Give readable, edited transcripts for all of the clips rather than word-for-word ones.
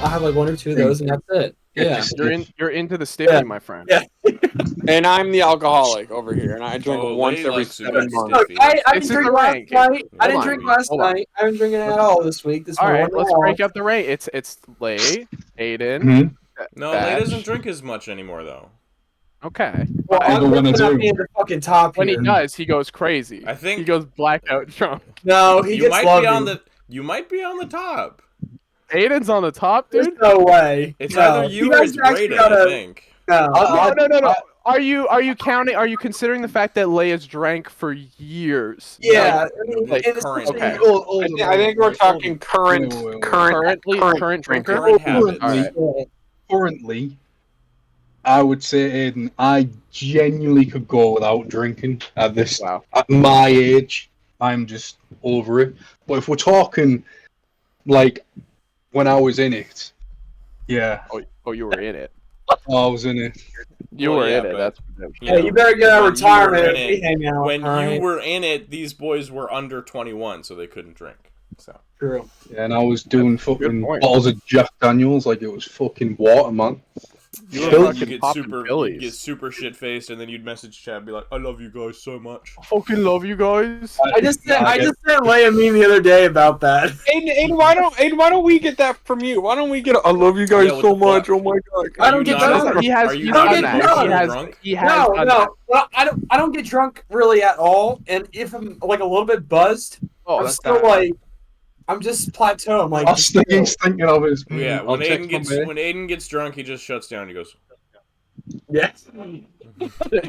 I'll have like one or two of those, and that's it. Yeah. You're into the stiffy, my friend. Yeah. And I'm the alcoholic over here, and I drink once Lay every likes a 7 good months. stiffy. I didn't This is drink the last rank. night. I didn't Hold drink on. last Hold on. night. I haven't drinking at all this week. This All right, morning. let's break up the rank. It's Lay, Aiden. Mhm. No, Lay Batch. doesn't drink as much anymore, though. Okay. Well, But I'm when I not do. being the fucking top when he here. does, he goes crazy. I think he goes blackout drunk. No, he you gets might lovely. be on the. You might be on the top. Aiden's on the top, There's dude. no way. It's No. either you or guys it's actually Brayden, gotta- I think. No, No. Are you counting? Are you considering the fact that Lay has drank for years? Yeah, Like and it's current. especially Okay. old I think we're talking current Current drinker. Current habits. All right. Currently, I would say, Aiden, I genuinely could go without drinking at this. Wow. At my age, I'm just over it. But if we're talking, like, when I was in it, yeah, Oh, you were in it. I was in it. You Well, were yeah, in it. but- That's Yeah, you better get out of when you were retirement in if we it- hang out. When all you right? were in it, these boys were under 21, so they couldn't drink. So True. Yeah, and I was doing Good fucking point. bottles of Jack Daniels like it was fucking water, man. You were Chill. fucking you get popping super, pillies. you'd get super shit faced, and then you'd message Chad, and be like, "I love you guys so much." fucking love you guys. I just sent Lay a meme the other day about that. Aiden, why don't we get that from you? Why don't we get? I love you guys Yeah, what so the much. fuck? Oh my god! I don't Are get you drunk. not- He has. Are you he's not done that. emotionally He has. drunk? He has No, done no. that. Well, I don't get drunk really at all, and if I'm like a little bit buzzed, Oh, I'm that's still bad. like, I'm just plateau. I'm like, Last thing he's thinking of is, Yeah, I'll when text Aiden my mate. gets drunk, he just shuts down. He goes. yes.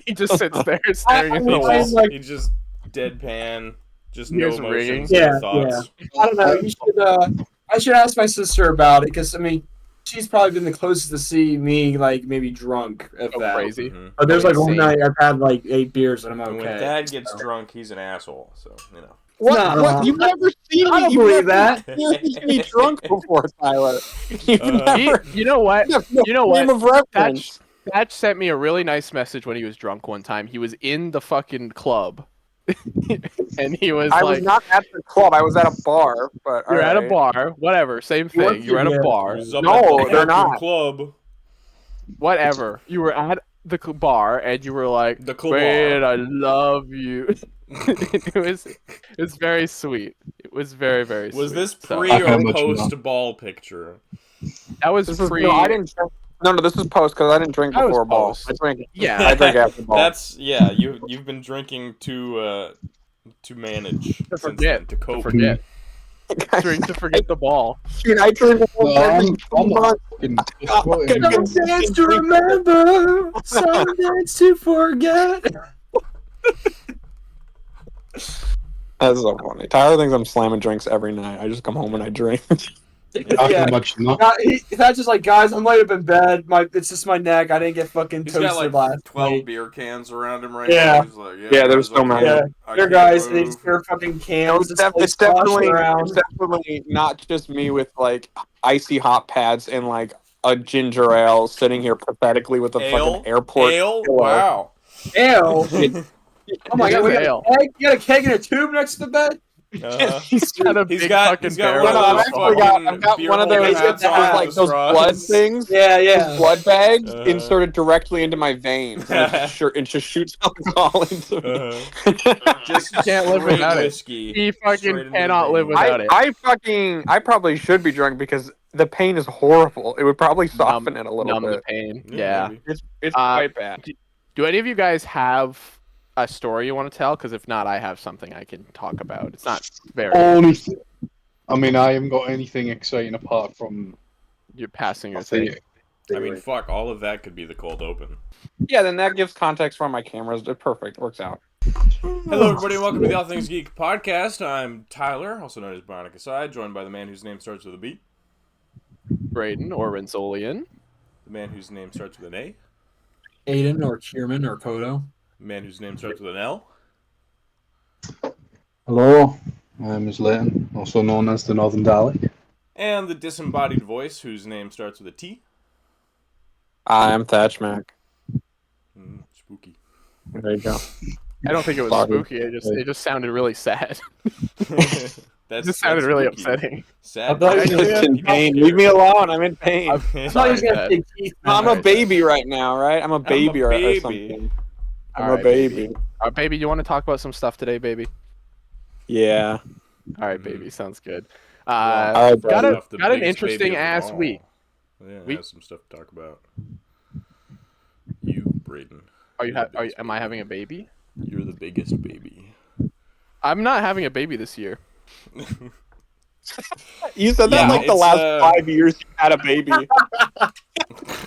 He just sits there staring at the I'm wall. like- He just deadpan, just He no is ringing. emotions, Yeah, no thoughts. I don't know. You should. I should ask my sister about it because I mean, she's probably been the closest to see me like maybe drunk if Go that. crazy. Mhm. But there's like one Insane. night I've had like 8 beers and I'm And okay. when Dad gets so. drunk, he's an asshole. So you know. What? No. What? You've never seen I me. don't You've believe never that. seen me drunk before, Tyler. You've Uh, never. You know what? You have no You know what? frame of reference. Thatch sent me a really nice message when he was drunk one time. He was in the fucking club, and he was I like, was not at the club. I was at a bar. But "You're at a alright. bar, whatever, same You went thing. You're at to- a yeah. bar, He's up No, at the they're fucking not. Club. whatever. You were at the bar, and you were like, The club. "Wait, I love you." it was very sweet. It was very very. Was sweet. this So, pre I or can't much post ball picture? that was This is, pre. no, I didn't. No, this is post because I didn't drink That was before ball. post. I drink. Yeah, I drink after ball. That's you've been drinking to manage to since forget. then, to cope. To forget. Drink to forget the ball. Dude, I drink before No, every I'm not month. fucking disappointed. Some days to remember, some days to forget. That's so funny. Tyler thinks I'm slamming drinks every night. I just come home and I drink. I can Yeah. imagine that. That's just like, guys, I might have been bad. It's just my neck. I didn't get fucking He's toasted got like last 12 night. beer cans around him right Yeah. now. He's like, Yeah, there's guys, so many. Yeah, I Here, can't guys, move. these are fucking cans. It's definitely not just me with like icy hot pads and like a ginger ale sitting here pathetically with a Ale? fucking airport. Ale? pillow. Wow. Ale. Oh my It god, is we got ale. a keg? You got a keg and a tube next to the bed? He's got a He's big got fucking he's got barrel. one No, of I've those actually fucking I've got beer one of holder those, hats those, on like with those straws. blood things. Yeah, Those yeah. blood bags Uh-huh. inserted directly into my veins. And it just shoots alcohol into me. Uh-huh. Just Can't live straight without it. whiskey. He Straight fucking into cannot the live veins. without it. I probably should be drunk because the pain is horrible. It would probably soften it a little Numb the bit. pain. Yeah. maybe. It's Uh, quite bad. Do any of you guys have a story you want to tell? Because if not, I have something I can talk about. It's not very. Only thing, I mean, I haven't got anything exciting apart from You're passing your I'll say thing. it. I mean, fuck, all of that could be the cold open. Yeah, then that gives context for my cameras. It's perfect. Works out. Hello, everybody, and welcome to the All Things Geek podcast. I'm Tyler, also known as Bionic Aside, joined by the man whose name starts with a B, Braden or Renzolian. the man whose name starts with an A, Aiden or Kierman or Kodo. the man whose name starts with an L, Hello, I'm Ms. Layton, also known as the Northern Dalek. and the disembodied voice whose name starts with a T. I'm Thatch Mac. Spooky. There you go. I don't think it was Sorry. spooky. It just sounded really sad. That's This sounded really spooky. upsetting. Sad. I thought I'm you just Yeah. in pain. Leave me alone. I'm in pain. I thought he was Sorry, gonna Dad. say Keith. I'm a Alright, baby right now, right? I'm a baby, or baby. something. I'm Alright, a baby. Baby, you want to talk about some stuff today, baby? Yeah. All right, baby, sounds good. Well, All right, got buddy. got an interesting ass week. Yeah, We- has some stuff to talk about. You, Brayden. Am I having a baby? You're the biggest baby. I'm not having a baby this year. You said that Yeah, like the it's, last 5 years you had a baby.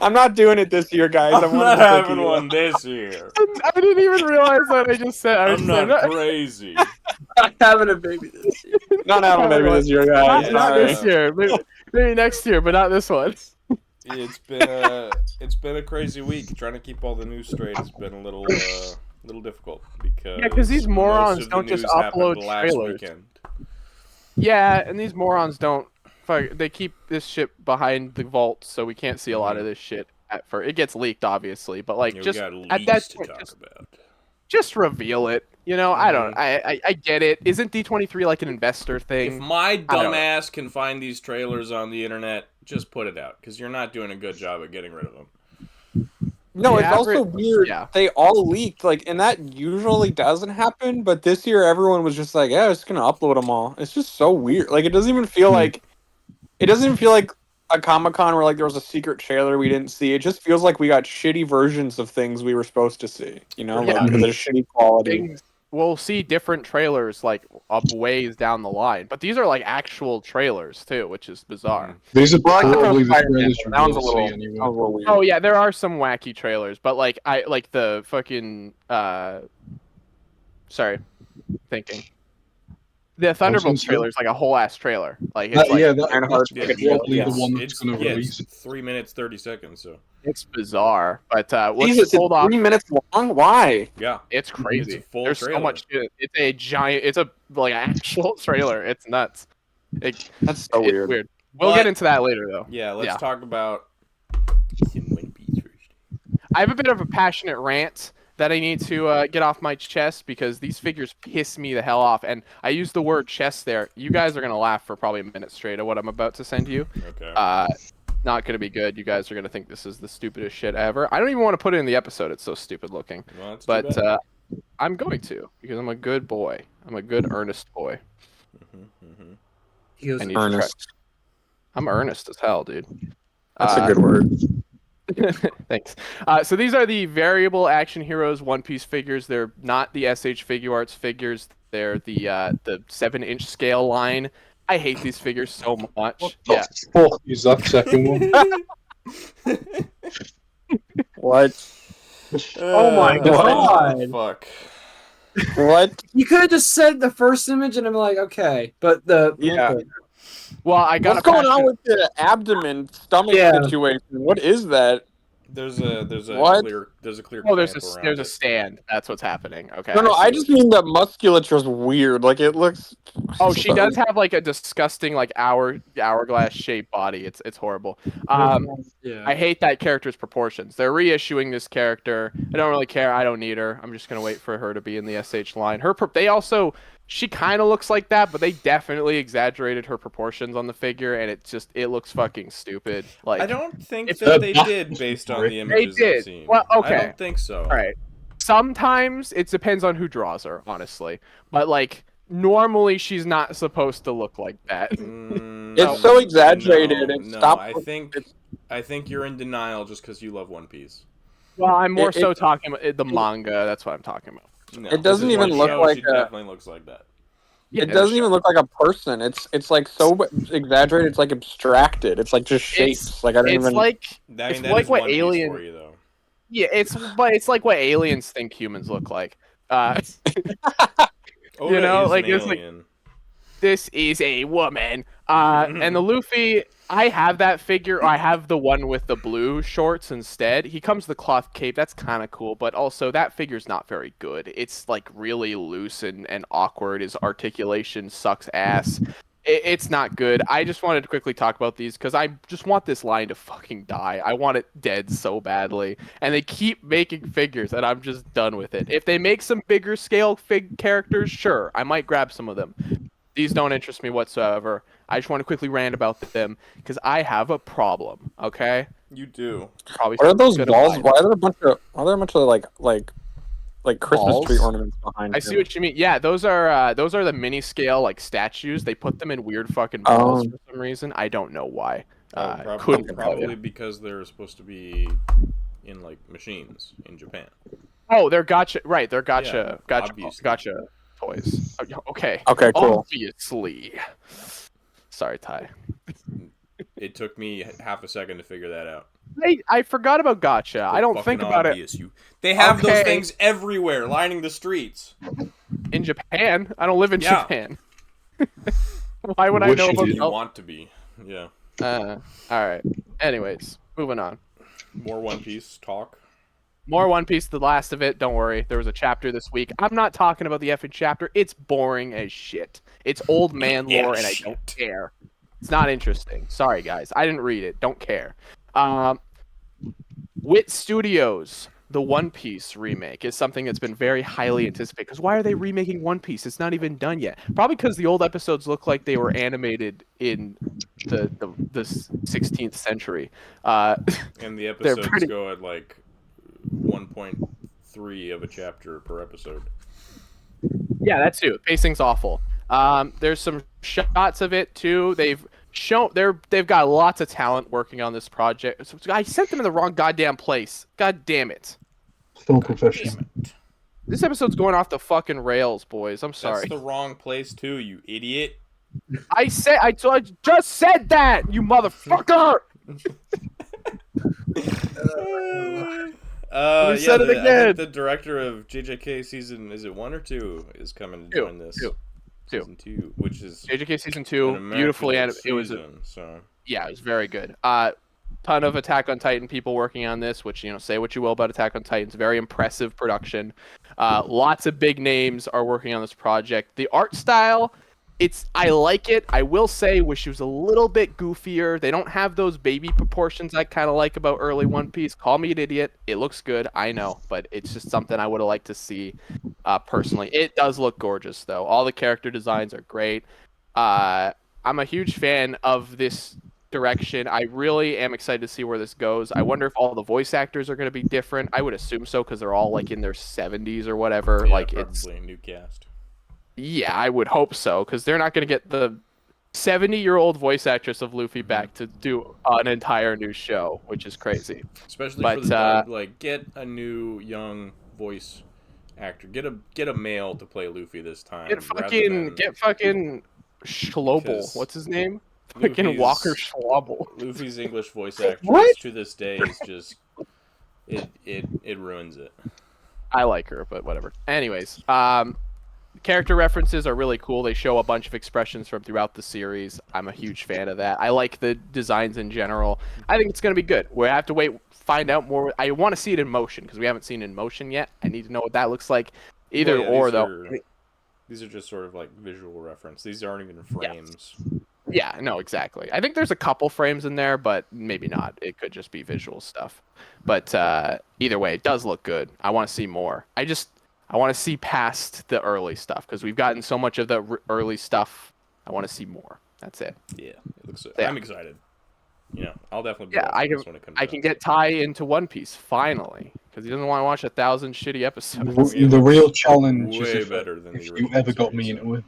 I'm not doing it this year, guys. I'm wanted not to take having you one this year. I didn't even realize what I just said. I was I'm just not saying, crazy. I'm having a baby this year. Not having a baby this year, guys. Yeah, not Sorry. this year. Maybe next year, but not this one. It's been a crazy week. Trying to keep all the news straight has been a little difficult because Yeah, 'cause these morons most of the don't just news happened upload last trailers. weekend. Yeah, and these morons don't. They keep this shit behind the vault, so we can't see a lot of this shit at first. It gets leaked, obviously, but like Yeah, we just got at leaks that to point, talk about. just reveal it. You know, I don't. I get it. Isn't D23 like an investor If thing? my don't know. dumbass can find these trailers on the internet, just put it out because you're not doing a good job at getting rid of them. No, The it's also average- weird. yeah. They all leaked, like, and that usually doesn't happen. But this year, everyone was just like, "Yeah, I'm just gonna upload them all." It's just so weird. Like, it doesn't even feel like a Comic-Con where like there was a secret trailer we didn't see. It just feels like we got shitty versions of things we were supposed to see. You know, Yeah. like because of shitty quality. Things we'll see different trailers like up ways down the line, but these are like actual trailers too, which is bizarre. These are Well, like the probably the Spider-Man trailers one, you that was will a see little, anyway. that was a little weird. Oh yeah, there are some wacky trailers, but like the fucking sorry, thinking. The Thunderbolts saying, trailer is like a whole ass trailer. Like it's like Ironheart, Yeah, like, probably yeah. the one that's It's going to release. 3 minutes 30 seconds. So it's bizarre. But let's Jesus, hold it's off. 3 minutes long. Why? yeah, It's crazy. It's a full There's trailer. so much shit. It's a giant. It's a like actual trailer. It's nuts. That's so It's weird. weird. We'll But- get into that later though. yeah. Let's Yeah. talk about One Piece first. I have a bit of a passionate rant that I need to get off my chest because these figures piss me the hell off. And I use the word chest there. You guys are going to laugh for probably a minute straight at what I'm about to send you. Okay. Not going to be good. You guys are going to think this is the stupidest shit ever. I don't even want to put it in the episode. It's so stupid looking. Well, that's too But bad. I'm going to because I'm a good boy. I'm a good earnest boy. He goes, And you should try- Ernest. I'm earnest as hell, dude. That's a good word. Thanks. So these are the variable action heroes One Piece figures. They're not the SH Figure Arts figures. They're the 7-inch scale line. I hate these figures so much. Yeah. Fuck is that second one? What? Oh my God. Fuck. What? You could have just said the first image, and I'm like, okay, but Yeah. Well, I got What's going on with the abdomen stomach Yeah. situation? What is that? There's a What? clear Oh, there's clamp around there's a it. stand. That's what's happening. Okay. No, see I what- just mean the musculature's weird. Like it looks. Oh, she does have like a disgusting like hourglass shaped body. It's horrible. yeah. I hate that character's proportions. They're reissuing this character. I don't really care. I don't need her. I'm just gonna wait for her to be in the SH line. She kind of looks like that, but they definitely exaggerated her proportions on the figure, and it looks fucking stupid. Like I don't think if that the- they did based on the They images did. I've seen. Well, I okay. don't think so. All right. Sometimes it depends on who draws her, honestly. But like normally she's not supposed to look like that. It's so exaggerated, No, and no, stop- I think you're in denial just because you love One Piece. Well, I'm more It- so talking about the manga. That's what I'm talking about. No, It doesn't this is even one look show, like she a- definitely looks like that. Yeah, It doesn't even look like a person. It's like so exaggerated. It's like abstracted. It's like just shapes. Like I don't It's even. like I mean, It's that like is what One Piece Alien- for you, though. yeah, it's like what aliens think humans look like. Oda know, is like, an it's like- alien. This is a woman. And the Luffy, I have that figure. I have the one with the blue shorts instead. He comes with the cloth cape. That's kind of cool, but also that figure's not very good. It's like really loose and awkward. His articulation sucks ass. It's not good. I just wanted to quickly talk about these because I just want this line to fucking die. I want it dead so badly. And they keep making figures, and I'm just done with it. If they make some bigger scale characters, sure, I might grab some of them. These don't interest me whatsoever. I just want to quickly rant about them because I have a problem. Okay. You do. Probably What are those gonna balls? buy Why are there a bunch of? Why are there a bunch of like Christmas tree balls. ornaments behind I him? see what you mean. Yeah, those are the mini scale like statues. They put them in weird fucking balls for some reason. I don't know why. Couldn't tell Probably you. because they're supposed to be in like machines in Japan. Oh, they're gotcha. Right, they're gotcha. Yeah, gotcha. obviously. Gotcha toys. Oh, yeah, okay. Okay, cool. Obviously. Sorry, Ty. It took me half a second to figure that out. I forgot about gotcha. I don't think Fucking about obvious, you. They have those Okay. things everywhere, lining the streets. it in Japan. I don't live in Yeah. Japan. Why would I Wish know you about? did. You want to be, yeah. All right. Anyways, moving on. More One Piece talk. More One Piece, the last of it. Don't worry. There was a chapter this week. I'm not talking about the effing chapter. It's boring as shit. It's old man Yeah, lore, and I don't care. It's not interesting. Sorry, guys. I didn't read it. Don't care. Wit Studios, the One Piece remake, is something that's been very highly anticipated. Because why are they remaking One Piece? It's not even done yet. Probably because the old episodes look like they were animated in the 16th century. And the episodes pretty- go at like 1.3 of a chapter per episode. Yeah, that too. Pacing's awful. There's some shots of it too. They've got lots of talent working on this project. So I sent them in the wrong goddamn place. God damn it. Still professional. This episode's going off the fucking rails, boys. I'm sorry. That's the wrong place too, you idiot. I just said that, you motherfucker. We said it I again. think the director of JJK season, is it 1 or 2, is coming to join this. Two. Season 2, which is JJK season an 2, immaculate beautifully animated. It was season, so yeah, it was very good. Ton of Attack on Titan people working on this, which, say what you will about Attack on Titan. It's very impressive production. Lots of big names are working on this project. The art style, I like it. I will say, wish it was a little bit goofier. They don't have those baby proportions I kind of like about early One Piece. Call me an idiot. It looks good, I know, but it's just something I would have liked to see personally. It does look gorgeous, though. All the character designs are great. I'm a huge fan of this direction. I really am excited to see where this goes. I wonder if all the voice actors are going to be different. I would assume so, because they're all like in their 70s or whatever. yeah, Like probably it's a new cast. yeah, I would hope so, because they're not going to get the 70-year-old voice actress of Luffy back to do an entire new show, which is crazy. Especially But, for the dub, like, get a new young voice actor. Get a male to play Luffy this time. Get fucking Schlobel. Because What's his name? Fucking Luffy's- Walker Schlobel. Luffy's English voice actress What? to this day is just it ruins it. I like her, but whatever. Anyways, character references are really cool. They show a bunch of expressions from throughout the series. I'm a huge fan of that. I like the designs in general. I think it's going to be good. We have to find out more. I want to see it in motion, because we haven't seen it in motion yet. I need to know what that looks like. Either or, though. These are just sort of like visual reference. These aren't even frames. Yeah, no, exactly. I think there's a couple frames in there, but maybe not. It could just be visual stuff. But either way, it does look good. I want to see more. I want to see past the early stuff, because we've gotten so much of the early stuff. I want to see more. That's it. Yeah, it looks. Yeah. I'm excited. I'll definitely be Yeah, watching this when it comes I out. can get Ty into One Piece finally, because he doesn't want to watch 1,000 shitty episodes. The real challenge way is better than the if you original ever got me series. into it.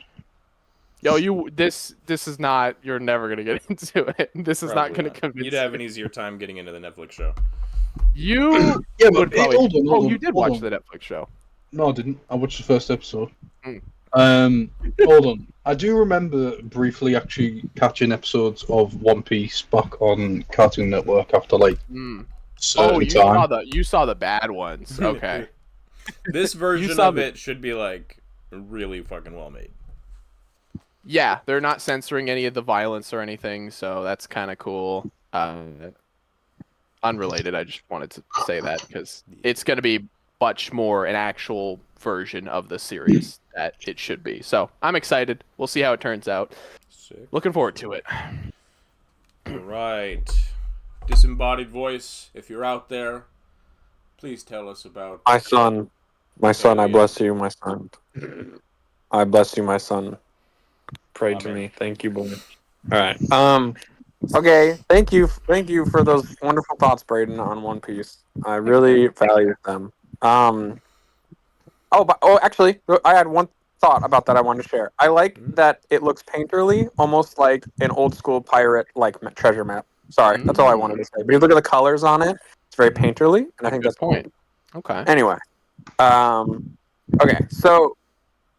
Yo, this is not. You're never gonna get into it. This is not Probably gonna convince You'd have you. an easier time getting into the Netflix show. You Yeah, would but probably. hold on, hold on, You did hold watch on. the Netflix show. No, I didn't. I watched the first episode. Mm. Hold on. I do remember briefly actually catching episodes of One Piece back on Cartoon Network after like Mm. certain Oh, time. you saw the bad ones. Okay. This version saw of the- it should be like really fucking well made. Yeah, they're not censoring any of the violence or anything, so that's kind of cool. Unrelated, I just wanted to say that, because it's going to be much more an actual version of the series that it should be. So I'm excited. We'll see how it turns out. Sick. Looking forward to it. All right, disembodied voice. If you're out there, please tell us about. My son, I yeah. bless you, my son. I bless you, my son. pray Amen. to me. Thank you, boy. All right. Okay. Thank you for those wonderful thoughts, Braden, on One Piece. I really value them. Actually, I had one thought about that I wanted to share. I like that it looks painterly, almost like an old school pirate like treasure map. Sorry, that's all I wanted to say. But you look at the colors on it; it's very painterly, and I think Good that's cool. point. Okay. Anyway, okay, so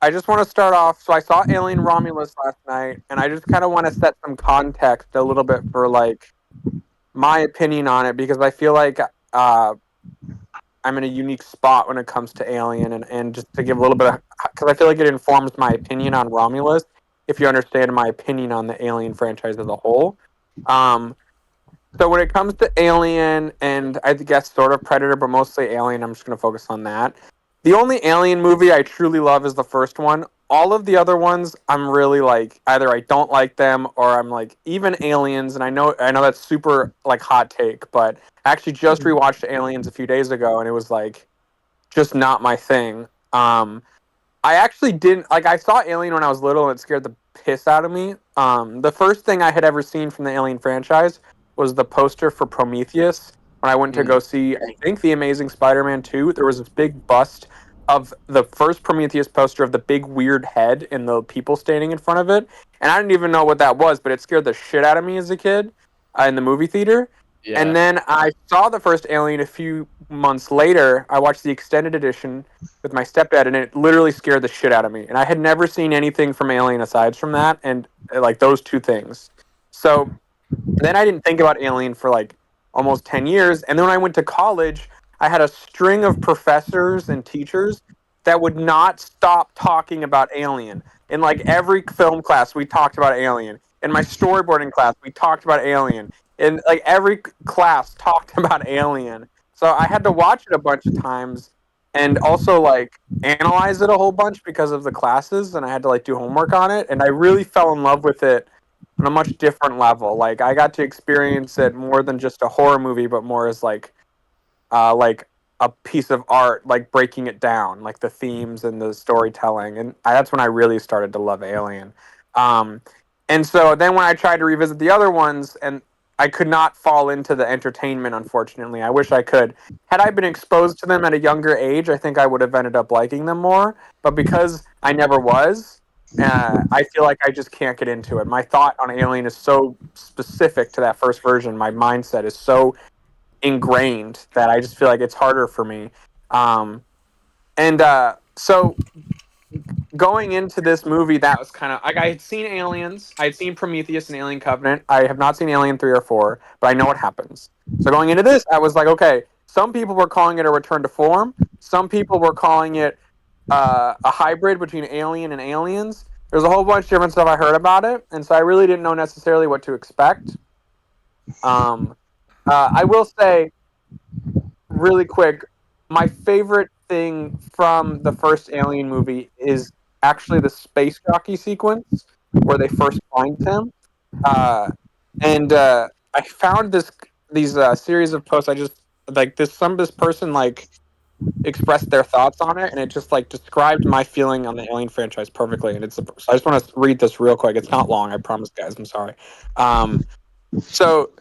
I just want to start off. So I saw Alien Romulus last night, and I just kind of want to set some context a little bit for like my opinion on it because I feel like I'm in a unique spot when it comes to Alien, and just to give a little bit of because I feel like it informs my opinion on Romulus. If you understand my opinion on the Alien franchise as a whole, um, so when it comes to Alien and I guess sort of Predator, but mostly Alien, I'm just going to focus on that. The only Alien movie I truly love is the first one. All of the other ones, I'm really like either I don't like them or I'm like even Aliens, and I know that's super like hot take, but I actually just rewatched Aliens a few days ago, and it was like just not my thing. I actually didn't like. I saw Alien when I was little, and it scared the piss out of me. The first thing I had ever seen from the Alien franchise was the poster for Prometheus. When I went to go see, I think the Amazing Spider-Man 2, there was this big bust of the first Prometheus poster of the big weird head and the people standing in front of it, and I didn't even know what that was, but it scared the shit out of me as a kid in the movie theater. Yeah. And then I saw the first Alien a few months later. I watched the extended edition with my stepdad, and it literally scared the shit out of me. And I had never seen anything from Alien aside from that, and like those two things. So then I didn't think about Alien for like almost 10 years. And then when I went to college, I had a string of professors and teachers that would not stop talking about Alien. In like every film class, we talked about Alien. In my storyboarding class, we talked about Alien. In like every class talked about Alien. So I had to watch it a bunch of times and also like analyze it a whole bunch because of the classes, and I had to like do homework on it, and I really fell in love with it on a much different level. Like I got to experience it more than just a horror movie, but more as like a piece of art, like breaking it down, like the themes and the storytelling, and that's when I really started to love Alien. Um, and so then when I tried to revisit the other ones, and I could not fall into the entertainment, unfortunately. I wish I could. Had I been exposed to them at a younger age, I think I would have ended up liking them more. But because I never was, I feel like I just can't get into it. My thought on Alien is so specific to that first version. My mindset is so ingrained that I just feel like it's harder for me. So going into this movie, that was kind of like I had seen Aliens, I had seen Prometheus and Alien Covenant. I have not seen Alien 3 or 4, but I know what happens. So going into this, I was like, okay, some people were calling it a return to form. Some people were calling it a hybrid between Alien and Aliens. There's a whole bunch of different stuff I heard about it, and so I really didn't know necessarily what to expect. I will say really quick, my favorite thing from the first Alien movie is actually the space jockey sequence where they first find him. And I found these series of posts. I just like this person like expressed their thoughts on it, and it just like described my feeling on the Alien franchise perfectly. And so I just want to read this real quick. It's not long, I promise, guys. I'm sorry. So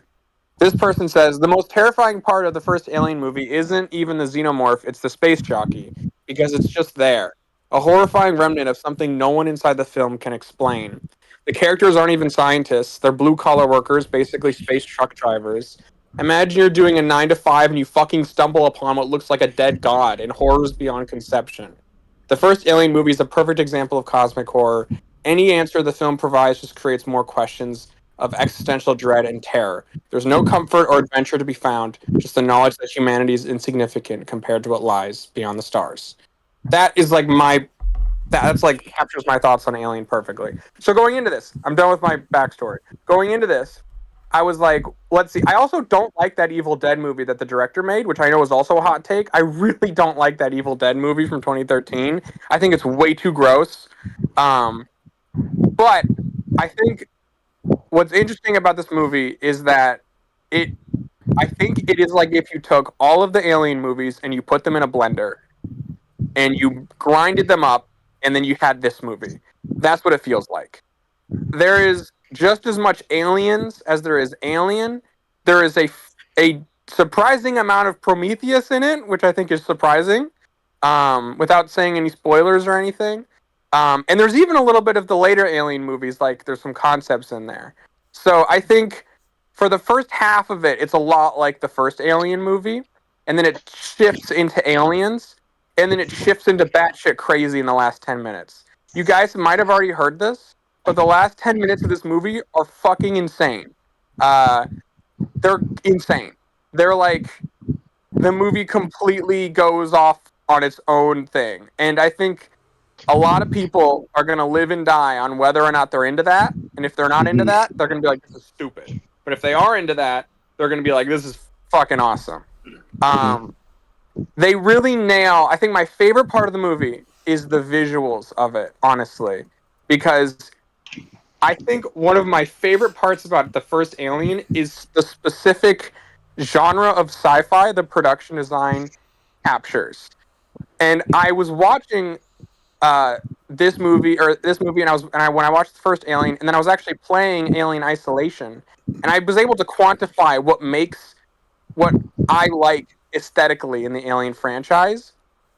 this person says the most terrifying part of the first Alien movie isn't even the xenomorph, it's the space jockey, because it's just there. A horrifying remnant of something no one inside the film can explain. The characters aren't even scientists, they're blue collar workers, basically space truck drivers. Imagine you're doing a 9 to 5 and you fucking stumble upon what looks like a dead god and horrors beyond conception. The first Alien movie is a perfect example of cosmic horror. Any answer the film provides just creates more questions of existential dread and terror. There's no comfort or adventure to be found, just the knowledge that humanity is insignificant compared to what lies beyond the stars. That is like that's like captures my thoughts on Alien perfectly. So going into this, I'm done with my backstory. Going into this, I was like, let's see. I also don't like that Evil Dead movie that the director made, which I know is also a hot take. I really don't like that Evil Dead movie from 2013. I think it's way too gross. But I think what's interesting about this movie is that it I think it is like if you took all of the Alien movies and you put them in a blender and you grinded them up and then you had this movie. That's what it feels like. there is just as much aliens as there is alien. There is a surprising amount of Prometheus in it, which I think is surprising, without saying any spoilers or anything. And there's even a little bit of the later Alien movies, like there's some concepts in there. So I think for the first half of it, it's a lot like the first Alien movie, and then it shifts into aliens, and then it shifts into batshit crazy in the last 10 minutes. You guys might have already heard this, but the last 10 minutes of this movie are fucking insane. They're insane. They're like, the movie completely goes off on its own thing. And I think a lot of people are going to live and die on whether or not they're into that. And if they're not into that, they're going to be like, this is stupid. But if they are into that, they're going to be like, this is fucking awesome. They really nail, I think my favorite part of the movie is the visuals of it, honestly. Because I think one of my favorite parts about the first Alien is the specific genre of sci-fi the production design captures. And I was watching this movie, and when I watched the first Alien, and then I was actually playing Alien Isolation, and I was able to quantify what I like aesthetically in the Alien franchise,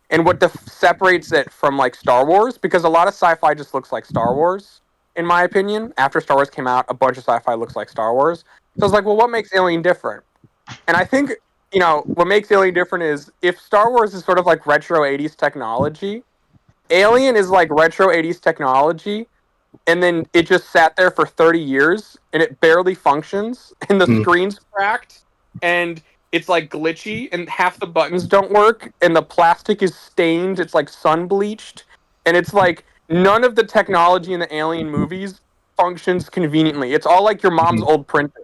and what separates it from like Star Wars, because a lot of sci-fi just looks like Star Wars, in my opinion. After Star Wars came out, a bunch of sci-fi looks like Star Wars. So I was like, well, what makes Alien different? And I think, what makes Alien different is if Star Wars is sort of like retro 80s technology, Alien is like retro 80s technology, and then it just sat there for 30 years, and it barely functions, and the screen's cracked, and it's like glitchy, and half the buttons don't work, and the plastic is stained, it's like sun bleached, and it's like none of the technology in the Alien movies functions conveniently. It's all like your mom's old printer.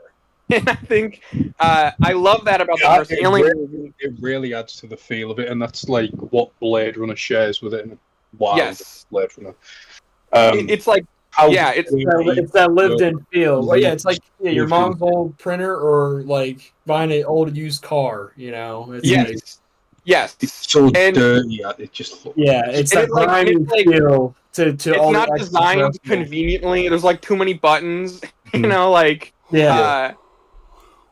And I think I love that about the first Alien movie. It really adds to the feel of it, and that's like what Blade Runner shares with it. And wow, Yes. Blade Runner. It's like, it's that lived-in feel. Well, yeah, it's like your mom's old printer, or like buying an old used car. It's like, yes. It's so dirty. It just it's that grimy feel to it's all not the designed conveniently. There's like too many buttons.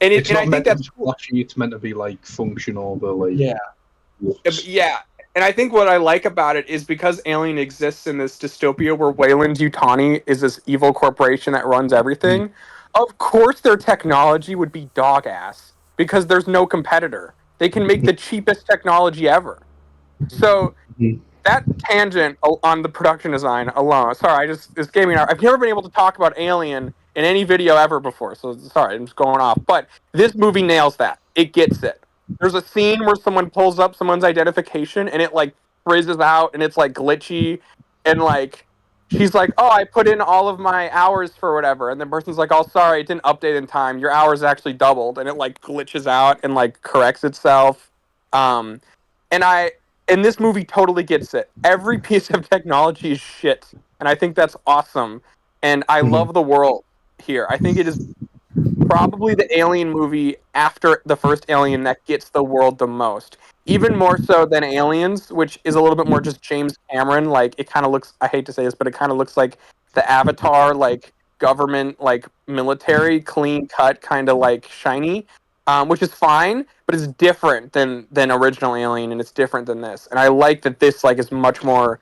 And it's not I think meant that's to be flashy. It's meant to be like functional, but like looks. Yeah. And I think what I like about it is because Alien exists in this dystopia where Weyland-Yutani is this evil corporation that runs everything. Of course, their technology would be dog ass because there's no competitor. They can make the cheapest technology ever. So that tangent on the production design alone. Sorry, this gave me. I've never been able to talk about Alien in any video ever before. So sorry, I'm just going off. But this movie nails that. It gets it. There's a scene where someone pulls up someone's identification and it like frizzes out and it's like glitchy and like she's like, "Oh, I put in all of my hours for whatever," and the person's like, "Oh, sorry, it didn't update in time. Your hours actually doubled," and it like glitches out and like corrects itself. And this movie totally gets it. Every piece of technology is shit, and I think that's awesome. And I love the world here. I think it is probably the Alien movie after the first Alien that gets the world the most. Even more so than Aliens, which is a little bit more just James Cameron. Like, it kind of looks, I hate to say this, but it kind of looks like the Avatar, like, government, like, military, clean cut, kind of, like, shiny. Which is fine, but it's different than original Alien, and it's different than this. And I like that this, like, is much more,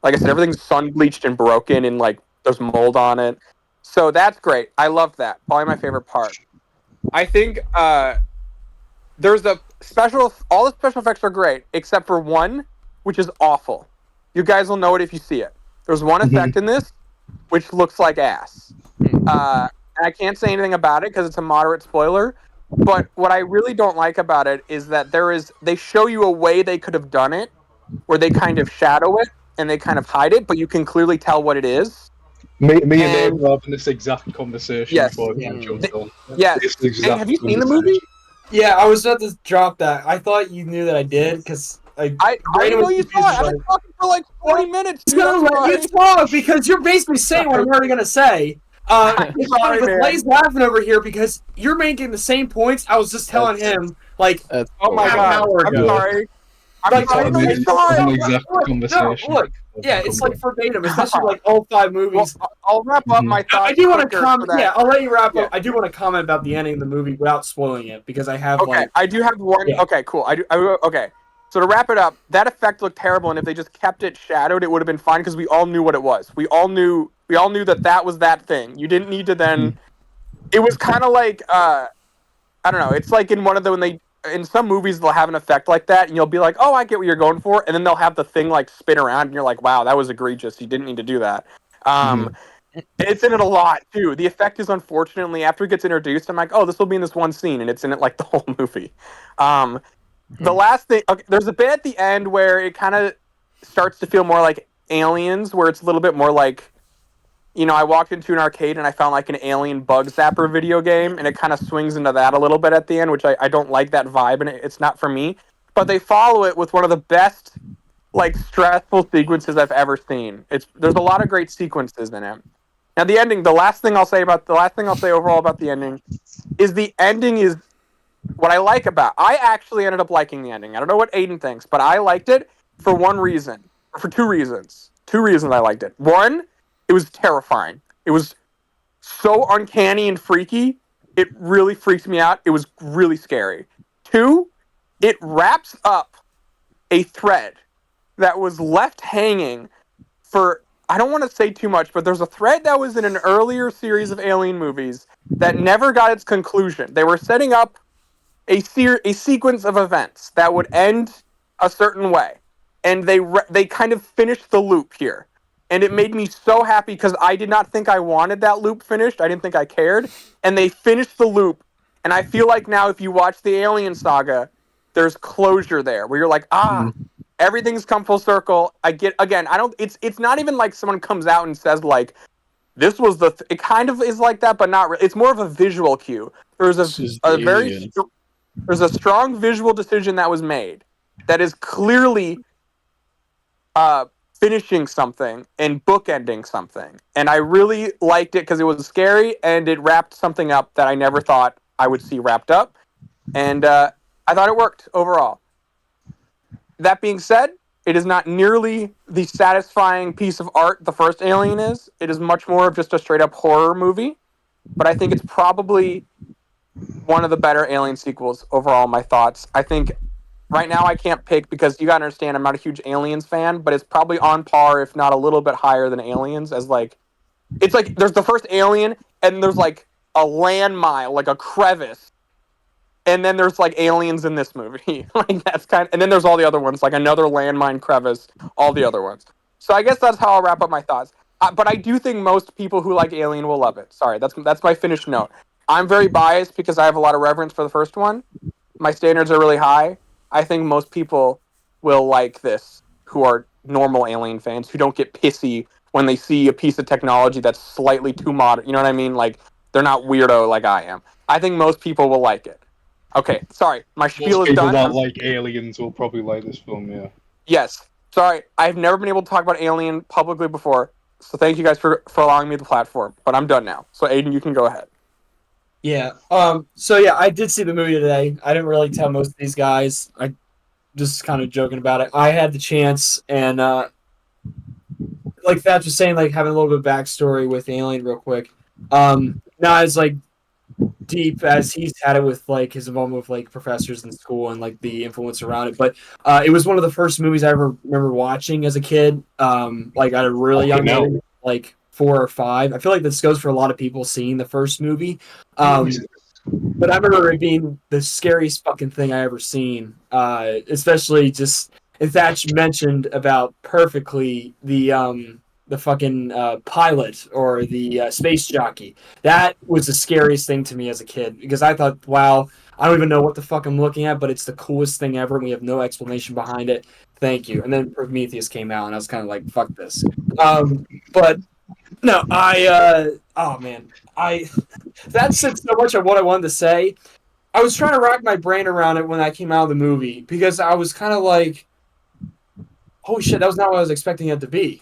like I said, everything's sun bleached and broken, and, like, there's mold on it. So that's great. I love that. Probably my favorite part. I think there's all the special effects are great, except for one, which is awful. You guys will know it if you see it. There's one effect in this, which looks like ass. And I can't say anything about it because it's a moderate spoiler. But what I really don't like about it is that they show you a way they could have done it, where they kind of shadow it and they kind of hide it, but you can clearly tell what it is. Me and Dave were having this exact conversation before Yes. Have you seen the movie? Yeah, I was about to drop that. I thought you knew that I did because I didn't know you saw it. I've been talking for like 40 minutes. Dude, you talk because you're basically saying what I'm already gonna say. It's funny with Blaze laughing over here because you're making the same points I was just telling him. Like, oh my god, I'm sorry. I'm sorry. Exact conversation. Look, Yeah, it's like verbatim, especially like all 5 movies. Well, I'll wrap up my thoughts. I do want to quicker comment. so that- Yeah, I'll let you wrap Yeah. up. I do want to comment about the ending of the movie without spoiling it because I have Okay, like. I do have one. Yeah. Okay, cool. Okay. So to wrap it up, that effect looked terrible, and if they just kept it shadowed, it would have been fine because we all knew what it was. We all knew that was that thing. You didn't need to then. It was kind of like I don't know. It's like in one of the when they in some movies they'll have an effect like that, and you'll be like, oh, I get what you're going for, and then they'll have the thing like spin around, and you're like, wow, that was egregious. You didn't need to do that. It's in it a lot too. The effect is unfortunately after it gets introduced, I'm like, oh, this will be in this one scene, and it's in it like the whole movie. The last thing, okay, there's a bit at the end where it kind of starts to feel more like Aliens, where it's a little bit more like, I walked into an arcade and I found like an alien bug zapper video game, and it kind of swings into that a little bit at the end, which I don't like that vibe, and it's not for me. But they follow it with one of the best, like, stressful sequences I've ever seen. There's a lot of great sequences in it. Now the ending, the last thing I'll say overall about the ending is what I like about. I actually ended up liking the ending. I don't know what Aiden thinks, but I liked it for one reason, or for 2 reasons. 2 reasons I liked it. One, it was terrifying. It was so uncanny and freaky. It really freaked me out. It was really scary. 2, it wraps up a thread that was left hanging for, I don't want to say too much, but there's a thread that was in an earlier series of Alien movies that never got its conclusion. They were setting up a sequence of events that would end a certain way, and they kind of finished the loop here, and it made me so happy because I did not think I wanted that loop finished. I didn't think I cared, and they finished the loop, and I feel like now if you watch the Alien saga, there's closure there where you're like, everything's come full circle. I get again. I don't. It's not even like someone comes out and says like, this was it kind of is like that, but not really. It's more of a visual cue. There's there's a strong visual decision that was made that is clearly finishing something and bookending something. And I really liked it because it was scary and it wrapped something up that I never thought I would see wrapped up. And I thought it worked overall. That being said, it is not nearly the satisfying piece of art the first Alien is. It is much more of just a straight up horror movie. But I think it's probably one of the better Alien sequels overall. My thoughts. I think right now I can't pick because you gotta understand I'm not a huge Aliens fan, but it's probably on par, if not a little bit higher than Aliens. As like, it's like there's the first Alien, and there's like a landmine, like a crevice, and then there's like aliens in this movie. Like that's and then there's all the other ones, like another landmine crevice, all the other ones. So I guess that's how I'll wrap up my thoughts. But I do think most people who like Alien will love it. Sorry, that's my finished note. I'm very biased because I have a lot of reverence for the first one. My standards are really high. I think most people will like this who are normal Alien fans who don't get pissy when they see a piece of technology that's slightly too modern. You know what I mean? Like, they're not weirdo like I am. I think most people will like it. Okay, sorry. My spiel is People done. that like Aliens will probably like this film, yeah. Yes. Sorry. I've never been able to talk about Alien publicly before, so thank you guys for allowing me the platform. But I'm done now. So, Aiden, you can go ahead. Yeah. So yeah, I did see the movie today. I didn't really tell most of these guys. I just kind of joking about it. I had the chance, and like Thatch was saying, like having a little bit of backstory with Alien, real quick. Not as like deep as he's had it with like his involvement with like professors in school and like the influence around it. But it was one of the first movies I ever remember watching as a kid. Like at a really young age, like 4 or 5. I feel like this goes for a lot of people seeing the first movie. But I remember it being the scariest fucking thing I ever seen. Especially just, and Thatch mentioned about perfectly the fucking pilot or the space jockey. That was the scariest thing to me as a kid because I thought, wow, I don't even know what the fuck I'm looking at, but it's the coolest thing ever. And we have no explanation behind it. Thank you. And then Prometheus came out, and I was kind of like, fuck this. But no, oh man, that said so much of what I wanted to say. I was trying to rack my brain around it when I came out of the movie because I was kind of like, holy shit, that was not what I was expecting it to be.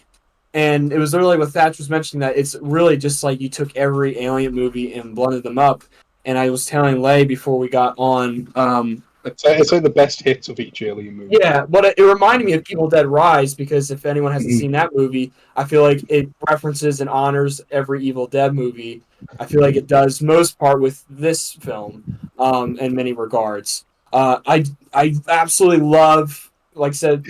And it was literally what Thatch was mentioning, that it's really just like you took every Alien movie and blended them up. And I was telling Lay before we got on, It's like the best hits of each Alien movie. Yeah, but it reminded me of Evil Dead Rise because if anyone hasn't seen that movie, I feel like it references and honors every Evil Dead movie. I feel like it does most part with this film, in many regards. I absolutely love, like I said,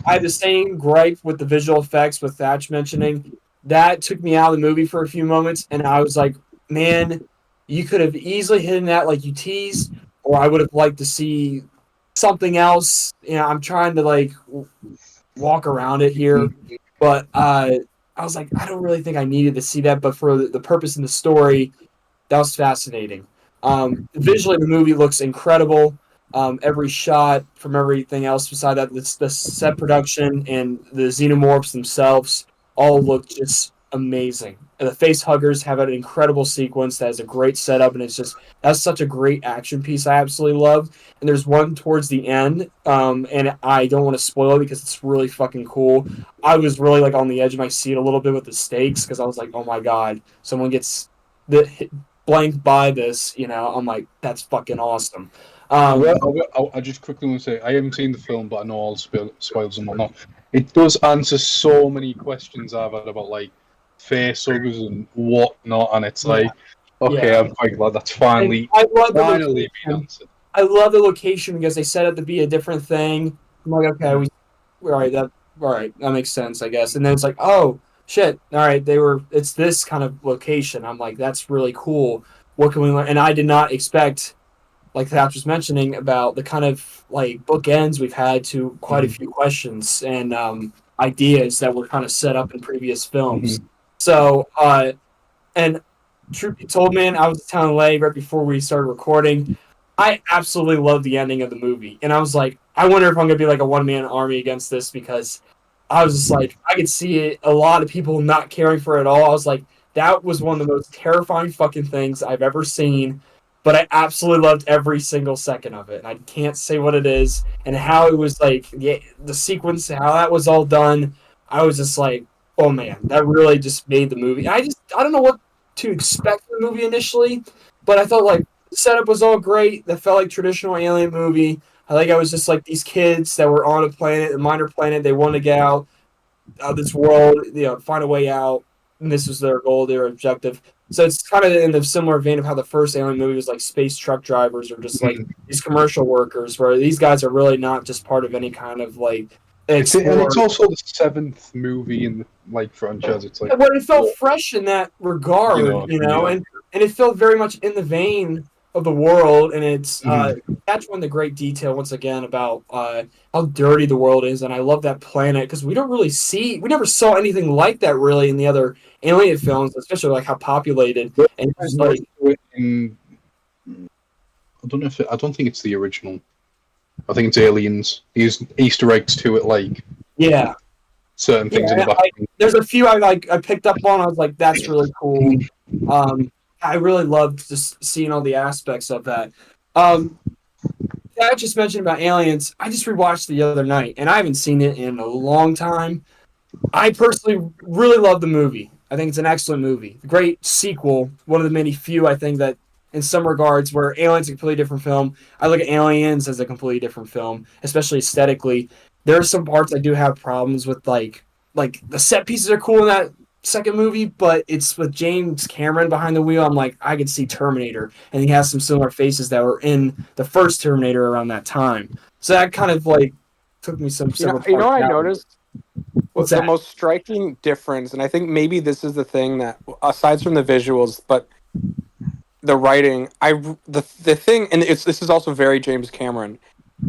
I had the same gripe with the visual effects with Thatch mentioning. That took me out of the movie for a few moments, and I was like, man, you could have easily hidden that like you teased, or I would have liked to see something else. You know, I'm trying to like walk around it here, but I was like, I don't really think I needed to see that, but for the purpose in the story, that was fascinating. Visually, the movie looks incredible. Every shot from everything else beside that, the set production and the xenomorphs themselves all look just amazing. And the face huggers have an incredible sequence that has a great setup, and it's just that's such a great action piece. I absolutely love. And there's one towards the end, and I don't want to spoil it because it's really fucking cool. I was really like on the edge of my seat a little bit with the stakes because I was like, oh my god, someone gets the blanked by this, you know. I'm like, that's fucking awesome. I just quickly want to say I haven't seen the film, but I know all the spoilers and whatnot. It does answer so many questions I've had about like face huggers and whatnot, and it's like, okay, Yeah. I'm quite glad that's finally I love the finally been location. answered. I love the location because they set it to be a different thing. I'm like, okay, all right, that makes sense, I guess. And then it's like, oh shit, all right, it's this kind of location. I'm like, that's really cool. What can we learn? And I did not expect, like Thatch was mentioning, about the kind of like bookends we've had to quite a few questions and ideas that were kind of set up in previous films. So, and truth be told, man, I was telling Lay right before we started recording, I absolutely love the ending of the movie. And I was like, I wonder if I'm going to be like a one-man army against this because I was just like, I could see it, a lot of people not caring for it at all. I was like, that was one of the most terrifying fucking things I've ever seen. But I absolutely loved every single second of it. And I can't say what it is and how it was like, the sequence, how that was all done. I was just like, oh man, that really just made the movie. I don't know what to expect from the movie initially, but I thought like the setup was all great. That felt like traditional alien movie. I was just like these kids that were on a planet, a minor planet. They wanted to get out of this world, you know, find a way out. And this was their goal, their objective. So it's kind of in the similar vein of how the first alien movie was like space truck drivers or just like these commercial workers, where these guys are really not just part of any kind of like And it's also the 7th movie in the like franchise. It's like, but it felt fresh in that regard, you know, yeah. and it felt very much in the vein of the world, and it's that's one of the great detail once again about how dirty the world is, and I love that planet because we never saw anything like that really in the other Alien films, especially like how populated and just like I don't think it's the original. I think it's Aliens. There's Easter eggs to it, like certain things in the back. There's a few I picked up on. I was like, that's really cool. I really loved just seeing all the aspects of that. I just mentioned about Aliens. I just rewatched the other night, and I haven't seen it in a long time. I personally really love the movie. I think it's an excellent movie. Great sequel. One of the many few, I think, that in some regards where Aliens is a completely different film. I look at Aliens as a completely different film, especially aesthetically. There are some parts I do have problems with, like the set pieces are cool in that second movie, but it's with James Cameron behind the wheel. I'm like, I could see Terminator, and he has some similar faces that were in the first Terminator around that time. So that kind of like took me some. You know what I noticed? What's The that? most striking difference, and I think maybe this is the thing that, aside from the visuals, but the writing, the thing, and this is also very James Cameron.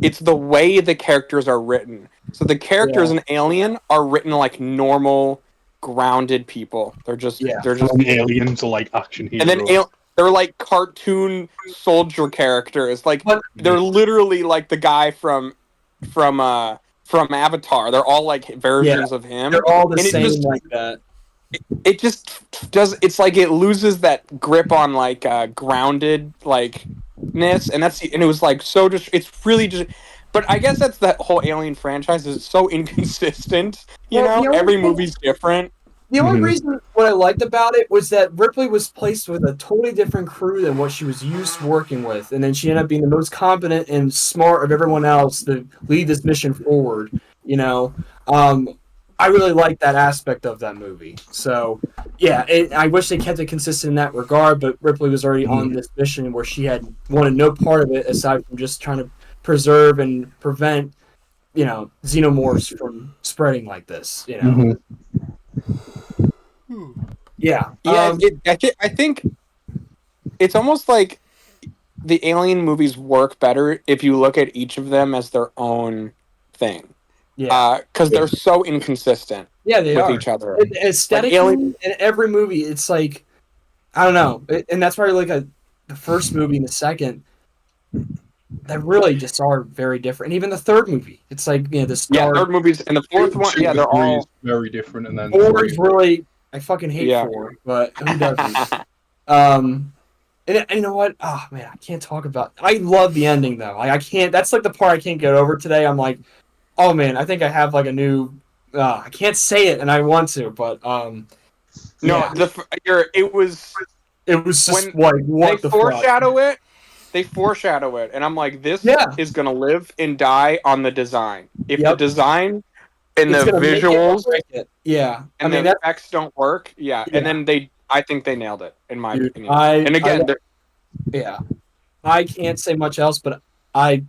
It's the way the characters are written. So the characters in Alien are written like normal, grounded people. They're just Aliens are like action heroes. and then they're like cartoon soldier characters. Like they're literally like the guy from Avatar. They're all like versions of him. They're all the and same like that. It just does. It's like it loses that grip on like grounded likeness, and it was like so. Just it's really just. But I guess that's the whole Alien franchise. Is so inconsistent. You know, every movie's different. The only reason when what I liked about it was that Ripley was placed with a totally different crew than what she was used to working with, and then she ended up being the most competent and smart of everyone else to lead this mission forward. You know, I really like that aspect of that movie. So, yeah, I wish they kept it consistent in that regard, but Ripley was already on this mission where she had wanted no part of it aside from just trying to preserve and prevent, xenomorphs from spreading like this. Yeah. Yeah, I think it's almost like the Alien movies work better if you look at each of them as their own thing. Yeah. Because they're so inconsistent Yeah, they with are. each other. Aesthetically, Alien- in every movie, it's like, I don't know. And that's why the first movie and the second, that really just are very different. And even the third movie, it's like, the Yeah, start. third movies and the fourth one. Two Yeah, to they're three all. is very different, and then Four is really, I fucking hate Yeah. four, but who doesn't? And you know what? Oh man, I can't talk about. I love the ending though. Like I can't. That's like the part I can't get over today. I'm like, oh man, I think I have like a new. I can't say it, and I want to, but No, yeah. it was. It was just when like what they the fuck. foreshadow it. They foreshadow it, and I'm like, this Yeah. is gonna live and die on the design. If the Yep. design and It's the gonna make it or visuals break it. Yeah, and the effects don't work, Yeah. and then I think they nailed it in my Dude, opinion. And again, yeah, I can't say much else, but it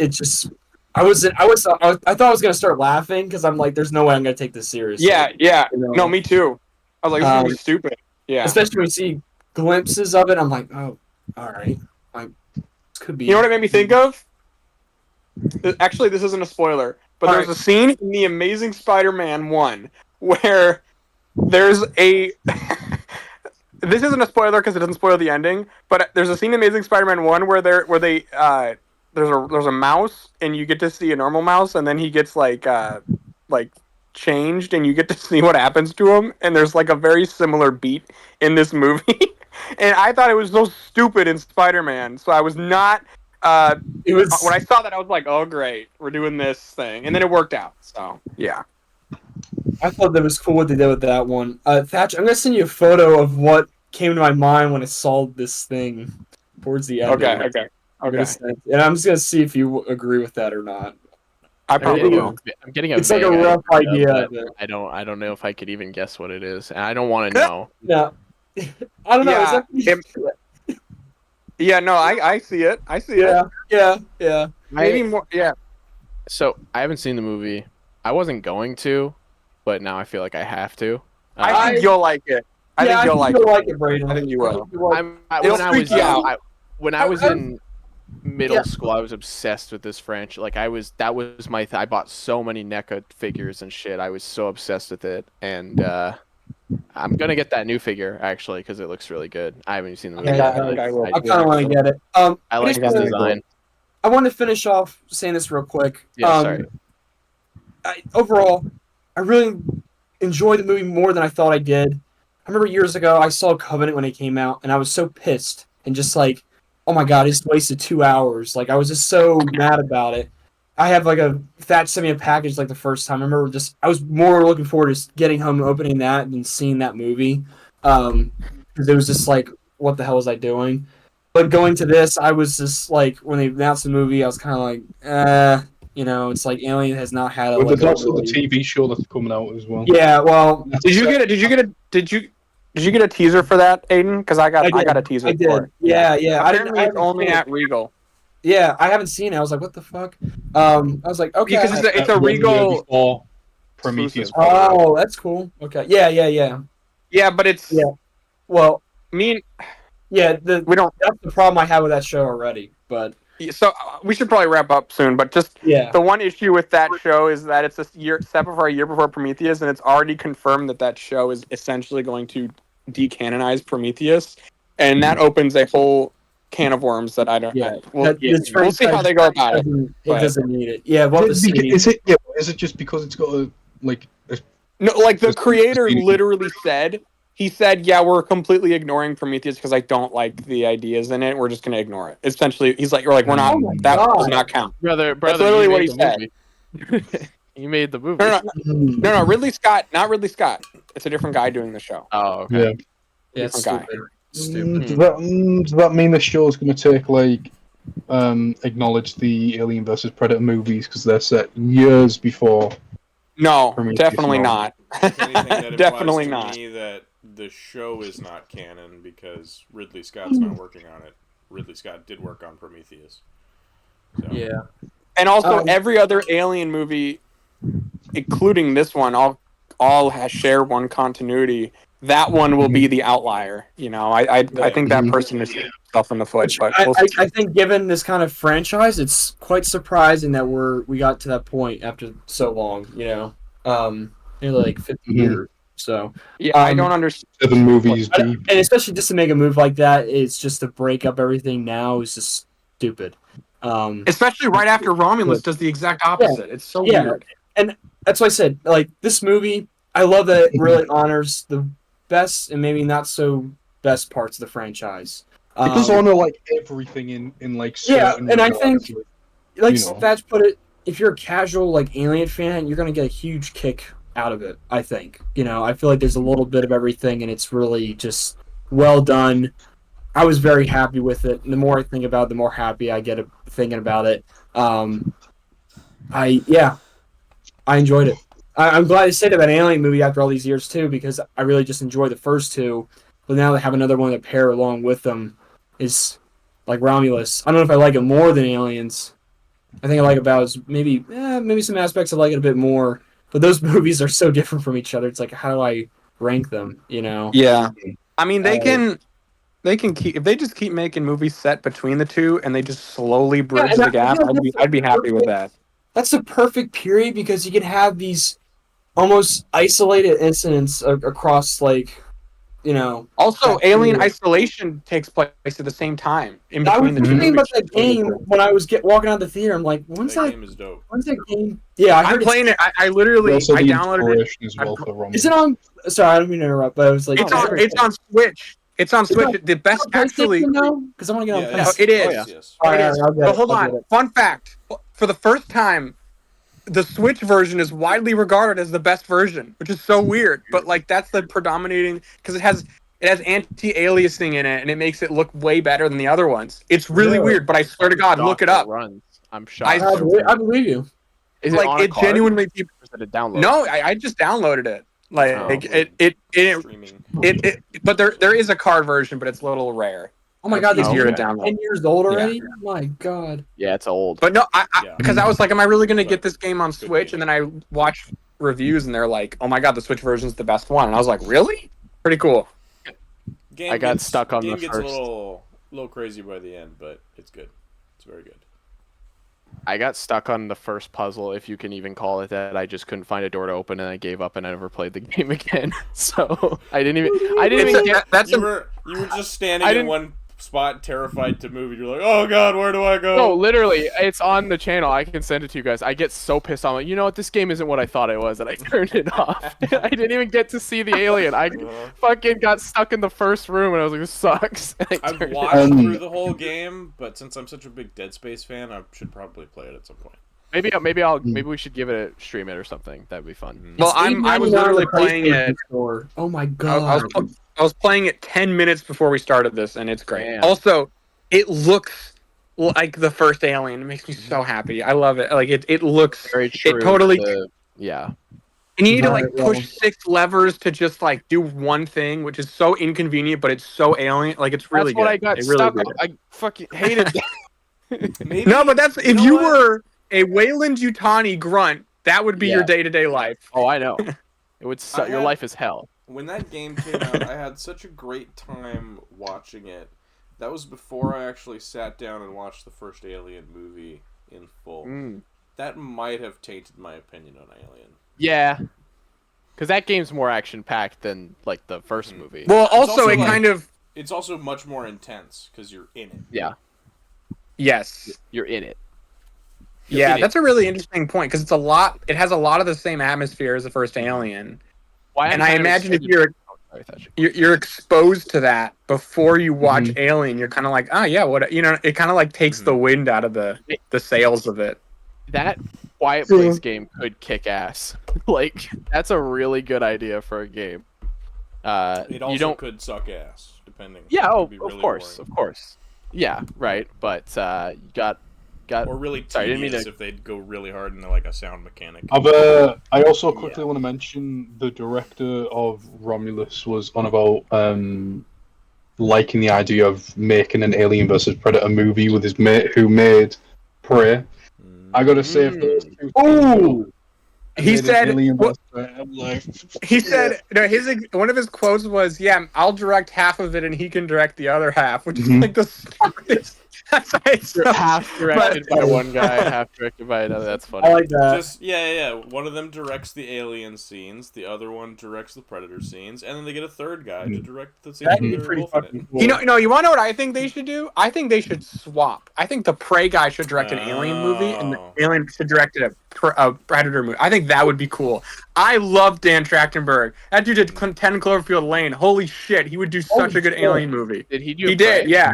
just. I thought I was gonna start laughing because I'm like, there's no way I'm gonna take this seriously. yeah. You know? No, me too. I was like, this is gonna be stupid. Yeah. Especially when we see glimpses of it, I'm like, oh, all right, like this could be. You know what it made me think of? Actually, this isn't a spoiler, but there's a scene in The Amazing Spider-Man 1 where there's a. This isn't a spoiler because it doesn't spoil the ending, but there's a scene in Amazing Spider-Man 1 where there's a mouse and you get to see a normal mouse, and then he gets like changed, and you get to see what happens to him, and there's like a very similar beat in this movie. And I thought it was so stupid in Spider-Man, so I was not. It was when I saw that, I was like, "Oh, great, we're doing this thing," and then it worked out. So yeah, I thought that was cool what they did with that one. Thatch, I'm gonna send you a photo of what came to my mind when I saw this thing towards the end. okay. And I'm just gonna see if you agree with that or not. I probably will. I'm getting a It's like a vague rough idea. but I don't know if I could even guess what it is, and I don't want to know. No, I don't know. Yeah, Is that... Yeah, no, I see it. I see it. Yeah. Maybe more. Yeah. So I haven't seen the movie. I wasn't going to, but now I feel like I have to. I think you'll like it. I think you'll like it, Brayden. I think you will. When I was in middle school, I was obsessed with this franchise. Like I bought so many NECA figures and shit. I was so obsessed with it, and I'm gonna get that new figure actually because it looks really good. I haven't seen the movie. Yeah, I kind of want to get it. I like the design. I want to finish off saying this real quick. Yeah, sorry. Overall, I really enjoyed the movie more than I thought I did. I remember years ago I saw Covenant when it came out, and I was so pissed and just like, oh my god, I just wasted 2 hours. Like I was just so mad about it. I have like Thatch sent me a package like the first time. I remember I was more looking forward to getting home and opening that than seeing that movie. Because it was just like, what the hell was I doing? But going to this, I was just like, when they announced the movie, I was kind of like, it's like Alien has not had a. But there's also the TV show that's coming out as well. Yeah, well, Did you get a teaser for that, Aiden? Because I got a teaser. I did. For it. Yeah. Apparently, it's only at Regal. Yeah, I haven't seen it. I was like, what the fuck? I was like, okay. Because it's a Regal. Before Prometheus. Oh, that's cool. Okay. Yeah. Yeah, but it's. Yeah. Well, that's the problem I have with that show already. But so we should probably wrap up soon. But just the one issue with that show is that it's a year before Prometheus, and it's already confirmed that show is essentially going to decanonize Prometheus, and that opens a whole can of worms that I don't. Yeah, we'll see how they go about it. It doesn't need it. Yeah, Is it just because it's got a like? No, like the creator literally said. He said, "Yeah, we're completely ignoring Prometheus because I don't like the ideas in it. We're just gonna ignore it." Essentially, he's like, "We're not. That does not count." Brother, That's literally what he said. He made the movie. No, Ridley Scott, not Ridley Scott. It's a different guy doing the show. Oh, okay. Yeah. it's Different guy. stupid. Does that mean the show's going to take like acknowledge the Alien versus Predator movies because they're set years before? No, Prometheus, definitely no. not. If anything, that Definitely implies to not. me that the show is not canon because Ridley Scott's not working on it. Ridley Scott did work on Prometheus. So. Yeah. And also, every other Alien movie, including this one, all share one continuity. That one will be the outlier. You know, I think that person is shooting himself in the foot. Which But I think, given this kind of franchise, it's quite surprising that we got to that point after so long. You know, nearly like 50 years. So yeah, I don't understand. 7 movies deep. and especially just to make a move like that, it's just to break up everything now is just stupid. Especially right after Romulus does the exact opposite. It's so weird. And that's why I said, like, this movie, I love that it really honors the best and maybe not so best parts of the franchise. It does honor like everything in like certain and I regards, think, like you know. Thatch put it, if you're a casual like Alien fan, you're gonna get a huge kick out of it. I think, you know, I feel like there's a little bit of everything, and it's really just well done. I was very happy with it. And the more I think about it, the more happy I get thinking about it. I enjoyed it. I'm glad I said about an Alien movie after all these years too, because I really just enjoyed the first two. But now they have another one to pair along with them is like Romulus. I don't know if I like it more than Aliens. I think I like about maybe some aspects I like it a bit more. But those movies are so different from each other. It's like, how do I rank them? You know? Yeah, I mean they can keep if they just keep making movies set between the two and they just slowly bridge the gap. I'd be happy with that. That's the perfect period because you can have these almost isolated incidents across, like, you know. Also, Alien Isolation takes place at the same time in I was between the two thinking movies. about that game when I was walking out the theater. I'm like, when's that game is dope. When's that game? Yeah, I'm playing it. I literally Also the downloaded it. inspiration as well for Romulus. Is it on? Sorry, I don't mean to interrupt, but I was like, It's on Switch. It's on Switch. The best actually. Because I want to get on. No, it is. Yes. All right, It is. I'll get But it, hold I'll on. get it. Fun fact: for the first time, the Switch version is widely regarded as the best version, which is so weird. But like that's the predominating because it has anti-aliasing in it, and it makes it look way better than the other ones. It's really weird, but I swear to God, look it up. Runs. I'm shocked. I believe you. Is like it on a it card? genuinely? Or is it a download? No, I just downloaded it. Like Streaming. it but there is a card version, but it's a little rare. Oh my God, this easier game to is download. 10 years old already. My God. Yeah, it's old. But no, Yeah. because I was like, am I really gonna But get this game on good Switch? game. And then I watched reviews, and they're like, oh my God, the Switch version's the best one. And I was like, really? Pretty cool. Game I got gets, stuck on game the gets first. a little crazy by the end, but it's good. It's very good. I got stuck on the first puzzle, if you can even call it that. I just couldn't find a door to open, and I gave up, and I never played the game again. So I didn't even get. You were just standing in one spot, terrified to move. And you're like, oh God, where do I go? No, literally, it's on the channel. I can send it to you guys. I get so pissed. I'm like, you know what? This game isn't what I thought it was, and I turned it off. I didn't even get to see the alien. I fucking got stuck in the first room, and I was like, this sucks. I've watched through the whole game, but since I'm such a big Dead Space fan, I should probably play it at some point. Maybe we should give it a stream it or something. That'd be fun. Well, I was literally playing it. Oh my God. I was playing it 10 minutes before we started this, and it's great. Damn. Also, it looks like the first Alien. It makes me so happy. I love it. Like it looks Very true. It totally. Yeah. And you need to like Right, well. push 6 levers to just like do one thing, which is so inconvenient, but it's so alien. Like it's really That's what good. I got It really stuck good. on. I fucking hated that. Maybe, No, but that's if know you what? were a Wayland Yutani grunt, that would be your Yeah. day-to-day life. Oh, I know. It would suck. Your had- life is hell. When that game came out, I had such a great time watching it. That was before I actually sat down and watched the first Alien movie in full. That might have tainted my opinion on Alien. Yeah. Because that game's more action-packed than, like, the first movie. Well, also, also it like- kind of It's also much more intense because you're in it. Yeah. yes. You're in it. Yeah, in it. that's a really interesting point because it has a lot of the same atmosphere as the first Alien. Why And I'm I kind of imagine if excited- Sorry, Thatcher. you're exposed to that before you watch Alien, you're kind of like, oh yeah, what it kind of like takes the wind out of the sails of it. That Quiet Place game could kick ass. Like, that's a really good idea for a game. It also you don't... could suck ass, depending. Yeah, It could be of really course, boring. of course. Yeah, right. But you got or really sorry, tedious didn't mean to... if they'd go really hard into like a sound mechanic. I also quickly want to mention the director of Romulus was on about liking the idea of making an Alien versus Predator movie with his mate who made Prey. I gotta say, if those two Ooh! He made an said, Alien what- versus Predator, I'm like, He said, no, one of his quotes was, "Yeah, I'll direct half of it, and he can direct the other half," which is like the smartest. That's why it's so, half directed by one guy, half directed by another. That's funny. I like that. Just yeah. One of them directs the alien scenes, the other one directs the predator scenes, and then they get a third guy to direct the scenes That'd where be they're pretty both in it. fucking cool. You know, you want to know what I think they should do? I think they should swap. I think the Prey guy should direct an Alien movie, and the Alien should direct a Predator movie. I think that would be cool. I love Dan Trachtenberg. That dude did 10 Cloverfield Lane. Holy shit, he would do such a good Alien movie. Did he do? He Prey? did, yeah.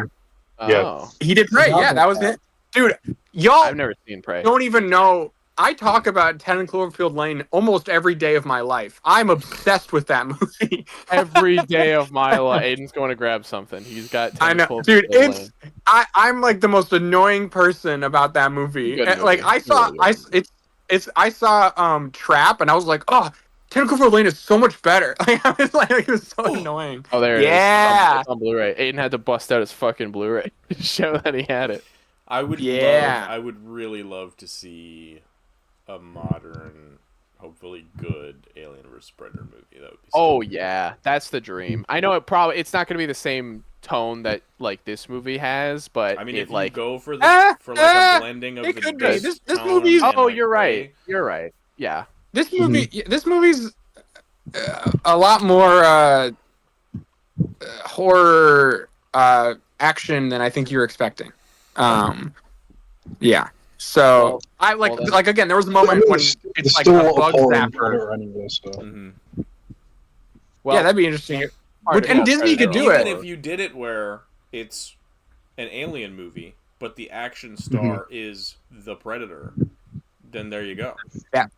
Oh, He did Prey. Yeah, that was it. Dude, y'all I've never seen Prey. don't even know. I talk about 10 Cloverfield Lane almost every day of my life. I'm obsessed with that movie. Every day of my life, Aiden's going to grab something. He's got 10 I know, Cloverfield dude. Lane. I'm like the most annoying person about that movie. Good movie. Like I saw, I saw Trap, and I was like, oh, 10 Cloverfield Lane is so much better. Like I was like, it was so annoying. Oh, there it is. Yeah. It's on Blu-ray. Aiden had to bust out his fucking Blu-ray to show that he had it. I would really love to see a modern, hopefully good Alien vs Predator movie. That would be Oh yeah, that's the dream. I know it's not going to be the same tone that like this movie has, but I mean, if like you go for a blending of it the could be. best This tone movie's- and, oh, like, you're Prey, right. You're right. Yeah. This movie's a lot more horror action than I think you're expecting. Yeah. So I like again. There was a moment when it's like a bug zapper. Anyway, so. Well, Yeah, that'd be interesting. hard to And watch Disney Predator could do Even it. if you did it where it's an alien movie, but the action star is the predator, then there you go. If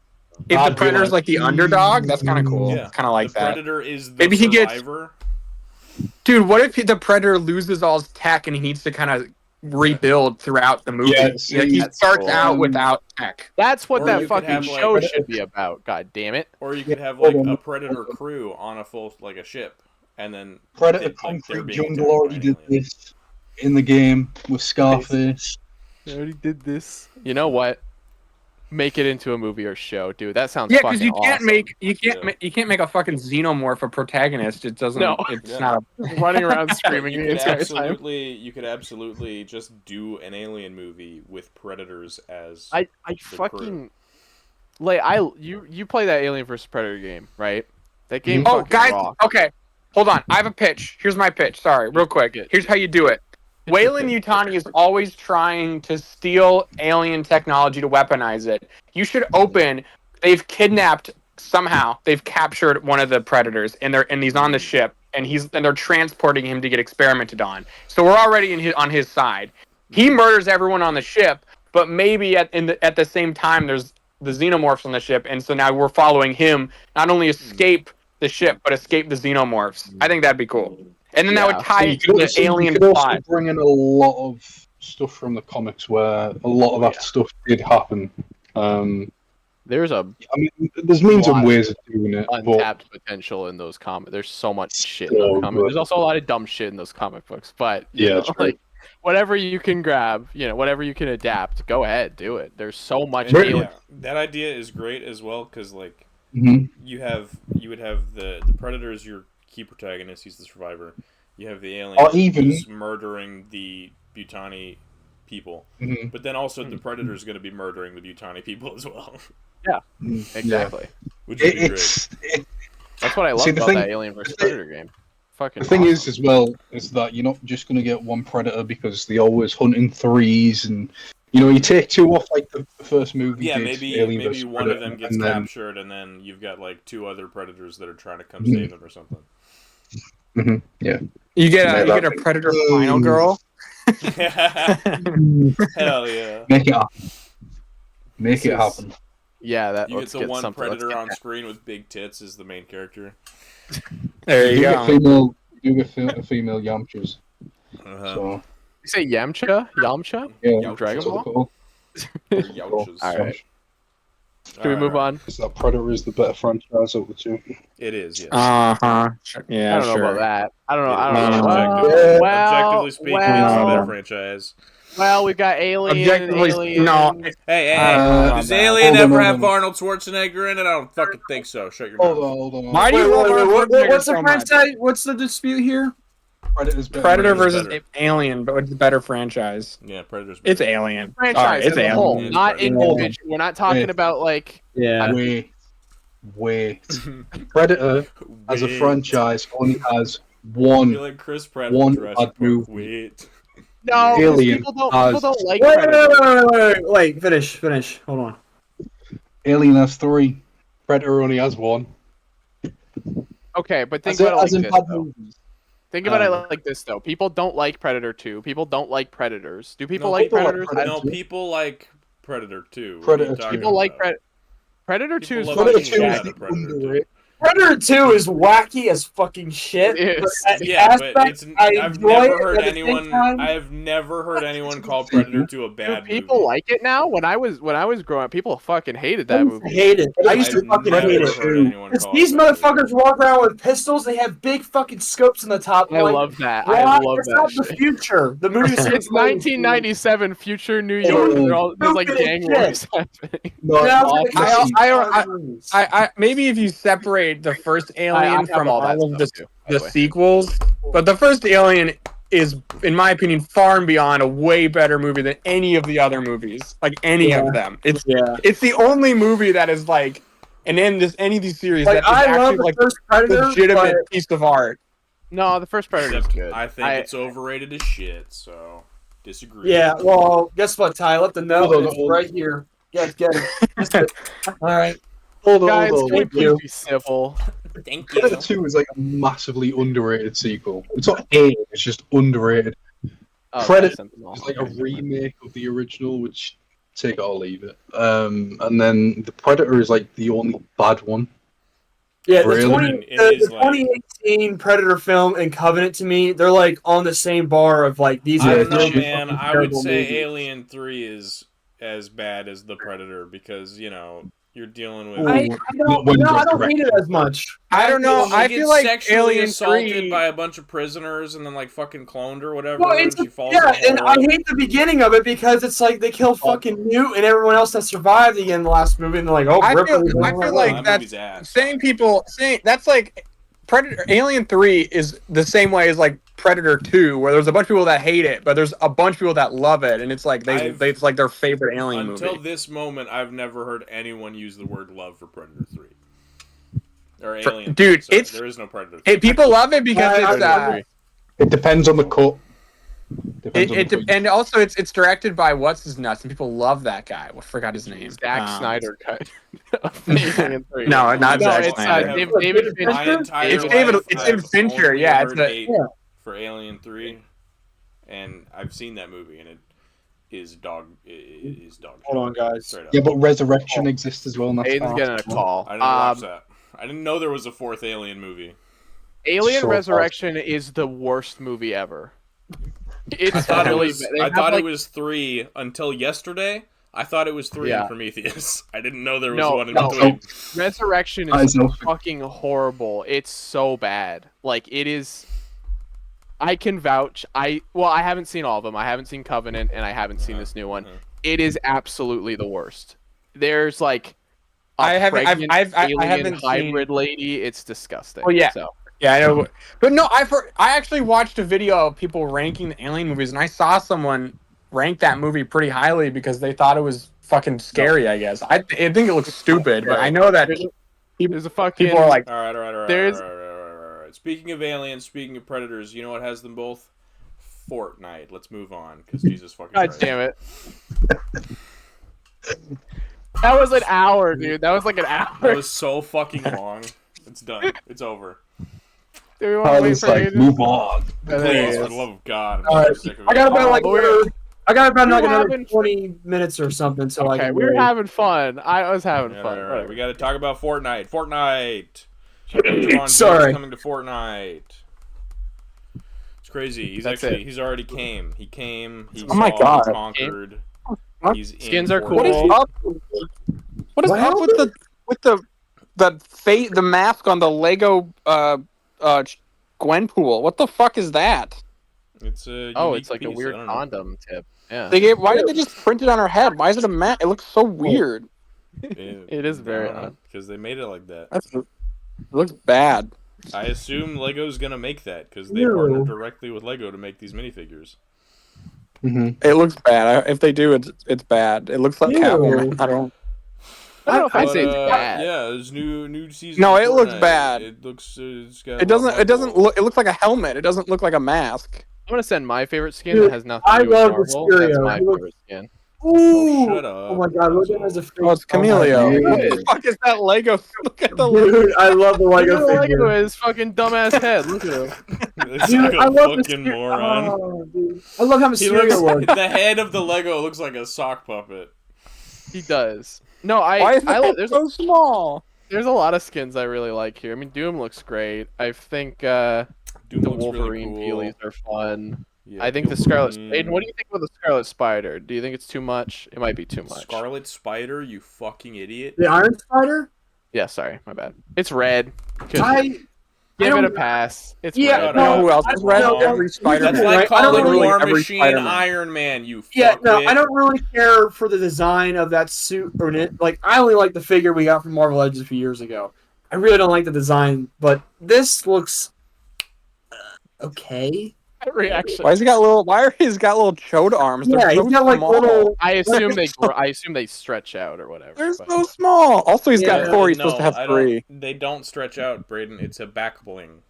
the Predator's like the underdog, that's kind of cool. Yeah, Kind of like the that. predator is the Maybe he gets- survivor. Dude, what if the Predator loses all his tech and he needs to kind of rebuild throughout the movie? Yeah, Like he that's starts cool. out without tech. That's what Or that you could fucking have, like, show should be about. God damn it. Or you could have like a predator crew on a full like a ship, and then Predator they're Concrete being Jungle attacked already by did aliens. this in the game with Scarface. I already did this. You know what? Make it into a movie or show, dude. That sounds Yeah, fucking because you can't awesome. you can't make a fucking xenomorph a protagonist. It doesn't. No. It's Yeah. not. running around screaming You the could entire time. you could absolutely just do an alien movie with predators as I crew. fucking like you play that Alien vs Predator game, right? That game. Oh, fucking guys. rocks. Okay, hold on. I have a pitch. Here's my pitch. Sorry, real quick. Here's how you do it. Wayland Yutani is always trying to steal alien technology to weaponize it. You should open. They've kidnapped somehow. They've captured one of the predators, and he's on the ship, and they're transporting him to get experimented on. So we're already on his side. He murders everyone on the ship, but maybe at the same time there's the xenomorphs on the ship, and so now we're following him not only escape the ship but escape the xenomorphs. I think that'd be cool. And then that would tie it to the alien you could also plot. bring in a lot of stuff from the comics where a lot of that stuff did happen. There's a I mean, there's means lot and ways of doing it, but untapped potential in those comics. There's so much shit in So those comics. good. There's also a lot of dumb shit in those comic books. But you Yeah, know, that's true. like whatever you can grab, whatever you can adapt, go ahead, do it. There's so much. And, alien- yeah, that idea is great as well because like Mhm. you would have the predator as your key protagonist. He's the survivor. You have the alien Or even- who's murdering the Butani people, Mhm. but then also the predator is going to be murdering the Butani people as well, Exactly. which would be great. It's That's what I love See, the about thing- that Alien vs Predator game. Fucking. the thing awesome. is as well is that you're not just going to get one predator because they always hunt in threes, and you take two off like the first movie. Yeah, did, maybe Alien maybe vs. one of Predator, them gets and then- captured, and then you've got like two other predators that are trying to come Mhm. save him or something. Yeah. You get Yeah, a predator final girl. Hell yeah! Make it up. Make This it is- happen. Yeah, that. You get let's the get one something. Let's predator get on that. screen with big tits as the main character. There you do go. get female. You do get female Yamchas. Uh-huh. So You say Yamcha? Yamcha? yeah, Yamcha. Dragon that's what Ball? they're Or called. Youches. All right. Should we Alright, move alright. on? Is that Predator is the better franchise of the two? It is, yes. Uh-huh. Yeah, I don't know sure. about that. I don't know. It I is. don't know. Objectively, Well, objectively speaking, it's the better well. franchise. Well, we've got Alien. Objectively, Alien. no. Hey, I don't know about does that. Alien Hold on, ever hold have on. Arnold Schwarzenegger in it? I don't fucking think so. Shut your Hold mouth. on, hold on. Why do you love Arnold Schwarzenegger What's the so much? franchise? What's the dispute here? Predator's better. Predator Predator's versus better. Alien, but what's the better franchise? Yeah, Predator's It's better. Alien. Franchise Sorry, it's as a Alien. whole, Yeah, not it's better. individual. We're not talking Wait. about like. Yeah. Wait. Predator as a Wait. franchise only has I one. feel like Chris Pratt One from Jurassic bad Park. movie. Wait. No, 'cause Alien people has- don't like Wait, Predator. wait, finish. Hold on. Alien has 3. Predator only has 1. Okay, but think As, about it as in like bad this, though. movies. Think about it Um, like this, though. People don't like Predator 2. People don't like Predators. Do people No, like people like Predators? Predator. No, people like Predator 2. Predator What are you 2. talking People like about? Predator 2 is People love Predator fucking 2 shit is out the of Predator 2. underrated. Predator 2 is wacky as fucking shit. It is. But as Yeah, but aspect, it's. I I've enjoy never it, heard but at the same anyone. time- I've never heard anyone call Predator 2 a Do bad people movie. like it now? When I was growing up, people fucking hated I that used to movie. hate it. I used to I've fucking never hate it. heard anyone Because call these it a bad movie. motherfuckers walk around with pistols. They have big fucking scopes in the top. I like, love that. why? I love It's that not shit. the future. The movie is It's 1997, future New York. There's like Stupid as gang shit. wars happening. No, Yeah, listen, I maybe if you separate the first Alien have from all that all of the, stuff, too, by the way. sequels, but the first Alien is, in my opinion, far and beyond a way better movie than any of the other movies. Like any Yeah. of them. It's Yeah. it's the only movie that is like, and in this any of these series Like, that is I love actually the like first Predator, legitimate but piece of art. No, the first Predator is Except good. I think it's overrated as shit. So disagree. yeah, well, guess what, Ty? Let them know. Hold on, It's hold on. right here. Get it. That's it. All right. hold on, Guys, hold on. can we Thank you. please be civil? Thank Predator 2 is like a massively underrated sequel. It's not A, it's just underrated. Oh, Predator that's something else. It's like a remake of the original, which take it or leave it. And then the Predator is like the only bad one. Yeah, the, Really? 20, It the, is the like- 2018 Predator film and Covenant, to me, they're like on the same bar of like these I are don't know, really man. fucking I would terrible say movies. Alien 3 is as bad as the Predator because you're dealing with. I don't hate it as much. I don't know. She I gets feel like sexually Alien assaulted 3 by a bunch of prisoners and then like fucking cloned or whatever, Well, and it's she falls. yeah, in a and hole. I hate the beginning of it because it's like they kill fucking Newt and everyone else that survived again in the last movie, and they're like, oh, I Ripley's feel on her way. like that that's movie's ass. saying that's like Alien 3 is the same way as like Predator 2, where there's a bunch of people that hate it, but there's a bunch of people that love it, and it's like it's like their favorite Alien Until movie. this moment, I've never heard anyone use the word love for Predator 3. Or Alien. Dude, Sorry, it's- there is no Predator 3. Hey, people love it because it's It depends on the cut. and also it's directed by what's his nuts, and people love that guy. I forgot his name. Zack Snyder cut. of Alien 3. No, not No, Zack it's Snyder. David My Fincher. entire It's life, David- it's I've David Fincher, only yeah, heard it's a- hate yeah. for Alien 3, and I've seen that movie, and it is dog. It is dog. Hold on, guys. Straight up. Yeah, but Resurrection exists as well. And that's Aiden's fast. getting a call. I didn't watch that. I didn't know there was a fourth Alien movie. Alien So Resurrection is the worst movie ever. It's I thought really. it was 3 until yesterday. I thought it was 3 in Yeah. Prometheus. I didn't know there was No, one in no. between. Resurrection I is know. fucking horrible. It's so bad. Like it is. I can vouch. I haven't seen all of them. I haven't seen Covenant, and I haven't seen this new one. It is absolutely the worst. There's like a I haven't- pregnant I alien haven't hybrid lady. It's disgusting. Oh, yeah. So Yeah, I know. But no, I actually watched a video of people ranking the Alien movies, and I saw someone rank that movie pretty highly because they thought it was fucking scary, I guess. I think it looks stupid, but I know that there's a fucking. people are like, All right. There's- All right. Speaking of aliens, speaking of predators, you know what has them both? Fortnite. Let's move on, because Jesus fucking God Christ. damn it. That was an hour, dude. That was like an hour. That was so fucking long. It's done. It's over. Do we want to wait Tyler's for like, Aiden? move on. Oh, there he Please, for is. the love of God. I'm All so right. sick of I it. got about like Oh, we're- I got about like We're another having 20 minutes or something, so I Okay, can we were leave. having fun. I was having All fun. right, all right. Whatever. We got to talk about Fortnite. Fortnite. Javon Sorry. coming to Fortnite. It's crazy. He's already came. He came. He Oh my saw. God. He conquered. What? He's in Skins are Fortnite. cool. What is up? What is What up with the mask on the Lego Gwenpool? What the fuck is that? It's a Oh, unique it's like a piece. weird I don't know. condom tip. Yeah. Why did they just print it on her head? Why is it a mask? It looks so weird. It is very odd. because they made it like that. It looks bad. I assume Lego's gonna make that because they Ew. partner directly with Lego to make these minifigures. It looks bad. If they do, it's bad. It looks like Ew. Catwoman. I don't. I don't know if I'd But, say it's bad. yeah, there's new season. No, of it looks Fortnite. bad. It looks. It's got. It doesn't look. It looks like a helmet. It doesn't look like a mask. I'm gonna send my favorite skin Dude, that has nothing I to do with love Marvel. Mysterio. That's my He looks- favorite skin. Ooh! shut up. Oh my god, look at him as a Oh, it's my Camellia. God. What the fuck is that Lego? Look at the Lego. Dude, I love the Look Lego at the figure. Lego his fucking dumbass head. Look at him. It's Dude, like a I love fucking Mysterio. moron. Oh, dude. I love how He Mysterio looks. the head of the Lego looks like a sock puppet. He does. No, Why is that there's so small? a lot of skins I really like here. I mean, Doom looks great. I think Doom the looks Wolverine really cool. peelies are fun. Yeah, I think the Scarlet. Wolverine. Aiden, what do you think about the Scarlet Spider? Do you think it's too much? It might be too much. Scarlet Spider, you fucking idiot. The Iron Spider? Yeah, sorry, my bad. It's red. I Give it a don't- pass. It's Yeah, red. You know who else I is don't red? know. Every Spider-Man. That's like I don't calling really- War every Machine Spider-Man. Iron Man, you Yeah, no, fuckwit. I don't really care for the design of that suit or it. Like, I only like the figure we got from Marvel Legends a few years ago. I really don't like the design, but this looks okay. Reaction. Why has he got little? Why are he's got little chode arms? Yeah, They're he's so got like small. little. I assume they stretch out or whatever. They're but- so small. Also, he's got Yeah. four. He's supposed to have I three. They don't stretch out, Braden. It's a back bling.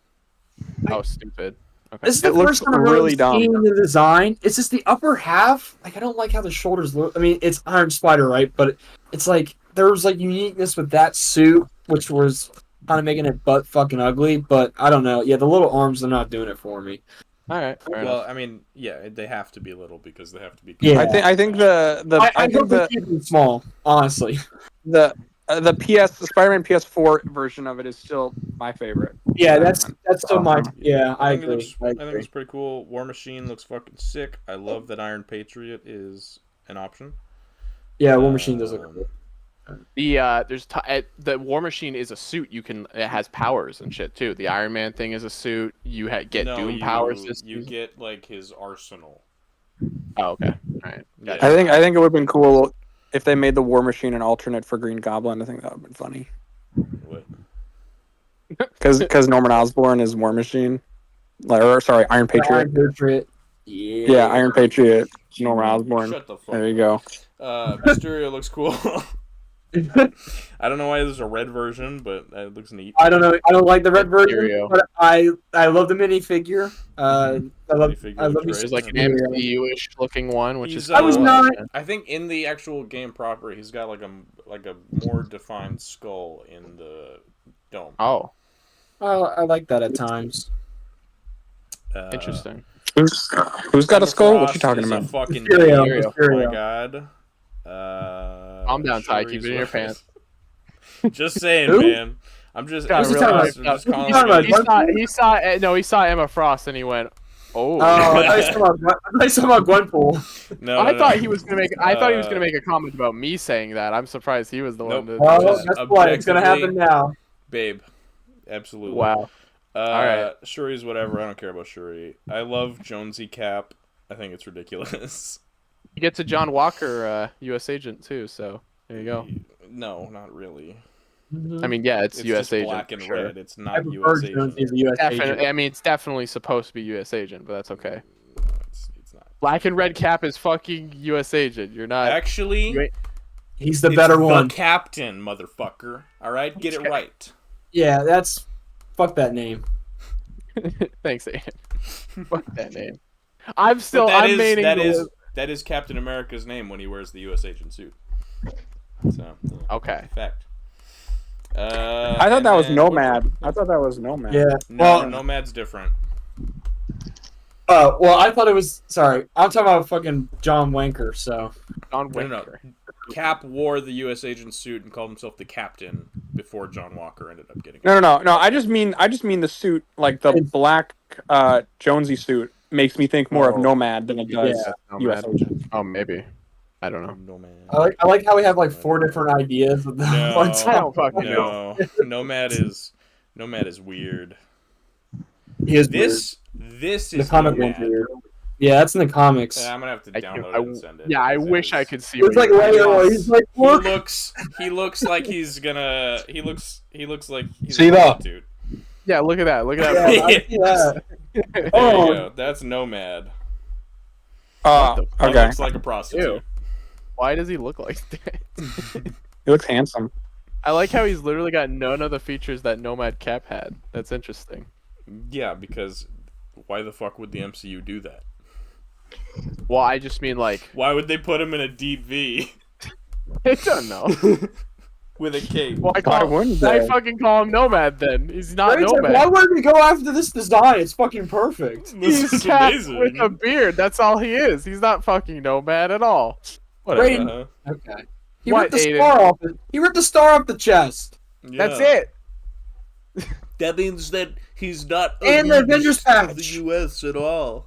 Oh, stupid. Okay. This is the It looks first time I'm really really dumb. seeing the design. It's just the upper half. Like, I don't like how the shoulders look. I mean, it's Iron Spider, right? But it's like there was like uniqueness with that suit, which was kind of making it butt fucking ugly. But I don't know. Yeah, the little arms are not doing it for me. All right. Fair Well, enough. I mean, yeah, they have to be little because they have to be. Yeah. I think I hope they keep them small. Honestly. the Spider-Man PS4 version of it is still my favorite. Yeah, that's still my. Awesome. Yeah, I think it agree. looks, I think it's pretty cool. War Machine looks fucking sick. I love that Iron Patriot is an option. Yeah, War Machine does look Um, cool. The War Machine is a suit. It has powers and shit too. The Iron Man thing is a suit. You get Doom powers. You get like his arsenal. Oh, okay. All right. Yeah. Gotcha. I think it would have been cool if they made the War Machine an alternate for Green Goblin. I think that would have been funny. What? Because Norman Osborn is War Machine. Sorry, Iron Patriot. Iron Patriot. Yeah, Iron Patriot. Norman Osborn. Shut the fuck. There you go. Mysterio looks cool. I don't know why there's a red version, but it looks neat. I don't know. I don't like the red version, Mysterio. but I love the minifigure. I love Minifigure There's looks like an great. MCU-ish looking one, which He's, is. I was cool. not- I think in the actual game proper, he's got like a more defined skull in the dome. Oh, I like that at times. interesting. Who's got a skull? What you talking Is a about? fucking Mysterio, idiot. Oh Mysterio. my god. Calm down, Ty. Keep Shuri's it in your what- pants. Just saying, Who? man. I'm just. God, I'm really? just calling He's talking it. about- He saw Emma Frost and he went, "Oh." Oh, I thought you talking about Gwenpool. No, I no, thought no. he was gonna make. I thought he was gonna make a comment about me saying that. I'm surprised he was the one. Nope. To Well, Just that's what it's gonna happen now. Babe. Absolutely. Wow. Alright. Shuri's whatever. I don't care about Shuri. I love Jonesy Cap. I think it's ridiculous. He gets a John Walker U.S. agent too. So there you go. No, not really. I mean, yeah, it's It's U.S. just agent. black and for sure. red. It's I not prefer U.S. Jones agent. as a U.S. Definitely, agent. I mean, it's definitely supposed to be U.S. agent, but that's okay. It's not. Black and red cap is fucking U.S. agent. You're not. Actually, you ain't- He's the it's better the one. captain, motherfucker. All right, get it Okay. right. Yeah, that's fuck that name. Thanks, Aiden. Fuck that name. I'm still. But that I'm is maining that the is list. that is Captain America's name when he wears the U.S. agent suit. So Okay. fact. I thought that was Nomad. I thought that was Nomad. Yeah. No, Well, Nomad's different. Well, I thought it was. Sorry, I'm talking about fucking John Wanker. So John No, no, Winker. Cap wore the U.S. agent suit and called himself the captain before John Walker ended up getting it. No. I just mean the suit, like the black Jonesy suit, makes me think more of Oh. Nomad than it does Yeah, U.S. Nomad. agent. Oh, maybe. I don't know. Nomad. I like how we have like 4 different ideas of the ones. I don't fucking know. No, Nomad is weird. He is This weird. The is comic one's Nomad. weird. Yeah, that's in the comics. I'm gonna have to I download can't- it and send it. Yeah, I because wish it I is- could see. It's like what you're Leo. He's like, look. He looks like he's gonna. He looks like he's See a that? prostitute. Yeah, look at that. Look at Yeah, that. I see that. There Oh. you go. That's Nomad. Okay. He looks like a prostitute. Ew. Why does he look like that? He looks handsome. I like how he's literally got none of the features that Nomad Cap had. That's interesting. Yeah, because why the fuck would the MCU do that? Well, I just mean like Why would they put him in a deep V I don't know. with a cape? Well, Why wouldn't they? I fucking call him Nomad then. He's not Right, it's like, Nomad. why would we go after this design? It's fucking perfect. This He's is Cap amazing. with a beard. That's all he is. He's not fucking Nomad at all. Whatever. Right. Uh-huh. Okay. He What, ripped the Aiden? star off. He ripped the star off the chest. That's Yeah. it. That means that he's not And the Avengers patch. U.S. at all.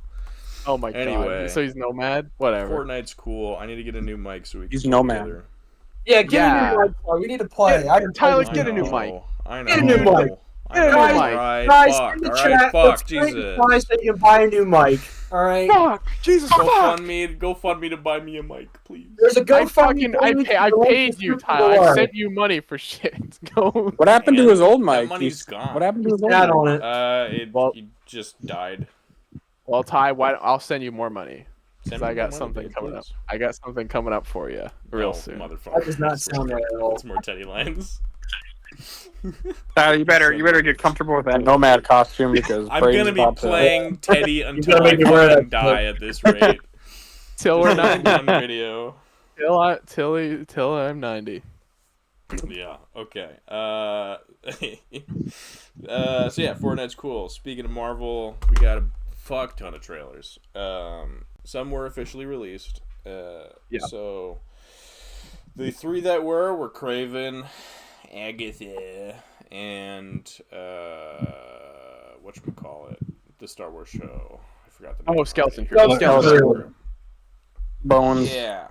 Oh my Anyway. god. So he's Nomad? Whatever. Fortnite's cool. I need to get a new mic so we can He's play Nomad. together. Yeah, get Yeah. a new mic. We need to play. Yeah, I can Tyler, play get a new this. mic. I know. Get a new mic. I know. Get a new mic. Alright, Guys, fuck. in the Alright, chat, fuck. let's Jesus. price that you can buy a new mic. All right. Fuck! Jesus Go fuck! fund me to buy me a mic, please. There's a I GoFundMe. I paid you, Tyler. I sent you money for shit. Go. What happened to And his old that mic? money's gone. What happened to his old Add mic? on it. Well- He just died. Well, Ty, I'll send you more money. Send Because me I more got money, something babe, coming up. please. I got something coming up for you real No, soon. Motherfucker. That does not sound right at all. It's more Teddy lines. Tyler, you better get comfortable with that Nomad costume because I'm Braden's gonna be about to- playing Teddy until gotta I make me wear fucking that die at this rate. Till we're 90. On video. Till I'm 90. Yeah. Okay. So yeah, Fortnite's cool. Speaking of Marvel, we got a fuck ton of trailers. Some were officially released. Yeah. So the 3 that were Kraven, Agatha, and whatchamacallit, the Star Wars show. I forgot the name. Oh, Skeleton Crew. Skeleton Crew. Bones. Yeah.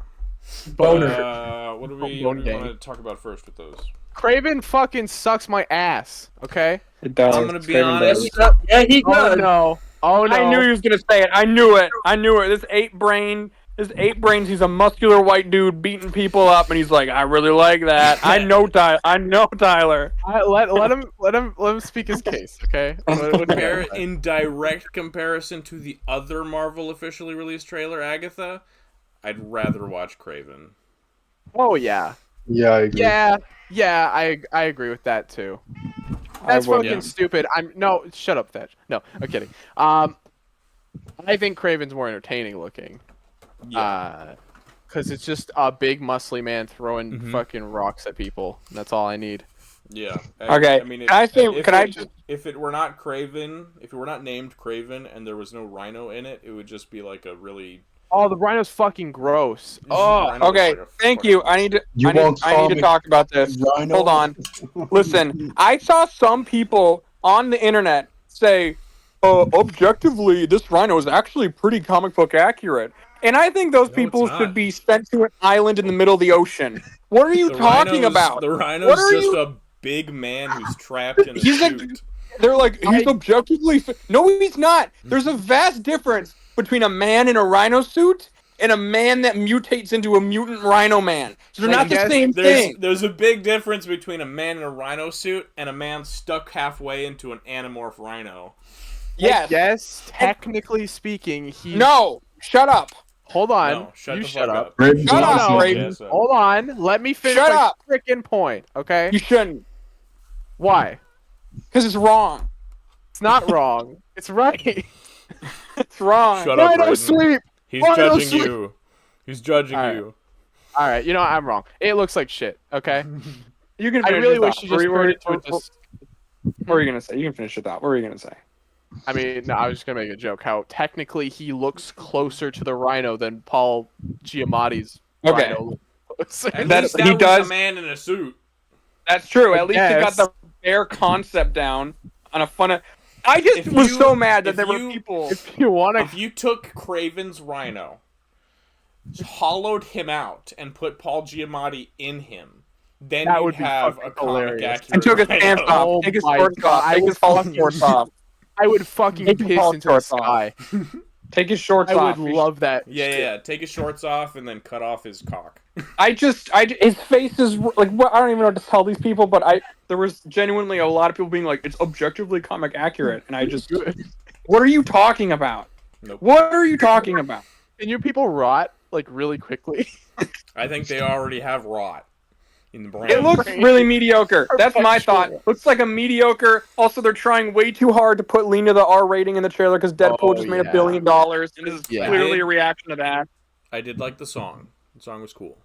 Boner. What do we Bone gang. want to talk about first with those? Craven fucking sucks my ass. Okay. It does. I'm gonna be Craven honest. does. Yeah, he Oh does. no. Oh no. I knew he was gonna say it. I knew it. This ape brains. He's a muscular white dude beating people up, and he's like, I really like that. I know Tyler. Let him speak his case. Okay. In direct comparison to the other Marvel officially released trailer, Agatha, I'd rather watch Kraven. Oh yeah. Yeah, I agree. Yeah. I agree with that too. That's would, fucking yeah. stupid. No, shut up, Fetch. No, I'm kidding. I think Craven's more entertaining looking. Because it's just a big muscly man throwing fucking rocks at people. That's all I need. Yeah. Okay, I mean, if it were not Kraven, if it were not named Kraven and there was no Rhino in it, it would just be like a really. Oh, the rhino's fucking gross. Rhino looks Okay, like a thank fucking- you. I need to talk about this. Rhino? Hold on. Listen, I saw some people on the internet say, objectively, this rhino is actually pretty comic book accurate. And I think those people it's not. should be sent to an island in the middle of the ocean. What are you talking about? The What Rhino's are just you- a big man who's trapped in a He's a- suit. They're like, he's objectively... No, he's not. There's a vast difference between a man in a rhino suit and a man that mutates into a mutant rhino man. So they're I not the guess same thing. There's a big difference between a man in a rhino suit and a man stuck halfway into an anamorph rhino. Yes. Yes, technically speaking, he. No, shut up. Hold on. No, shut you the shut fuck up. up. Raven's Shut not up, listening. Raven. Yes, Hold on. Let me finish Shut my up. freaking point. Okay. You shouldn't, Why? because it's wrong. It's not wrong. It's right. It's wrong. Shut up, Rhino Raven. sleep. He's Rhino judging sleep. you. He's judging All right. you. All right. You know what? I'm wrong. It looks like shit. Okay. You can. I Finish really your wish thought. you just turned it to a What were you gonna say? You can finish your thought. What were you gonna say? I mean, no, I was just gonna make a joke. How technically he looks closer to the Rhino than Paul Giamatti's Okay. Rhino looks. At That- least he that was does- a man in a suit. That's true. I At least he got guess. the bare concept down on a fun. I just If was you- so mad that if there were you- people. If you want If to, you took Craven's Rhino, hollowed him out, and put Paul Giamatti in him, then That you'd would be have fucking a comic hilarious. accurate And took his Rhino. pants off. Oh Take his my shorts God, off. I Take would his Paul fucking- shorts off. I would fucking Take your piss Paul into the shorts off. sky. Take his shorts I off. would love that. Yeah, shit. yeah. Take his shorts off and then cut off his cock. His face is like, what? I don't even know what to tell these people, but there was genuinely a lot of people being like, it's objectively comic accurate, and I just, what are you talking about? Nope. What are you talking about? Can you people rot like really quickly? I think they already have rot in the brain. It looks really mediocre. That's my thought. Sure. Looks like a mediocre. Also, they're trying way too hard to put Lena the R rating in the trailer because Deadpool Oh, just made yeah. $1 billion, and this is Yeah. clearly a reaction to that. I did like the song. The song was cool.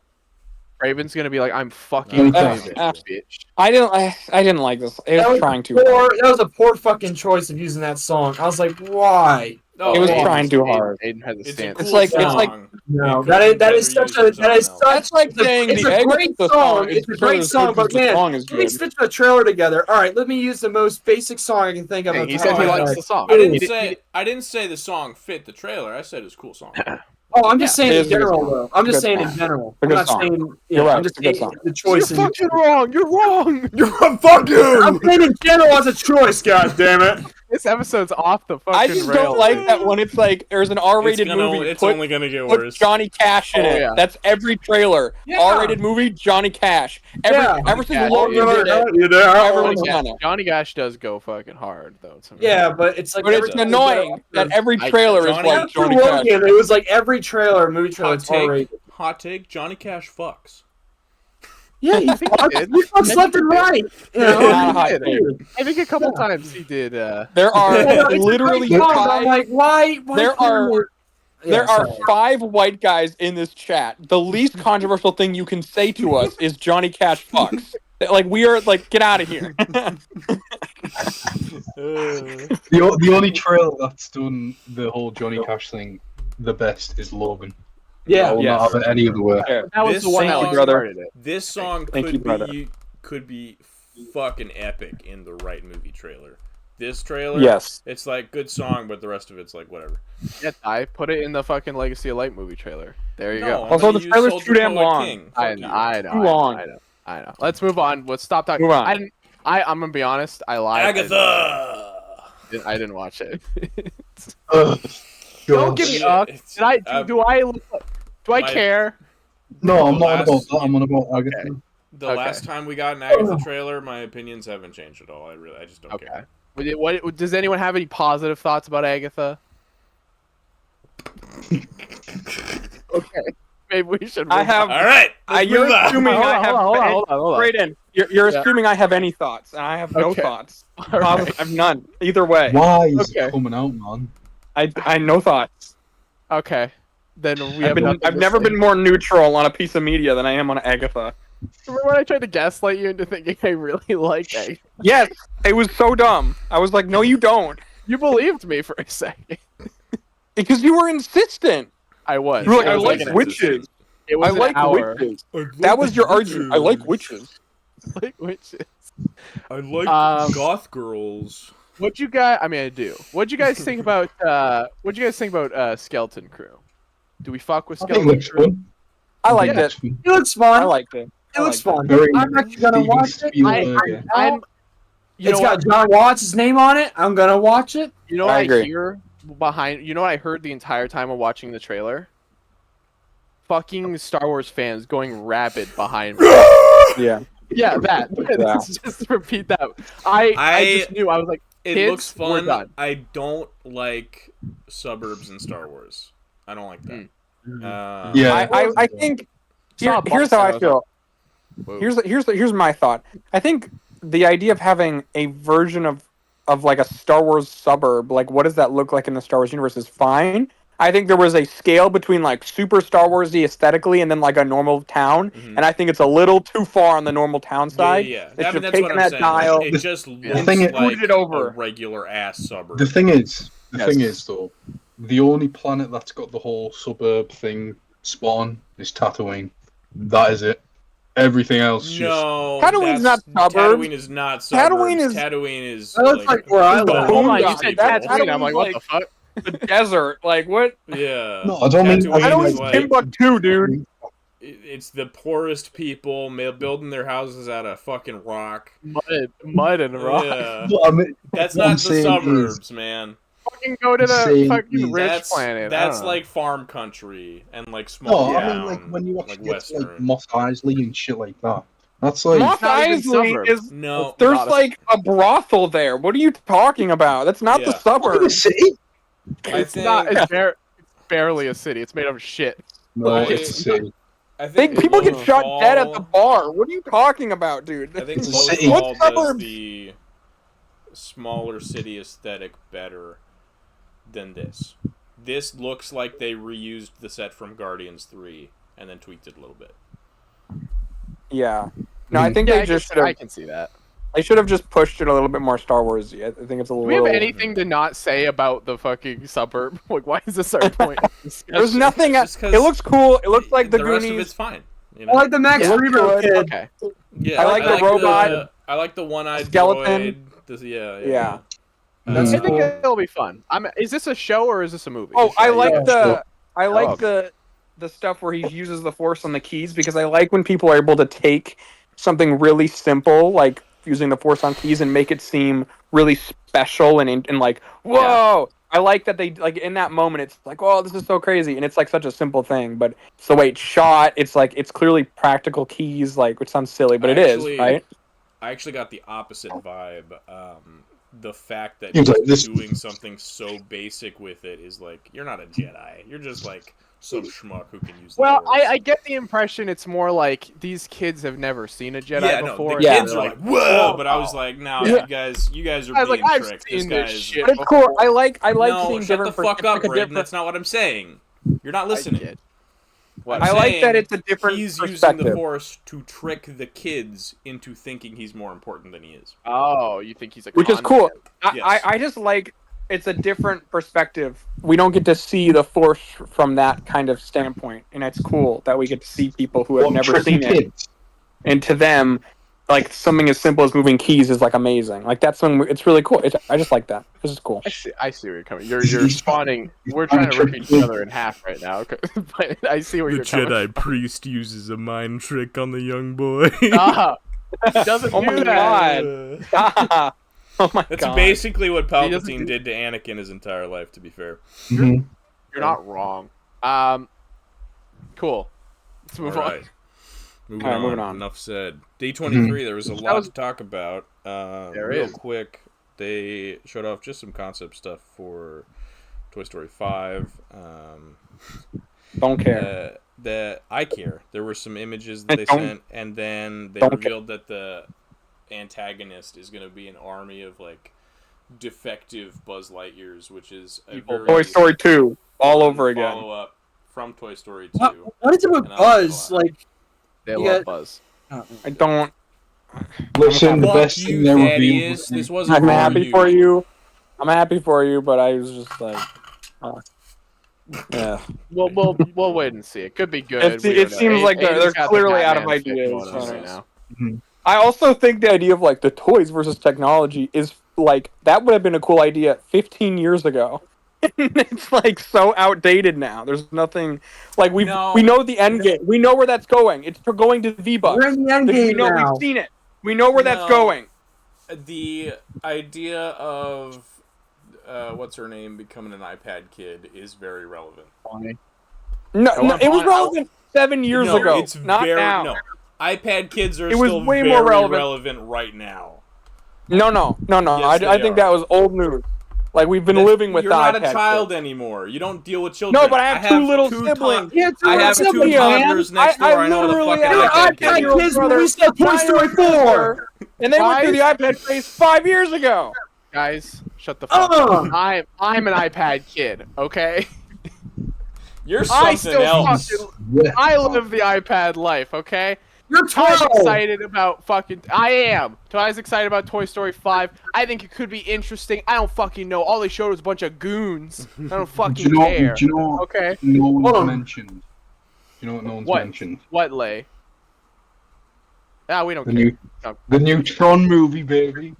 Raven's gonna be like, I'm fucking Uh, Raven, uh, bitch. I didn't like this. It That was was trying too Poor, hard. that was a poor fucking choice of using that song. I was like, why? Oh, It was hey, trying too hard. Aiden has a It's a stance. cool It's like- song. No, It that could've is that been is better such a used for that is something else. That's like it's a, saying it's the a Egg great the song. is It's a great because song, but the man, song is it makes good. fit the trailer together. All right, let me use the most basic song I can think of. Hey, off he the said top he of my likes head. the song. I didn't He- say I didn't say the song fit the trailer. I said it was a cool song. Oh, I'm just Yeah, saying it in is a good general, song. though. I'm just Good saying song. in general. A I'm good not song. saying. You're right, I'm just it's a good saying song. the You're choice. in fucking wrong. You're wrong. Fuck I'm you! saying in general as a choice. God damn it! This episode's off the fucking I just rails. don't like that when it's like there's an R-rated movie. It's put only gonna get put worse. Johnny Cash in Oh, it. yeah. That's every trailer. Yeah. R-rated movie, Johnny Cash. Yeah. Ever since Cash Logan is- did it, You there? everyone's Johnny done Gash, it. Johnny Gash does go fucking hard though. To me. Yeah, but it's like But every it's trailer annoying that every I- trailer is Johnny- like After Johnny Cash. Logan, it was like every trailer, movie trailer, Hot it's R-rated. take. Hot take. Johnny Cash fucks. Yeah, he think he did. fucks left and right. You know? Not a hot did. take. I think a couple times he did. There are Yeah, no, it's a literally great song, but I'm five. like, why There put are- him in- There Yeah, are sorry. 5 white guys in this chat. The least controversial thing you can say to us is Johnny Cash fucks. Like we are like, get out of here. The only trailer that's done the whole Johnny Cash thing the best is Logan. I Yeah, will Yes. not have it any other way. That was This the one that song- started it. This song Thank you, brother. could be fucking epic in the right movie trailer. This trailer, Yes. it's like good song, but the rest of it's like whatever. Yeah, I put it in the fucking Legacy of Light movie trailer. There you No, go. I'm Also, gonna the use trailer's Soldier too damn Poet long. King. I Fuck know, you. I know, Too long. I know. Let's move on. Let's stop talking. Move on. I'm gonna be honest. I lied. Agatha. I didn't watch it. Ugh, Don't God. give me Shit, up. it's- Did I? uh, Do I? Do I my- care? No, I'm not on Last- about that. I'm on about Agatha. The Okay. last time we got an Agatha trailer, my opinions haven't changed at all. I just don't Okay. care. What does anyone have any positive thoughts about Agatha? Okay, maybe we should. I move have. All right, let's You're move on. assuming Hold I on, have. hold on. Brayden, you're Yeah. assuming I have any thoughts, and I have no Okay. thoughts. All right. I have none. Either way, Why is Okay. it coming out, man? I no thoughts. Okay. Then we have nothing I've to never say. been more neutral on a piece of media than I am on Agatha. Remember when I tried to gaslight you into thinking I really liked Agatha? Yes, it was so dumb. I was like, no, you don't, You believed me for a second. because you were insistent. I was. You were like, It I was like an- witches. It was I an like hour. witches. That was your argument. I like witches. Like witches. I like goth girls. What'd you guys? I mean, I do. What'd you guys think about? What'd you guys think about Skeleton Crew? Do we fuck with I think it Skeleton looks Crew? fun. I liked think it. looks fun. It looks fun. I liked it. It looks fun. Very I'm actually gonna Steven watch it. Spielberg. I'm. You It's know got what? John Watts' name on it. I'm gonna watch it. You know what I I agree. hear behind? You know what I heard the entire time of watching the trailer? Fucking Star Wars fans going rabid behind me. Yeah. Yeah, that. Yeah. Just repeat that. I just knew. I was like, It Kids, looks we're fun. done. I don't like suburbs in Star Wars. I don't like that. Yeah. I think Saw a here's bus how and I was feel. whoa. Here's my thought. I think the idea of having a version of like a Star Wars suburb, like what does that look like in the Star Wars universe, is fine. I think there was a scale between like super Star Warsy aesthetically and then like a normal town, and I think it's a little too far on the normal town side. Yeah. They I should mean, have that's what taken I'm that saying. dial. Like, it just looks thing is- like Scooted it over. a regular ass suburb. The thing is Yes. though, the only planet that's got the whole suburb thing spot on is Tatooine. That is it. Everything else just No, Tatooine's not suburbs. Tatooine is not suburbs. Tatooine is- Tatooine is That's like where I the live. Hold on, you Boondocks. said That's Tatooine. I'm like, what like- the fuck? The desert, like what? Yeah. No, I don't mean- Tatooine Tatooine's is like Timbuktu, dude. it's the poorest people building their houses out of fucking rock. Mud and rock. Yeah. What I mean, That's what I'm not the saying suburbs, man. Fucking go to the Saying fucking is- rich planet. I That's don't know. like farm country and like small no, town. I mean like when you actually like get to like Western. Mos Eisley and shit like that. That's like Mos not even Eisley suburbs. is. No, There's not a- like a brothel there. What are you talking about? That's not the Yeah. fucking suburbs. city. I It's think not. It's barely a city. It's made of shit. No, I- it's a city. I Think think people get shot Lothal- dead at the bar. What are you talking about, dude? I think It's a city. What Lothal does suburbs? the smaller city aesthetic better than this. This looks like they reused the set from Guardians 3 and then tweaked it a little bit. Yeah. No, I think Yeah, they just should I have. can see that. They should have just pushed it a little bit more Star Warsy. I think it's a Do little. we have anything to not say about the fucking suburb? Like, why is this our point? of discussion? There's nothing. Just 'cause It looks cool. It looks like the rest of Goonies. it's fine. You I know? like the Max Yeah. Rebo kid. Okay. Yeah, I like the robot. I like the one-eyed skeleton. droid. Yeah. Yeah. That's I think cool. it'll be fun. Is this a show or is this a movie? Oh, I like Yeah. the. I like okay. the stuff where he uses the Force on the keys because I like when people are able to take something really simple like using the Force on keys and make it seem really special and like whoa. I like that they like in that moment it's like, oh, this is so crazy, and it's like such a simple thing, but it's the way it's shot. It's like it's clearly practical keys, like which sounds silly, but it is, right? I actually got the opposite vibe. The fact that He was he's like, this- doing something so basic with it is like, you're not a Jedi. You're just like some schmuck who can use the Well, Force. I get the impression it's more like these kids have never seen a Jedi yeah, before. no, and the Yeah. kids they're are like, whoa, but I was like, no, Yeah. you guys are I was being like, I've tricked. seen This this guy's shit. But it's cool. I like no, seeing shut different. the fuck it's up, like a Brayden. different- That's not what I'm saying. You're not listening. get- I'm I like saying that it's a different he's using perspective. the Force to trick the kids into thinking he's more important than he is. Oh, you think he's a Which is con cool. man? Yes. I just like it's a different perspective. We don't get to see the Force from that kind of standpoint, and it's cool that we get to see people who have What, never tricky seen it. kids? And to them, like something as simple as moving keys is like amazing. Like that's when it's really cool. I just like that. This is cool. I see where you're coming. You're spawning. We're trying to rip each other in half right now. But I see where you're coming. priest uses a mind trick on the young boy. Stop. He doesn't Oh do my that. God. Oh my That's god. basically what doesn't Palpatine do- did to Anakin his entire life, to be fair. Mhm. You're not wrong. Cool. Let's move on. Alright. Moving Alright, on. moving on. Enough said. D23, there was a lot was- to talk about. There Real is. quick, they showed off just some concept stuff for Toy Story 5. Don't care. I care. There were some images that they Don't- sent, and then they don't care. revealed that the antagonist is going to be an army of like defective Buzz Lightyears, which is a very Toy Story 2 all over again. follow up from Toy Story 2. What is it with And I like Buzz? a lot. Like, They You love got- Buzz. I don't. Listen, the Fuck best you, thing they revealed. Thaddeus. This wasn't I'm for happy for you. I'm happy for you, but I was just like, yeah. We'll wait and see. It could be good. It seems like they're clearly out of ideas. Right now. I also think the idea of like the toys versus technology is like that would have been a cool idea 15 years ago. It's like so outdated now. There's nothing like we know the end game. We know where that's going. It's going to V-Bucks. we're in the end We game know now. we've seen it. We know where that's No. going. The idea of what's her name becoming an iPad kid is very relevant. No, want it was Bonnie- relevant 7 years No, ago. it's Not very now. no. iPad kids are It was still way very more relevant. relevant right now. No. Yes, they I think are. that was old news. Like we've been living with You're the not iPad a child kid. anymore. You don't deal with children. No, but I have two little siblings. Yeah, it's I a have two sibling, man. toddlers next door. I know what the literally fucking have iPad an kid iPad is. kids when we saw Toy Story 4. And they went through the iPad phase 5 years ago. Guys, shut the fuck Uh. up. I'm an iPad kid, okay? You're I something still else. fucking I live the iPad life, okay? You're Ty's 12. excited about fucking. I am. Ty's excited about Toy Story 5. I think it could be interesting. I don't fucking know. All they showed was a bunch of goons. I don't fucking care. Do you know what Okay. no one's Hold on. mentioned? Do you know what no one's What? mentioned? What lay? Ah, we don't The care. new, No. the new Tron movie, baby.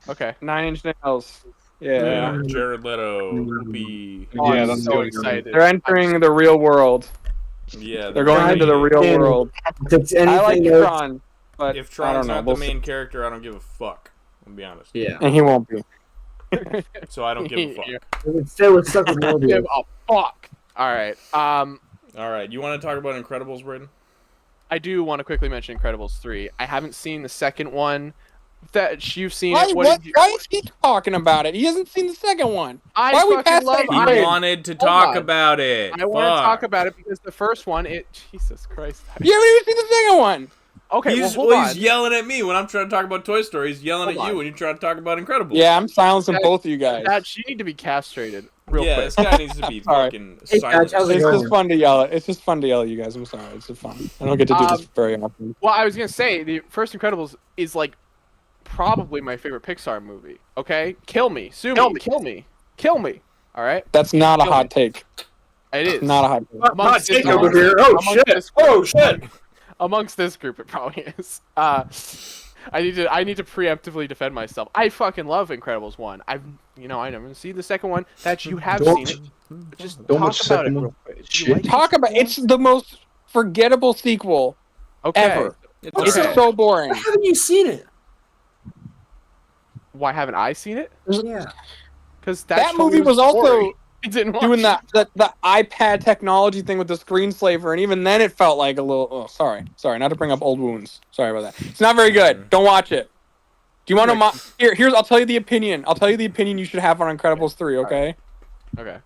Okay. 9 Inch Nails. Yeah. Jared Leto. Whoopi. Oh, Yeah, I'm that's so the excited. They're entering the real world. Yeah, They're going into the real And- world. Does I like anything else- Tron, but If I Tron's don't know. not We'll the see. main character, I don't give a fuck. I'll be honest. Yeah. And he won't be. So I don't give a fuck. Stay with stuck with Give Morbius. a fuck. All right. All right, you want to talk about Incredibles, Braden? I do want to quickly mention Incredibles 3. I haven't seen the second one. That you've seen Why, it. what, Did you, why is he talking about it? He hasn't seen the second one. I why are we fucking past love. that? He Braden, wanted to Hold talk on. about it. I want to Fuck. talk about it because the first one. Jesus Christ. You haven't even seen the second one. Okay. He's well, hold on. yelling at me when I'm trying to talk about Toy Story. He's yelling Hold at you on. when you try to talk about Incredibles. Yeah, I'm silencing That- both of you guys. That you need to be castrated real yeah, quick. this guy needs to be Sorry. fucking Hey, silenced. how's it It's going? just fun to yell at. It's just fun to yell at you guys. I'm sorry. It's just fun. I don't get to do this very often. Well, I was gonna say the first Incredibles is like probably my favorite Pixar movie. Okay, kill me, sue me, kill me, kill me. All right, That's not a Kill hot me. take. it is Not a hot take. Not take this- over here. Oh amongst shit. this group. Oh shit. Amongst this group, it probably is. I need to preemptively defend myself. I fucking love Incredibles 1. I never seen the second one. That you have Don't- seen it. Just don't talk watch the about it second real one. quick. Do you Shit. like Talk about it's the most forgettable sequel okay. ever. It's It's Okay. so boring. Why haven't you seen it? Why haven't I seen it? Yeah. Because That movie was also I didn't watch doing it. the iPad technology thing with the screensaver, and even then it felt like a little. Oh, sorry, not to bring up old wounds. Sorry about that. It's not very good. Don't watch it. Do you want to? Here's. I'll tell you the opinion. I'll tell you the opinion you should have on Incredibles 3. Okay. Okay.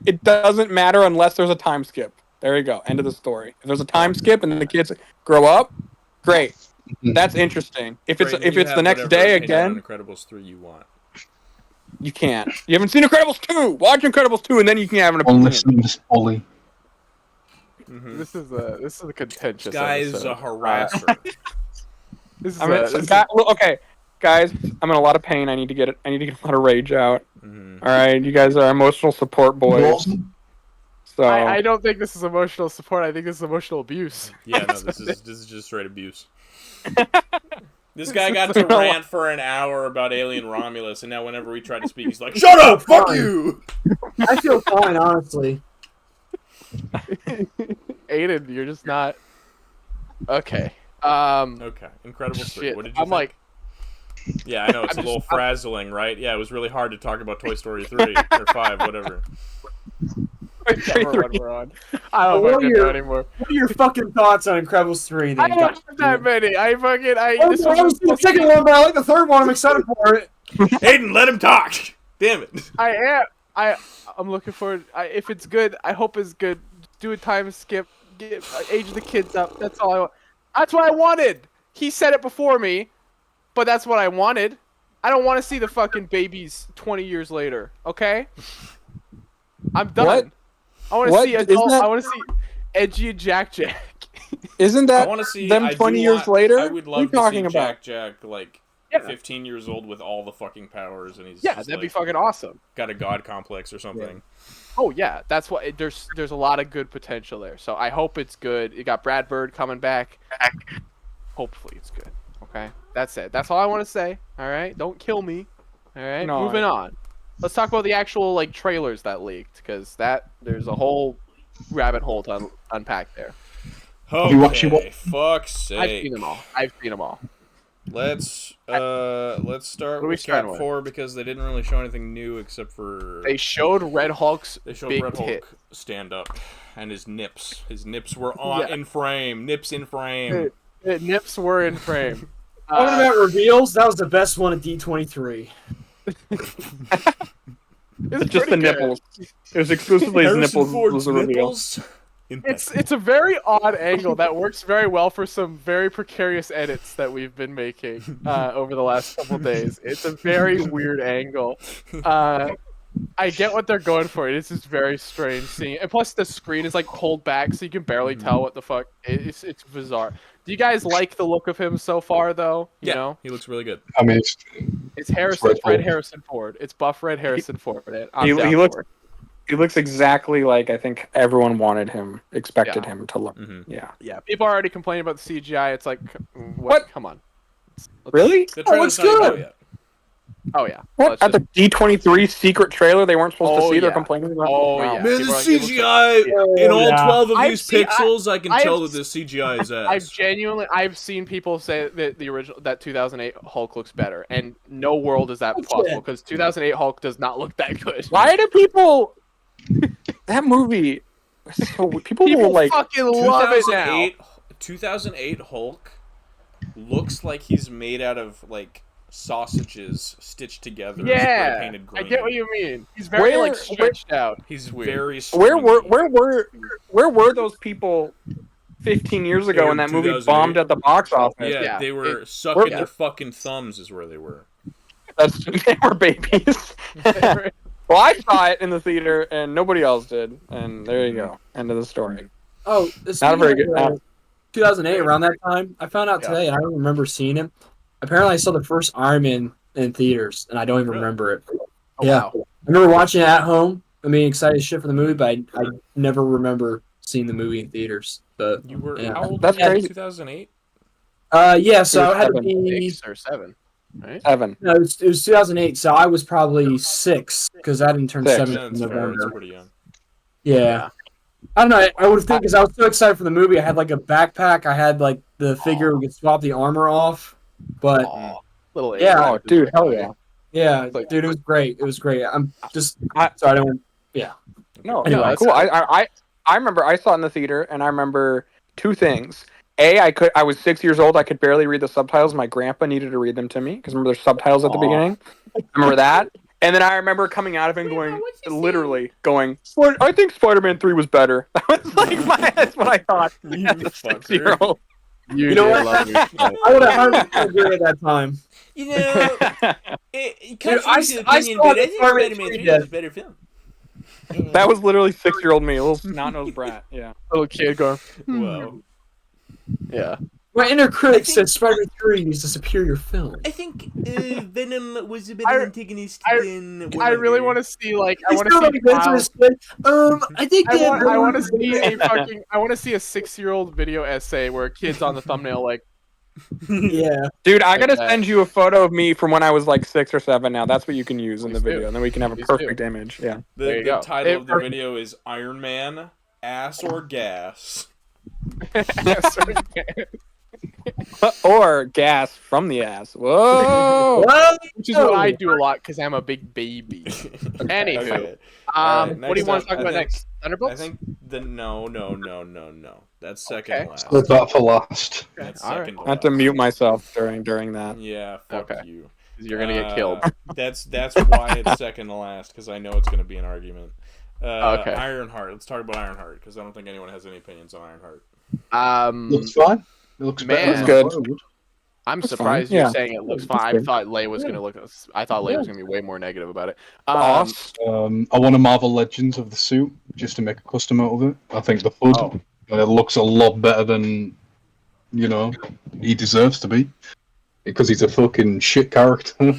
It doesn't matter unless there's a time skip. There you go. End of the story. If there's a time skip and the kids grow up, great. That's interesting. If it's Braden, you the have next whatever day opinion on again, Incredibles 3 you want. you can't. You haven't seen Incredibles 2. Watch Incredibles 2, and then you can have an On opinion. listening to Ollie. Mm-hmm. This is a contentious. This guy is a episode. harasser. This is I mean, okay, guys, I'm in a lot of pain. I need to get a lot of rage out. Mhm. All right, you guys are emotional support boys. So I don't think this is emotional support. I think this is emotional abuse. Yeah, no, this is just straight abuse. This guy got to rant for an hour about Alien Romulus, and now whenever we try to speak, he's like, "Shut up, fuck you." I feel fine, honestly. Aiden, you're just not. Okay. Okay, Incredibles 3. Shit. What did you I'm think? like, Yeah, I know it's I'm a little just- frazzling, right? Yeah, it was really hard to talk about Toy Story 3 or 5, whatever. whichever one we're on. I don't What are fucking your- know anymore. What are your fucking thoughts on Incredibles 3? I Then? don't have that many. I fucking. Oh, This I haven't seen the was second one, but I like the third one. I'm excited for it. Aiden, let him talk. Damn it. I am. I'm looking forward. If it's good, I hope it's good. Do a time skip. Age the kids up. That's all I want. That's what I wanted. He said it before me, but that's what I wanted. I don't want to see the fucking babies 20 years later. Okay. I'm done. What? I want to What? see Isn't adult. that- I want to see Edgy and Jack Jack. isn't I that want to see them I do 20 years want- later? I would What are you love to talking see about? Jack like Yeah. 15 years old with all the fucking powers, and he's Yeah, just, that'd be like, fucking awesome. got a god complex or something. Oh yeah, that's what. There's a lot of good potential there. So I hope it's good. You got Brad Bird coming back. Hopefully it's good. Okay, that's it. That's all I want to say. All right, don't kill me. All right, No. moving on. Let's talk about the actual like trailers that leaked, because there's a whole rabbit hole to unpack there. you watched it? Okay, fuck's I've sake. seen them all. I've seen them all. Let's start What are we with starting Cat with? 4 because they didn't really show anything new except for They showed Red Hulk's they showed big Red tit. Hulk stand up and his nips. His nips were on Yeah. in frame. Nips in frame. Nips were in frame. Talking about reveals, that was the best one at D23. It's Just pretty the good. nipples. It was exclusively his Harrison nipples Ford's was the reveal. nipples. It's a very odd angle that works very well for some very precarious edits that we've been making over the last couple days. It's a very weird angle. I get what they're going for. It's just very strange seeing, and plus the screen is like pulled back, so you can barely tell what the fuck. It's bizarre. Do you guys like the look of him so far, though? You know, he looks really good. I mean, it's Harrison, Red Harrison Ford. It's buff Red Harrison Ford. I'm down looks for it. he looks exactly like I think everyone wanted him, expected Yeah. him to look. Mm-hmm. Yeah. People are already complaining about the CGI. It's like, what? Come on. Really? The trailer's it's not even good. out yet. Oh yeah. What? At the D23 secret trailer they weren't supposed to see? They're yeah. complaining about. Oh, Wow. yeah. Man, the People are like, it looks CGI in all 12 of I've these seen- pixels, I can I've tell that the CGI is ass. I've seen people say that the original, that 2008 Hulk looks better, and no world is that possible because 2008 Hulk does not look that good. Why do people? That movie. So people will like. fucking love it now. 2008 Hulk looks like he's made out of like sausages stitched together. And spray Yeah, painted I green. get what you mean. He's very like stretched out. He's weird. very. Where were those people 15 years ago when that movie 2008. bombed at the box office? Yeah, they were sucking their fucking thumbs. Is where they were. They were babies. Well, I saw it in the theater and nobody else did, and there you go. End of the story. Oh, this Not a very good. 2008, around that time. I found out today, and I don't remember seeing him. Apparently, I saw the first Iron Man in theaters, and I don't even remember it. Oh, Yeah, wow. I remember watching it at home. I mean, excited as shit for the movie, but I never remember seeing the movie in theaters. But You were yeah. how old? That's were you in crazy. 2008. Yeah, so I had to 7. be 6 or 7, right? 7. No, it was 2008, so I was probably 6 because I didn't turn 6. 7 Yeah, in that's fair. That's November. pretty young. Yeah. I don't know. I would think because I was so excited for the movie. I had like a backpack. I had like the figure we could swap the armor off. But Little yeah, Oh, dude, hell yeah. yeah, Like- dude, it was great. It was great. I'm just I- sorry. I don't. No, Anyway, no, that's cool. I remember I saw it in the theater, and I remember 2 things. I was 6 years old. I could barely read the subtitles. My grandpa needed to read them to me because remember there's subtitles at the beginning. I remember that, and then I remember coming out of it and going, literally going, I think Spider-Man 3 was better. That was like that's what I thought. You As a fucker. 6-year-old. You know what? love your shit. I would have 100% agree at that time. You know, it Dude, I saw the Spider-Man 3 is a better film. That was literally 6-year-old me, a little snot-nosed brat. Yeah. Little kid going, Wow. yeah. My inner critic said Spider-Man 3 is a superior film. I think Venom was a I- better antagonist than. I really want to see like I He's want to still see like this how, is good. I think I want to see a fucking I want to see a 6-year-old video essay where a kid's on the thumbnail like Yeah. Dude, I gotta that. send you a photo of me from when I was like 6 or 7 now. That's what you can use in the Please do. video, and then we can have a Please perfect image. Yeah. There The you go. title It- of the video is Iron Man, Ass or Gas. Or gas from the ass. Whoa! which is what I do a lot because I'm a big baby. Anywho, Okay. what next do you want up, to talk I about think- next? Thunderbolts? I think the no. That's second Okay. last. Leave that for last. That's All right. second to I have to last. mute myself during that. Yeah, fuck Okay. you. You're gonna get killed. That's why it's second to last because I know it's gonna be an argument. Okay. Ironheart. Let's talk about Ironheart because I don't think anyone has any opinions on Ironheart. Looks fine. It looks Man. better than Looks good. I thought it would. I'm That's surprised fine. you're Yeah. saying it looks That's fine. I good. thought Lay was gonna look. I thought Lay was gonna be way more negative about it. Boss. I want a Marvel Legends of the suit just to make a custom out of it. I think the hood Oh. it looks a lot better than he deserves to be because he's a fucking shit character.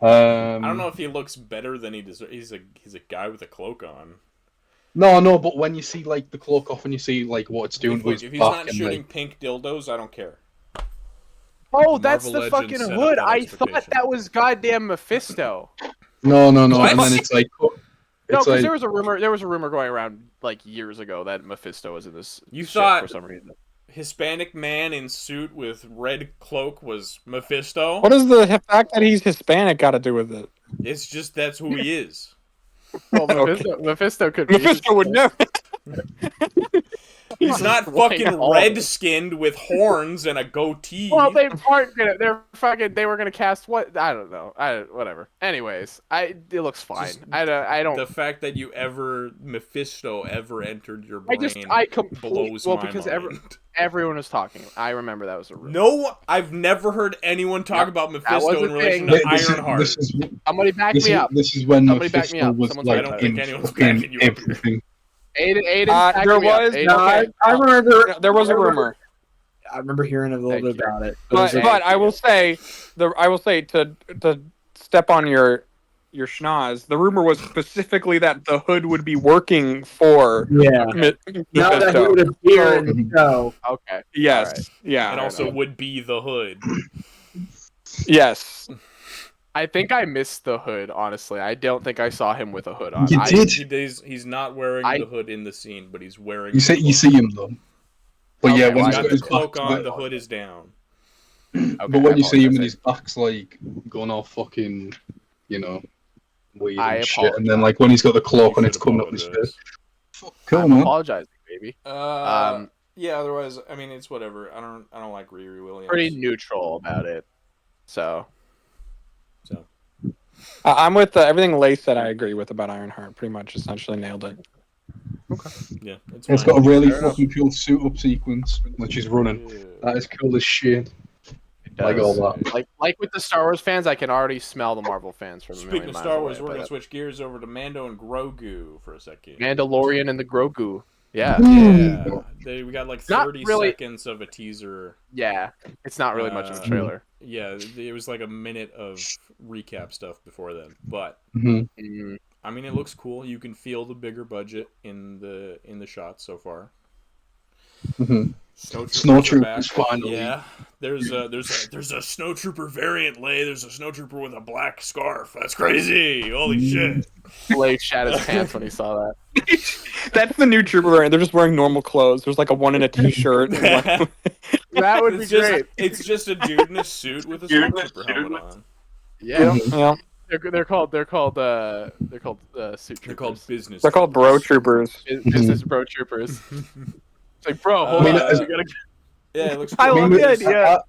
I don't know if he looks better than he deserves. He's a guy with a cloak on. No, but when you see like the cloak off and you see like what it's doing to his If he's back not and, shooting like, pink dildos, I don't care. Oh, that's Marvel the Legends fucking set up hood. that I thought expectation. that was goddamn Mephisto. no, What? and then it's like No, it's because like there was a rumor. There was a rumor going around like years ago that Mephisto was in this. You shit thought- for some reason. Hispanic man in suit with red cloak was Mephisto. What does the fact that he's Hispanic got to do with it? It's just that's who he is. Well, Okay. Mephisto could be. Mephisto would never. He's not fucking red-skinned with horns and a goatee. Well, they aren't gonna. They're fucking. They were gonna cast what? I don't know. Whatever. Anyways, it looks fine. Just I don't. The fact that Mephisto ever entered your brain blows well my because mind. everyone was talking. I remember that was a rumor. No, I've never heard anyone talk about was Mephisto a in relation thing. to Ironheart. Somebody back me up. This is when Somebody back me Mephisto up. was Someone's like I don't think in anyone's fucking backing you up here. everything. Aiden, there was I remember there was a rumor, I remember hearing a little bit about it. but I will say to step on your schnoz. The rumor was specifically that the Hood would be working for Not that he Mephisto. would appear in the show. Okay. Yes, Right. yeah, And also would be the Hood. yes. I think I missed the Hood. Honestly, I don't think I saw him with a hood on. You did. He's not wearing the hood in the scene, but he's wearing. You see him though. But Okay, yeah, well, when He's he's got got the his cloak back, on, the hood is down. but when you see him and his back's like going off fucking, weird I and shit, and apologize. then like when he's got the cloak You and it's should coming up his apologize. face. Cool, I'm man. apologizing, baby. Yeah. Otherwise, I mean, it's whatever. I don't like Riri Williams. Pretty neutral about it. So I'm with everything Lace said. I agree with about Ironheart. Pretty much, essentially nailed it. Yeah, it's It's fine. got a really Fair enough. fucking cool suit up sequence, which is running. Yeah. That is cool as shit. it Like all does. that. Like with the Star Wars fans, I can already smell the Marvel fans from a Speaking million of miles Star Wars, away, we're but, gonna switch gears over to Mando and Grogu for a second. Mandalorian and the Grogu. Yeah, We got like Not 30 really- seconds of a teaser. yeah. It's not really much of a trailer. Yeah, it was like a minute of recap stuff before then, but Mhm. I mean, it looks cool. You can feel the bigger budget in the shots so far. Mhm. Snowtroopers Snowtroopers finally. Yeah, there's a snowtrooper variant. There's a snowtrooper with a black scarf. That's crazy. Holy shit. Blake shat his pants when he saw that. That's the new trooper, and they're just wearing normal clothes. There's like a one in a t-shirt. That would be It's just, great. it's just a dude in a suit with a snowtrooper helmet on. Yeah, Yeah, they're called suit troopers. They're called business. they're called bro troopers. Business bro troopers. It's like, bro, hold I mean, on, you gotta. Yeah, it looks I cool. love the idea.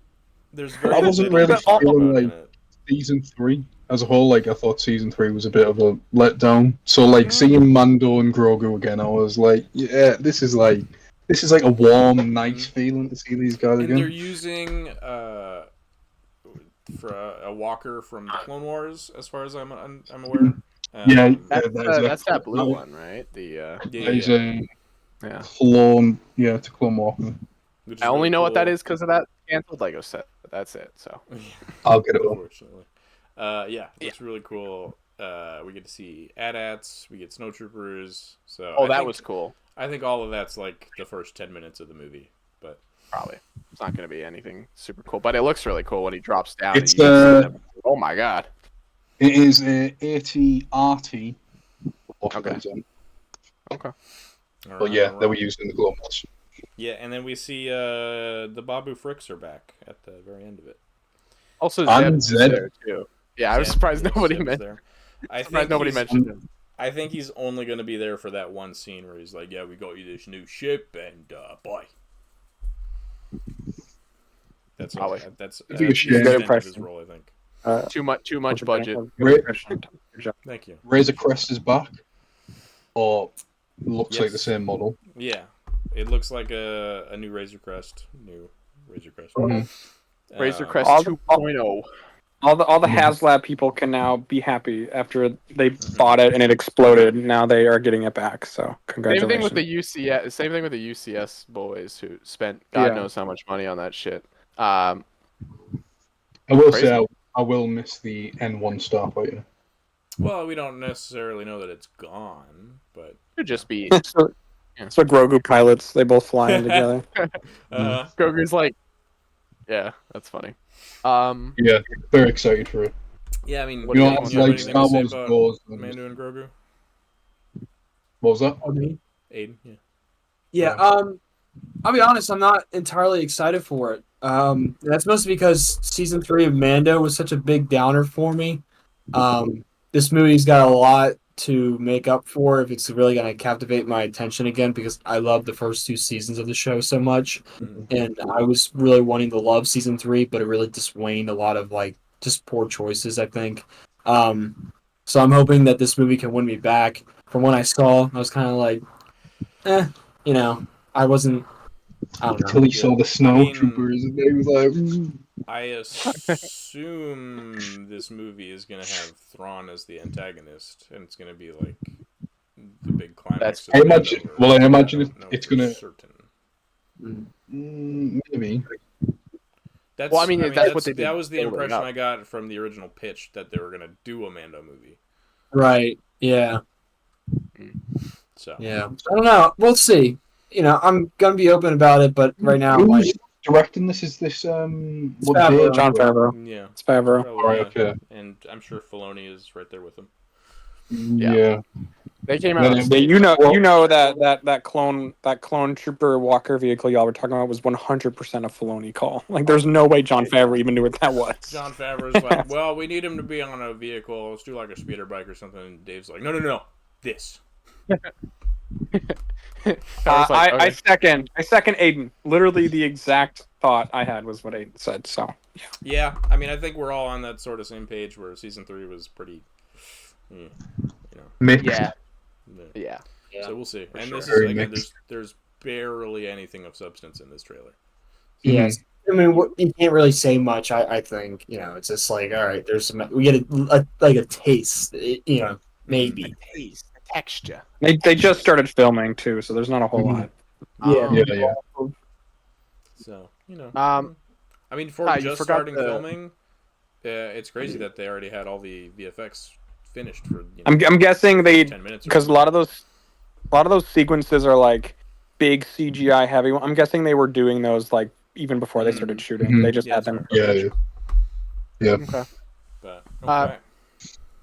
There's very I wasn't little really about feeling in like it. season 3 as a whole. Like I thought season 3 was a bit of a letdown. So like seeing Mando and Grogu again, I was like, yeah, this is like a warm, nice feeling to see these guys And they're again. using for a walker from the Clone Wars, as far as I'm aware. Yeah, That's that blue one, right? The There's a yeah. clone. Yeah, it's a clone walker. which is I only really know what that cool. is because of that canceled Lego set. But that's it. So I'll get it up. Unfortunately. It's really cool. We get to see AT-ATs, we get snowtroopers. So that was cool. I think all of that's like the first 10 minutes of the movie. But Probably it's not going to be anything super cool, but it looks really cool when he drops down. It's, and you just see them. Oh my god! It is a AT-RT. Okay. But yeah, they were used in the Clone Wars. Yeah, and then we see the Babu Fricks are back at the very end of it. Also, And Zeb is Zeb. there too. Yeah, I was Zeb- surprised yeah, nobody Zeb's mentioned. there. I Surprised think nobody he's- mentioned him. I think he's only going to be there for that one scene where he's like, "Yeah, we got you this new ship, and bye." That's all. Probably. That's It'd be a the shame. extent of Impression. his role, I think. Too much budget. Good job. Thank you. Razor Crest is back, or looks like Yes. the same model. Yeah, it looks like a new Razor Crest. New Razor Crest. Mhm. Razor Crest All 2.0. All the HasLab people can now be happy after they bought it and it exploded. Now they are getting it back. So Same congratulations. thing with the UCS. Same thing with the UCS boys who spent God Yeah. knows how much money on that shit. I will Crazy. say I will miss the N1 Starfighter. Well, we don't necessarily know that it's gone, but Could just be so Grogu pilots, they both fly in together. Grogu's like, yeah, that's funny. Yeah, very excited for it. yeah. I mean, What You do know, you it's have like anything Star to say Wars about goes. Mando and Grogu? What was that? Aiden, yeah. Yeah, I'll be honest, I'm not entirely excited for it. That's mostly because season 3 of Mando was such a big downer for me. This movie's got a lot to make up for if it's really going to captivate my attention again, because I love the first 2 seasons of the show so much, and I was really wanting to love season 3, but it really just waned a lot of like just poor choices, I think. So I'm hoping that this movie can win me back. From what I saw, I was kind of like, you know, I wasn't. I don't Until know. he saw the snow troopers, and he was like, I assume this movie is going to have Thrawn as the antagonist, and it's going to be like the big climax. That's- of I imagine. Mandover. Well, I imagine don't know it's for gonna. certain. Maybe. That's, Well, I mean, that's what that was the building impression up. I got from the original pitch, that they were going to do a Mando movie. Right. Yeah. So Yeah. I don't know. We'll see. You know, I'm gonna be open about it, but right now, Who's like, directing this? Is this what Favreau. day? John Favreau. yeah, It's Favreau. probably, Alright, yeah. okay. And I'm sure Filoni is right there with him. Yeah. They came out. Then on it- stage. You know that clone trooper walker vehicle y'all were talking about was 100% a Filoni call. Like, there's no way John Favreau even knew what that was. John Favreau's like, well, we need him to be on a vehicle. Let's do like a speeder bike or something. And Dave's like, no, this. I second Aiden. Literally the exact thought I had was what Aiden said. So Yeah, I mean, I think we're all on that sort of same page where season 3 was pretty, Mixed. Yeah. So we'll see. And sure. this is Very again, mixed. there's barely anything of substance in this trailer. yes. I mean, you can't really say much. I think, you know, it's just like, all right, there's some. We get a taste. You know, maybe. Taste, texture. they just started filming too, so there's not a whole lot. Yeah. Yeah. So I mean, for you just forgot starting the- filming, it's crazy that they already had all the VFX finished for. I'm guessing they 10 minutes or because a so. lot of those sequences are like big CGI heavy. I'm guessing they were doing those like even before they started shooting. Mhm. They just Yeah, had that's them. fair. Yeah. Okay. But Uh,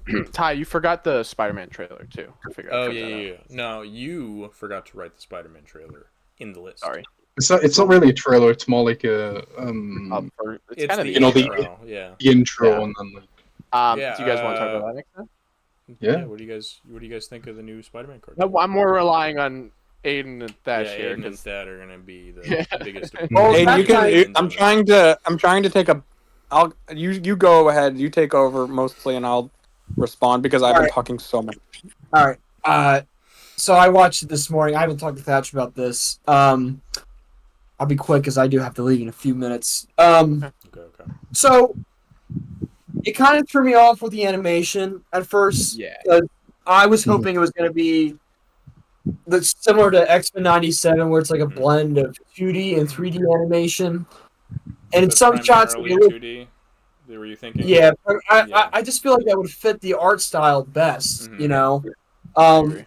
okay. Ty, you forgot the Spider-Man trailer too. I figured I'd Oh cut yeah, that yeah, out. yeah. No, you forgot to write the Spider-Man trailer in the list. Sorry. It's not really a trailer. It's more like a It's kind It's of the you know, the- intro. Yeah. intro Yeah. and then like, Yeah, do you guys want to talk about that next time? Yeah. What do you guys think of the new Spider-Man cartoon? No, I'm more relying on Aiden and Thatch yeah, here Aiden and 'cause- Thad are gonna be the Yeah. biggest. Well, Hey, that's you can. fine. I'm trying to take a. You go ahead. You take over mostly, and I'll respond because I've been Alright. talking so much. All right. So I watched it this morning. I haven't talked to Thatch about this. I'll be quick because I do have to leave in a few minutes. Okay. So it kind of threw me off with the animation at first. Yeah. I was hoping it was going to be similar to X-Men '97, where it's like a blend of 2D and 3D animation. And in But some shots, primarily it look- 2D. Were you thinking? yeah, but Yeah. I just feel like that would fit the art style best. Mhm. You know, I agree.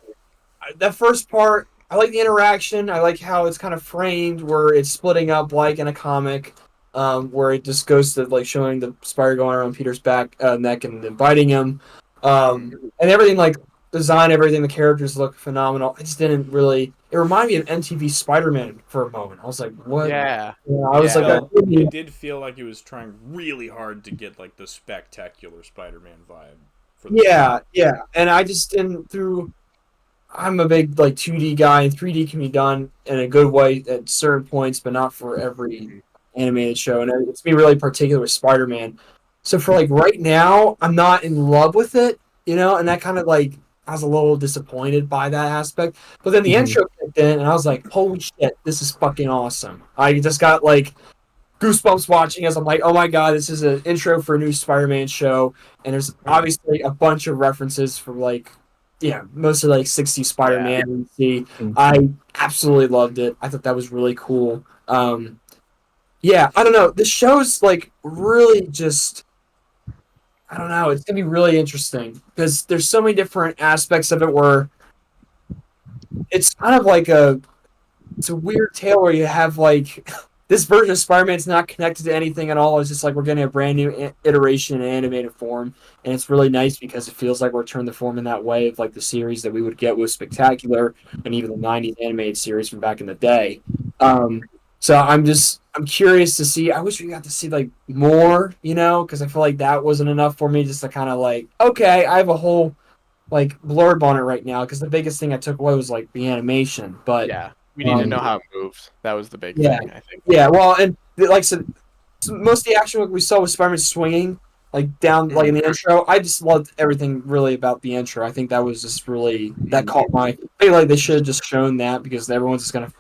that first part, I like the interaction. I like how it's kind of framed, where it's splitting up like in a comic, where it just goes to like showing the spider going around Peter's back neck and then biting him, and everything like design, everything. The characters look phenomenal. I just didn't really. It reminded me of MTV Spider-Man for a moment. I was like, what? Yeah. I was Yeah. like, that really- It did feel like he was trying really hard to get like the spectacular Spider-Man vibe. For the yeah, and I just didn't through. I'm a big like 2D guy, and 3D can be done in a good way at certain points, but not for every animated show. And it's me really particular with Spider-Man. So for like right now, I'm not in love with it, you know, and that kind of like I was a little disappointed by that aspect. But then the intro kicked in, and I was like, holy shit, this is fucking awesome. I just got like goosebumps watching as I'm like, oh my god, this is an intro for a new Spider-Man show, and there's obviously a bunch of references from like, yeah, mostly like 60 Spider-Man. And see, I absolutely loved it. I thought that was really cool. Yeah, I don't know. The show's like really just, I don't know. It's gonna be really interesting because there's so many different aspects of it where it's kind of like it's a weird tale where you have like this version of Spider-Man's not connected to anything at all. It's just like we're getting a brand new iteration in animated form, and it's really nice because it feels like we're turning the form in that way of like the series that we would get with Spectacular and even the '90s animated series from back in the day. So I'm curious to see. I wish we got to see like more, you know, because I feel like that wasn't enough for me just to kind of like, okay, I have a whole like blurb on it right now because the biggest thing I took away was like the animation. But Yeah, we need to know how it moves. That was the big yeah, thing, I think. yeah. Well, and like I said, most of the action we saw was Spider-Man swinging like down like in the intro. I just loved everything really about the intro. I think that was just really that caught my. I feel like they should have just shown that because everyone's just gonna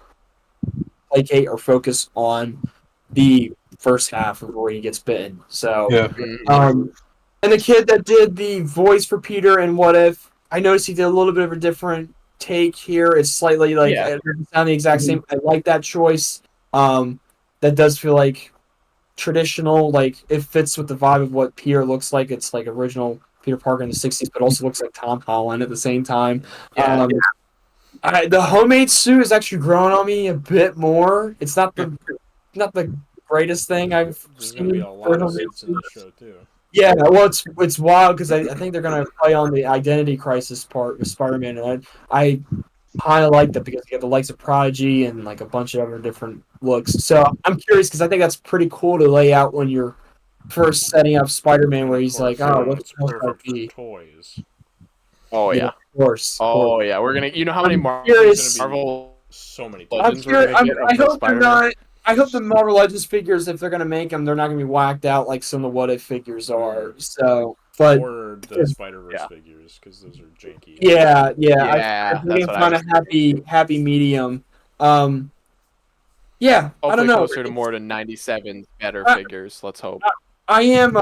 placate or focus on the first half of where he gets bitten. So, Yeah. and the kid that did the voice for Peter and What If, I noticed he did a little bit of a different take here. It's slightly like it doesn't sound the exact same. I like that choice. That does feel like traditional. Like it fits with the vibe of what Peter looks like. It's like original Peter Parker in the '60s, but also looks like Tom Holland at the same time. Yeah. The homemade suit is actually growing on me a bit more. It's not the greatest thing I've There's seen. gonna be a lot of suits in this show too. Yeah, well, it's wild because I think they're gonna play on the identity crisis part with Spider-Man, and I kind of like that because you have the likes of Prodigy and like a bunch of other different looks. So I'm curious because I think that's pretty cool to lay out when you're first setting up Spider-Man, where he's like, "Oh, what's it's supposed to perfect be?" for toys. Oh yeah. Of course. Oh yeah. We're gonna. You know how many curious- Marvel So many I'm Legends toys. we're curious. gonna get of I the hope they're Spider-Man? not. I hope the Marvel Legends figures, if they're gonna make them, they're not gonna be whacked out like some of the What If figures are. So, but Or the Spider-Verse figures, because those are janky. yeah, Yeah, I that's think what find I a was. happy medium. Yeah, I don't Hopefully know. closer to more to 97 better I, figures. Let's hope. I am.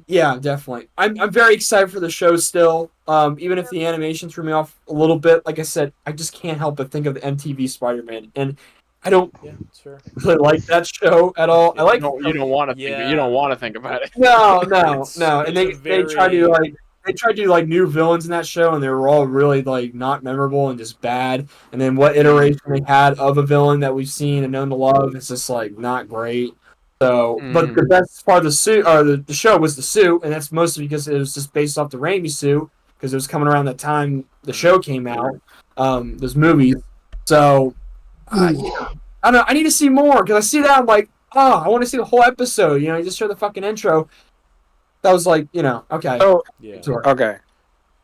Yeah, definitely. I'm very excited for the show still. Even if the animation threw me off a little bit, like I said, I just can't help but think of the MTV Spider-Man, and I don't Yeah, it's fair. really like that show at all. I like. You don't want to think. You don't want to think about it. No. And It's they try to do like new villains in that show, and they were all really like not memorable and just bad. And then what iteration they had of a villain that we've seen and known to love, it's just like not great. So, but the best part of the suit or the show was the suit, and that's mostly because it was just based off the Raimi suit because it was coming around that time the show came out, those movies. So, yeah. I don't know. I need to see more because I see that I'm like, oh, I want to see the whole episode. You know, you just show the fucking intro. That was like, okay. So Yeah. okay,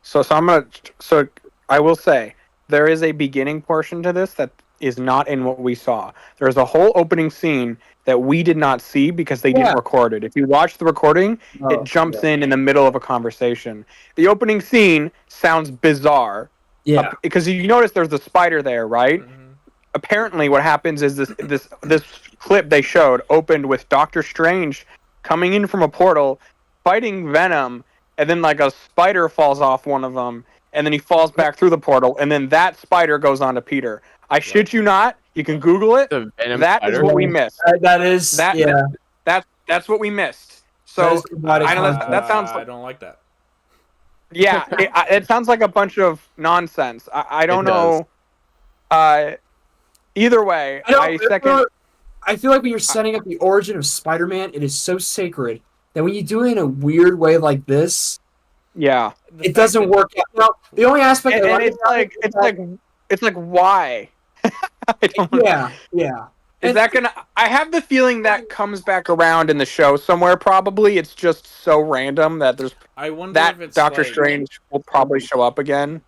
so I will say there is a beginning portion to this that is not in what we saw. There's a whole opening scene that we did not see because they didn't record it. If you watch the recording, it jumps in the middle of a conversation. The opening scene sounds bizarre. Yeah. Because you notice there's a spider there, right? Mm-hmm. Apparently, what happens is this clip they showed opened with Doctor Strange coming in from a portal, fighting Venom, and then like a spider falls off one of them, and then he falls back through the portal, and then that spider goes on to Peter. I shit you not. You can Google it. The Venom That spider? is what we missed. That's what we missed. So I know that sounds. I don't like that. Yeah, it sounds like a bunch of nonsense. I don't know. Either way, I feel like when you're setting up the origin of Spider-Man, it is so sacred that when you do it in a weird way like this, it doesn't work out. Well, the only aspect and it's like why? I don't yeah. Is that gonna? I have the feeling that comes back around in the show somewhere. Probably it's just so random that there's. I wonder that if it's Doctor like, Strange will probably show up again.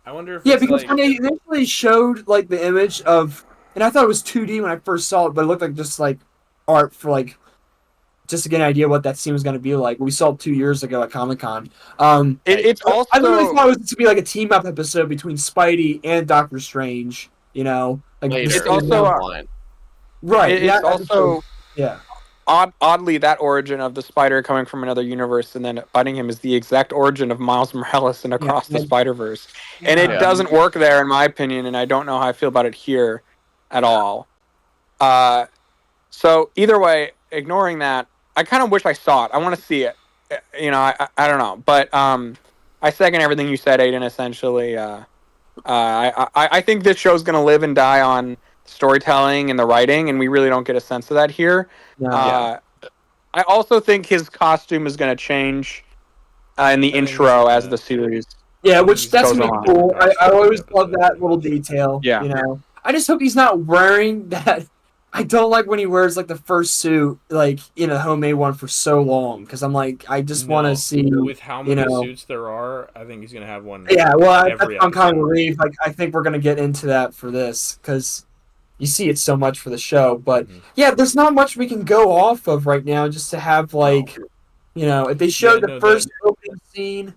I wonder if because like, when they initially showed like the image of, and I thought it was 2D when I first saw it, but it looked like just like art for like just to get an idea what that scene was going to be like. We saw it 2 years ago at Comic-Con. It's also I literally thought it was to be like a team up episode between Spidey and Doctor Strange. You know, like Later. It's also right. It's also yeah. Oddly, that origin of the spider coming from another universe and then biting him is the exact origin of Miles Morales and Across the Spider-Verse. And it doesn't work there, in my opinion, and I don't know how I feel about it here at all. So, either way, ignoring that, I kind of wish I saw it. I want to see it. You know, I don't know. But I second everything you said, Aiden, essentially. I think this show's going to live and die on storytelling and the writing, and we really don't get a sense of that here. I also think his costume is going to change in the intro as the series. Yeah, which that's gonna be cool. I always love that little detail. Yeah. You know, I just hope he's not wearing that I don't like when he wears like the first suit, like homemade one for so long, because I'm like, I just want to see, with how many suits there are. I think he's gonna have one. Yeah, well, every I'm kind of episode. relieved. Like, I think we're gonna get into that for this because you see it so much for the show. But yeah, there's not much we can go off of right now just to have like, if they showed the first opening scene,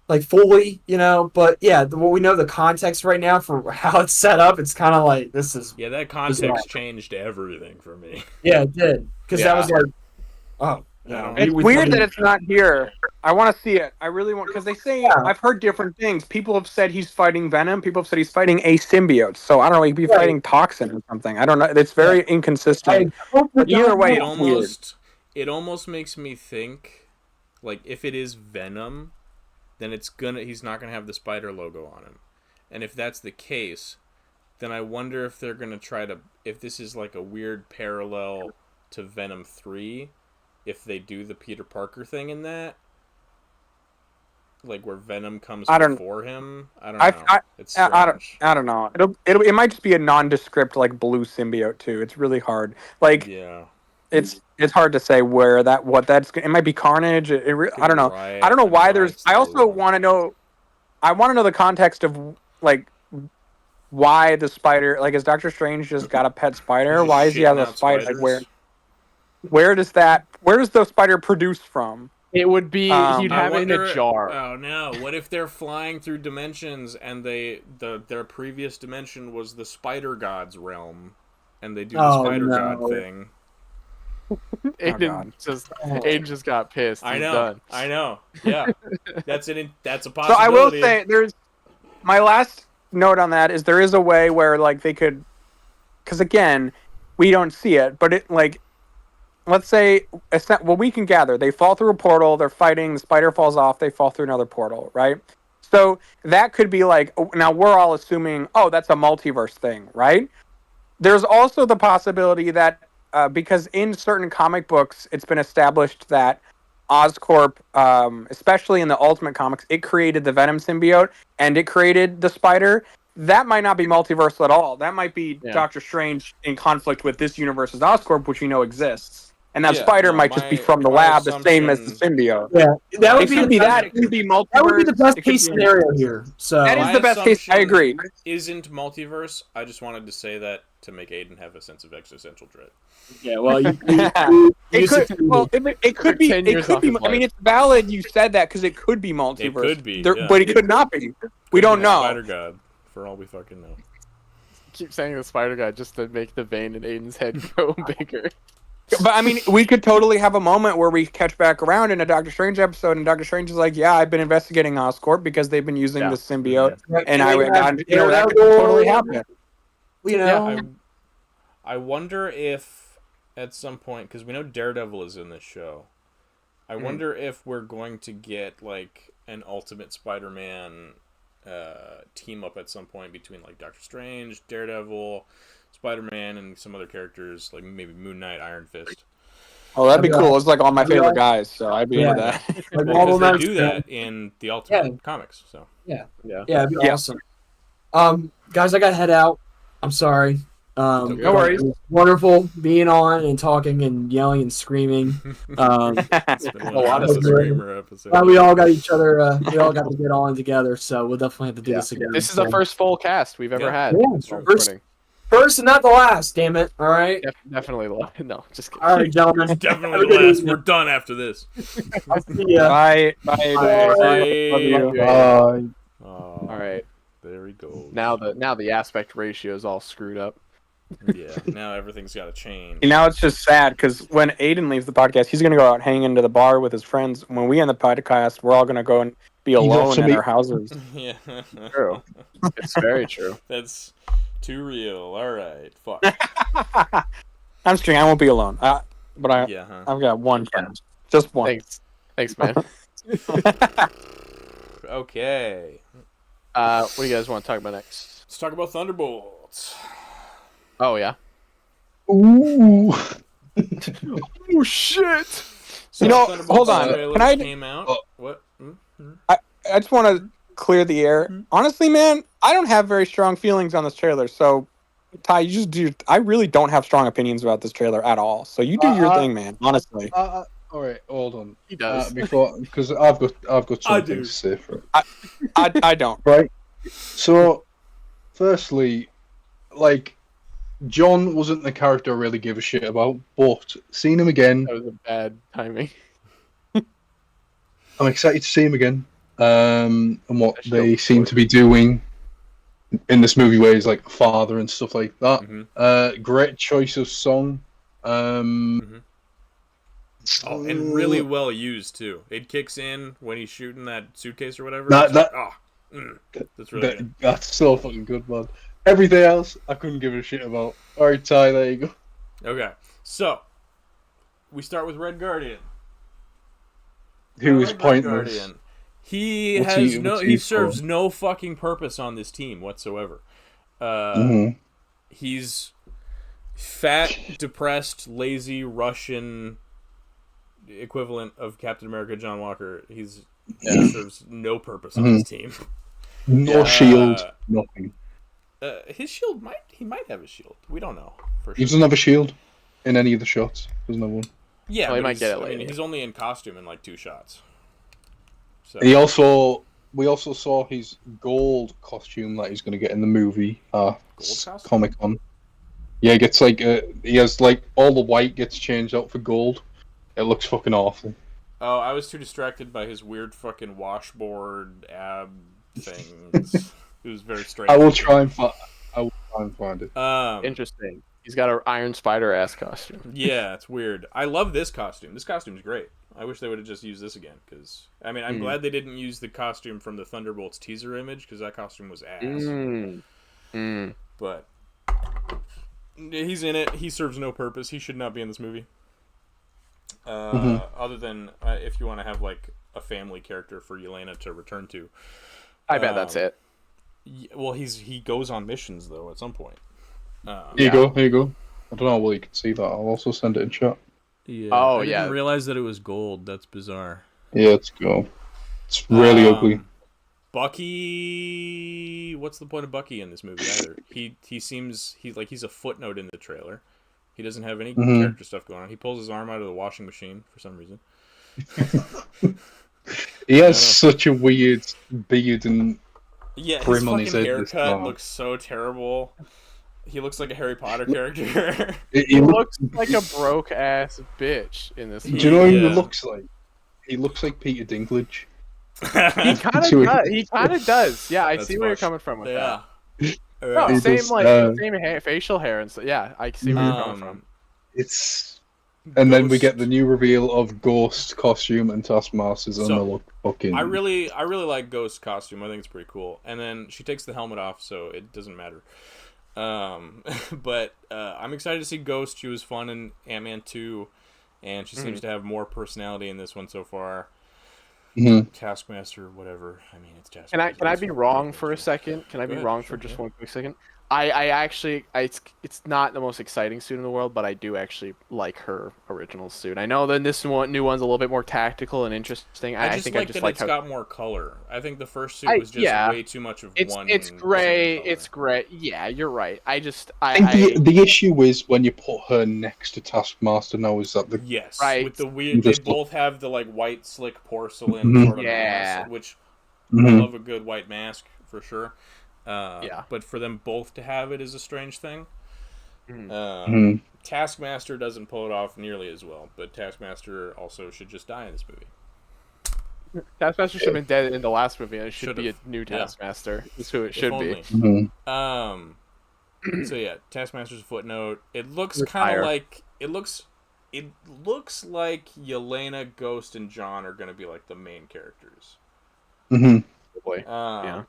like fully, But yeah, what we know the context right now for how it's set up, it's kind of like this is. Yeah, that context changed everything for me. Yeah, it did because that was like, oh. It's weird that it's not here. I want to see it. I really want, because they say, I've heard different things. People have said he's fighting Venom. People have said he's fighting a symbiote. So I don't know. He'd be fighting Toxin or something. I don't know. It's very inconsistent. But either way, it almost makes me think, like, if it is Venom, then he's not gonna have the spider logo on him. And if that's the case, then I wonder if they're gonna if this is like a weird parallel to Venom 3. If they do the Peter Parker thing in that, like where Venom comes before him, I don't know. It's strange. I don't know. It might just be a nondescript like blue symbiote too. It's really hard. Like it's hard to say it might be Carnage. I don't know. I don't know why there's. I also want to know. I want to know the context of like why the spider. Like, is Doctor Strange just got a pet spider? Why is he have a spider? Like where does the spider produce from? It would be he'd have it in a jar. Oh no! What if they're flying through dimensions and their previous dimension was the Spider God's realm, and they do the Spider God thing? Aiden just got pissed. I know. Yeah, that's a possibility. So I will say, there's my last note on that is there is a way where like they could, because again, we don't see it, but it like. Let's say, we can gather. They fall through a portal. They're fighting. The spider falls off. They fall through another portal, right? So that could be like, now we're all assuming, that's a multiverse thing, right? There's also the possibility that, because in certain comic books, it's been established that Oscorp, especially in the Ultimate Comics, it created the Venom symbiote and it created the spider. That might not be multiversal at all. That might be Doctor Strange in conflict with this universe's Oscorp, which we know exists. And that spider might just be from the lab, the same as the symbiote. Yeah, that would be that. It could be multiverse. That would be the best case scenario here. So that is the best case. I agree. Isn't multiverse? I just wanted to say that to make Aiden have a sense of existential dread. Yeah, well, it could be. I mean, it's valid. You said that because it could be multiverse. It could be, but it could not be. We don't know. Spider God, for all we fucking know. Keep saying the Spider God just to make the vein in Aiden's head go bigger. But I mean, we could totally have a moment where we catch back around in a Doctor Strange episode, and Doctor Strange is like, "Yeah, I've been investigating Oscorp because they've been using the symbiote, and that could totally happen." I wonder if at some point, because we know Daredevil is in this show, I wonder if we're going to get like an Ultimate Spider-Man team up at some point between like Doctor Strange, Daredevil, Spider-Man, and some other characters, like maybe Moon Knight, Iron Fist. Oh, that'd be cool. It's like all my favorite guys, so I'd be into that. Because they do that in the Ultimate Comics, so. It'd be awesome. Guys, I gotta head out. I'm sorry. No worries. It was wonderful being on and talking and yelling and screaming. It's been a lot of screamer episodes. We all got each other. We all got to get on together, so we'll definitely have to do this again. This is the first full cast we've ever had. First and not the last, damn it. All right? Definitely the last. No, just kidding. All right, gentlemen. Definitely the last. We're done after this. I'll see ya. Bye. Bye. All right. There we go. Now the aspect ratio is all screwed up. Yeah, now everything's got to change. Now it's just sad because when Aiden leaves the podcast, he's going to go out hang into the bar with his friends. When we end the podcast, we're all going to go and be alone in our houses. Yeah. True. It's very true. That's too real. All right. Fuck. I'm just kidding. I won't be alone. But I've got one friend. Just one. Thanks, man. Okay. What do you guys want to talk about next? Let's talk about Thunderbolts. Oh, yeah. Ooh. Oh, shit. So hold on. Came out. What? I just want to clear the air. Honestly, man, I don't have very strong feelings on this trailer, so Ty, you just do. I really don't have strong opinions about this trailer at all. So you do your thing, man. Honestly, all right, hold on. He does. Because I've got I some do. things to say for it. I don't. Right. So, firstly, like John wasn't the character I really give a shit about, but seeing him again, That was a bad timing. I'm excited to see him again. And what That should they be seem to be doing in this movie, where he's like a father and stuff like that. Mhm. Great choice of song. Oh, and really well used too. It kicks in when he's shooting that suitcase or whatever. That- It's that's really good. That's so fucking good, man. Everything else, I couldn't give a shit about. All right, Ty, there you go. Okay, so we start with Red Guardian. Who is Red pointless? Guardian. He What's has he- no. what's He he serves for? no fucking purpose on this team whatsoever. Mhm. He's fat, depressed, lazy Russian equivalent of Captain America, John Walker. He serves no purpose on his team. No shield, nothing. His shield might have a shield. We don't know for He sure. doesn't have a shield in any of the shots. Doesn't have one. Yeah, Well, he but might get it I mean, later. he's only in costume in like 2 shots. So We also saw his gold costume that he's going to get in the movie. costume? Comic Con. Yeah, he gets like he has like all the white gets changed out for gold. It looks fucking awful. Oh, I was too distracted by his weird fucking washboard ab things. It was very strange. I will try and find it. Interesting. He's got an Iron Spider ass costume. Yeah, it's weird. I love this costume. This costume's great. I wish they would have just used this again. Because I mean, I'm glad they didn't use the costume from the Thunderbolts teaser image because that costume was ass. But he's in it. He serves no purpose. He should not be in this movie. Other than if you want to have like a family character for Yelena to return to. I bet that's it. Well, he goes on missions though at some point. Here you go. I don't know whether you can see that. I'll also send it in chat. Yeah. Oh, I yeah. didn't realize that it was gold. That's bizarre. Yeah, let's go. It's really ugly. Bucky. What's the point of Bucky in this movie either? He seems he's a footnote in the trailer. He doesn't have any character stuff going on. He pulls his arm out of the washing machine for some reason. He has such a weird beard and Yeah, his Prim on fucking his head this haircut time. looks so terrible. He looks like a Harry Potter character. He looks like a broke ass bitch in this Do movie. you know who Yeah. he looks like? He looks like Peter Dinklage. He kind of does. Yeah, I That's see where you're fucked. coming from with Yeah. that. No, He same does, same facial hair and so. Yeah, I see where you're coming from. It's and then we Ghost. get the new reveal of Ghost costume and Taskmasters, and So, they look fucking. I really like Ghost's costume. I think it's pretty cool. And then she takes the helmet off, so it doesn't matter. But I'm excited to see Ghost. She was fun in Ant-Man 2, and she seems to have more personality in this one so far. Taskmaster, whatever. I mean, it's Taskmaster. Can I be wrong for a second? Can I be wrong for just one quick second? I actually, it's not the most exciting suit in the world, but I do actually like her original suit. I know that this new one's a little bit more tactical and interesting. I think like I just that like it's how got more color. I think the first suit was just way too much of one. It's gray. same color. It's gray. Yeah, you're right. I think the issue is when you put her next to Taskmaster now is that the Yes, Right. with the weird. They Just- both have the like white slick porcelain sort of Yeah. mask, which I love a good white mask for sure. Yeah. But for them both to have it is a strange thing. Taskmaster doesn't pull it off nearly as well, but Taskmaster also should just die in this movie. Taskmaster should have been dead in the last movie, and it should Should've. be a new Yeah. Taskmaster. That's who it If should only. be. So yeah, Taskmaster's a footnote. It looks kind Retire. of like it looks like Yelena, Ghost, and John are gonna be like the main characters. Boy. Yeah.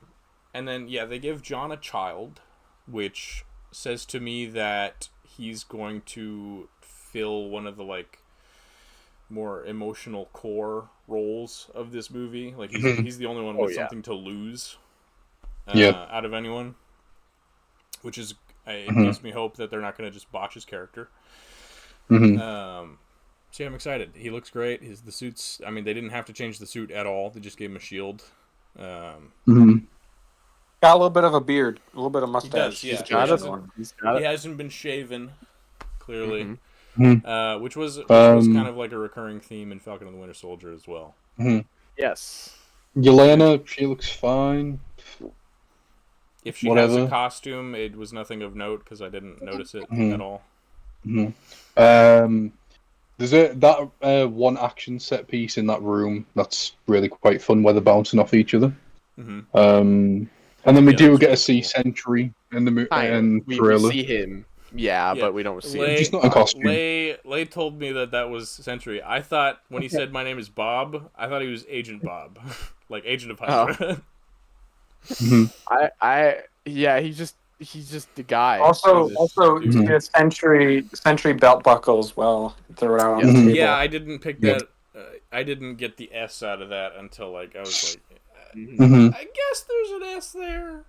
And then they give John a child, which says to me that he's going to fill one of the like more emotional core roles of this movie. Like he's the only one with something to lose out of anyone, which is it gives me hope that they're not going to just botch his character. So yeah, I'm excited. He looks great. The suits. I mean, they didn't have to change the suit at all. They just gave him a shield. Got a little bit of a beard, a little bit of mustache. does, yeah. situation. He's got He it. hasn't been shaven, clearly, Mhm. which was kind of like a recurring theme in Falcon and the Winter Soldier as well. Yes. Yelena, she looks fine. If she has a Whatever. costume, it was nothing of note because I didn't notice it at all. There's that one action set piece in that room that's really quite fun, where they're bouncing off each other. And then we do get to see Sentry in the We trailer. see him, but we don't see him. Just not in costume. Lay told me that was Sentry. I thought when he said my name is Bob, I thought he was Agent Bob, like Agent of Hydra. He's just the guy. Also, Sentry belt buckle as well. Throw it out on the table. Yeah, I didn't pick that. I didn't get the S out of that until like I was like, I guess there's an S there.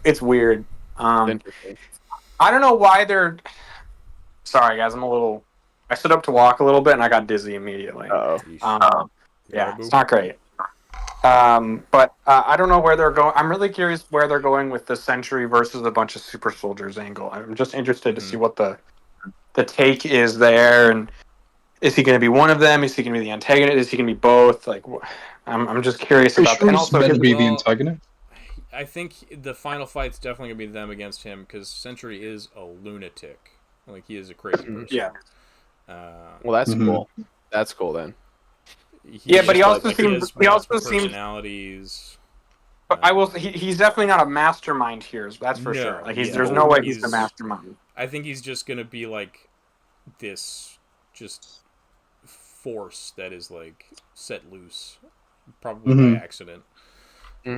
It's weird. I don't know why they're. Sorry, guys. I stood up to walk a little bit and I got dizzy immediately. It's not great. But I don't know where they're going. I'm really curious where they're going with the Sentry versus a bunch of super soldiers angle. I'm just interested to see what the take is there, and is he going to be one of them? Is he going to be the antagonist? Is he going to be both? Like, I'm just curious about that. And also, meant to be the antagonist. I think the final fight's definitely gonna be them against him because Sentry is a lunatic. Like he is a crazy person. Yeah. Well, that's cool. That's cool then. But he also seems personalities. But he's definitely not a mastermind here. That's for sure. Like there's no way he's the mastermind. I think he's just gonna be like this, just force that is like set loose, probably by accident. Do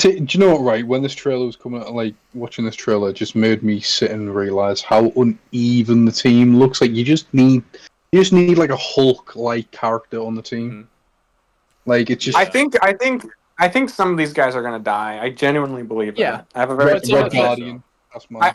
you know what? Right when this trailer was coming out, like watching this trailer, it just made me sit and realize how uneven the team looks. Like you just need like a Hulk-like character on the team. Like it's just. I think some of these guys are gonna die. I genuinely believe that. I have a very Red Guardian. That's my.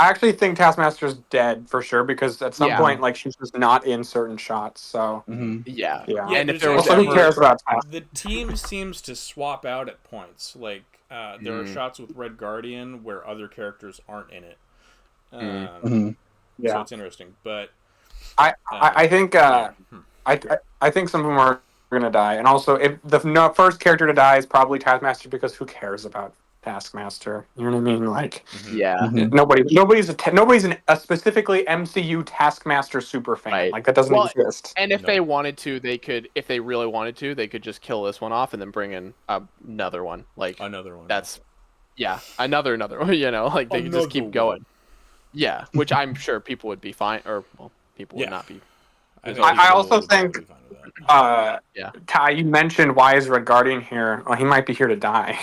I actually think Taskmaster's dead for sure because at some point, like she's just not in certain shots. So and if there was who cares about Taskmaster? The team seems to swap out at points. Like there are shots with Red Guardian where other characters aren't in it. So it's interesting, but I think I think some of them are gonna die, and also if the first character to die is probably Taskmaster because who cares about Taskmaster? You know what I mean? Like, nobody's a specifically MCU Taskmaster super fan. Right. Like that doesn't exist. And if they wanted to, they could. If they really wanted to, they could just kill this one off and then bring in another one. Like another one. That's another one. You know, like they could just keep going. Yeah, which I'm sure people would be fine, or people would not be. I also think, Ty, you mentioned why is Red Guardian here? Well, he might be here to die.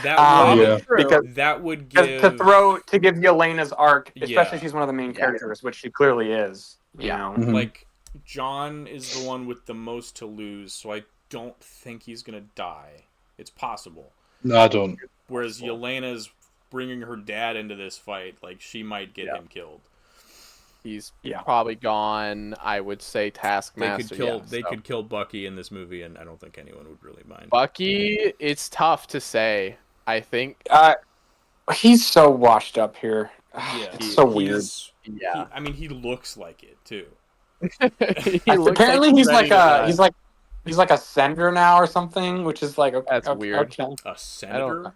That would give to give Yelena's arc, especially if she's one of the main characters, which she clearly is. You know, like John is the one with the most to lose, so I don't think he's gonna die. It's possible. No, I don't. Whereas Yelena's bringing her dad into this fight, like she might get him killed. He's probably gone. I would say Taskmaster. They could kill Bucky in this movie, and I don't think anyone would really mind. Bucky, it's tough to say. I think he's so washed up here. It's so weird. He looks like it too. Apparently, he's like a senator now or something, which is like that's weird. A senator.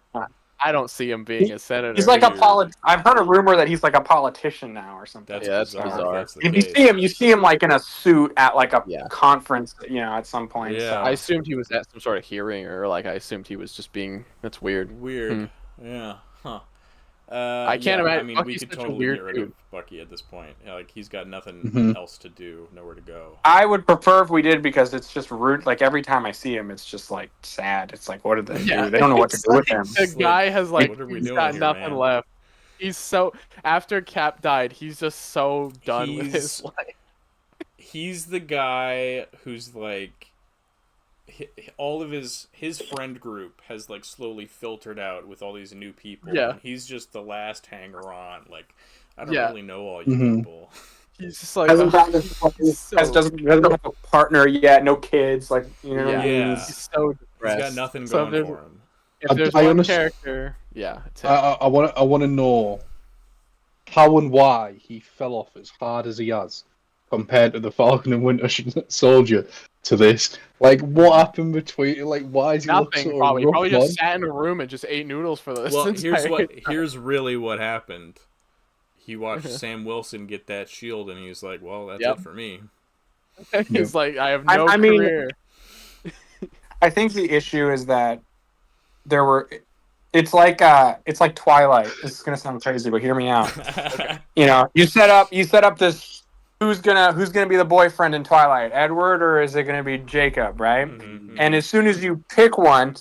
I don't see him being a senator. He's like I've heard a rumor that he's like a politician now or something. That's bizarre. You see him like in a suit at like a conference, at some point. Yeah. So. I assumed he was at some sort of hearing, or like I assumed he was just being. That's weird. Yeah. Huh. I can't imagine. I mean, Bucky's we could such a totally weird get rid dude. of Bucky at this point. Like he's got nothing else to do, nowhere to go. I would prefer if we did because it's just rude. Like every time I see him, it's just like sad. It's like, what did they do? They don't know what to do with him. The guy has like he's got nothing left. He's so after Cap died, he's just so done with his life. He's the guy who's like. All of his friend group has like slowly filtered out with all these new people. Yeah, and he's just the last hanger on. Like I don't really know all you people. He's just like doesn't have a partner yet, no kids. Like He's so depressed. rest. nothing So going there's- for him. If there's I one honestly- character, yeah, it's him. I want to know how and why he fell off as hard as he has compared to the Falcon and Winter Soldier to this. Like, what happened between? Like, why is he look Nothing, so probably. rough, Probably man? just sat in a room and just ate noodles for this Well, entire here's really what happened. He watched Sam Wilson get that shield, and he's like, "Well, that's Yep. it for me." He's like, I have no I mean- career. I think the issue is that there were. It's like Twilight. This is gonna sound crazy, but hear me out. You know, you set up this. Who's gonna be the boyfriend in Twilight? Edward, or is it gonna be Jacob? Right? Mhm. And as soon as you pick one,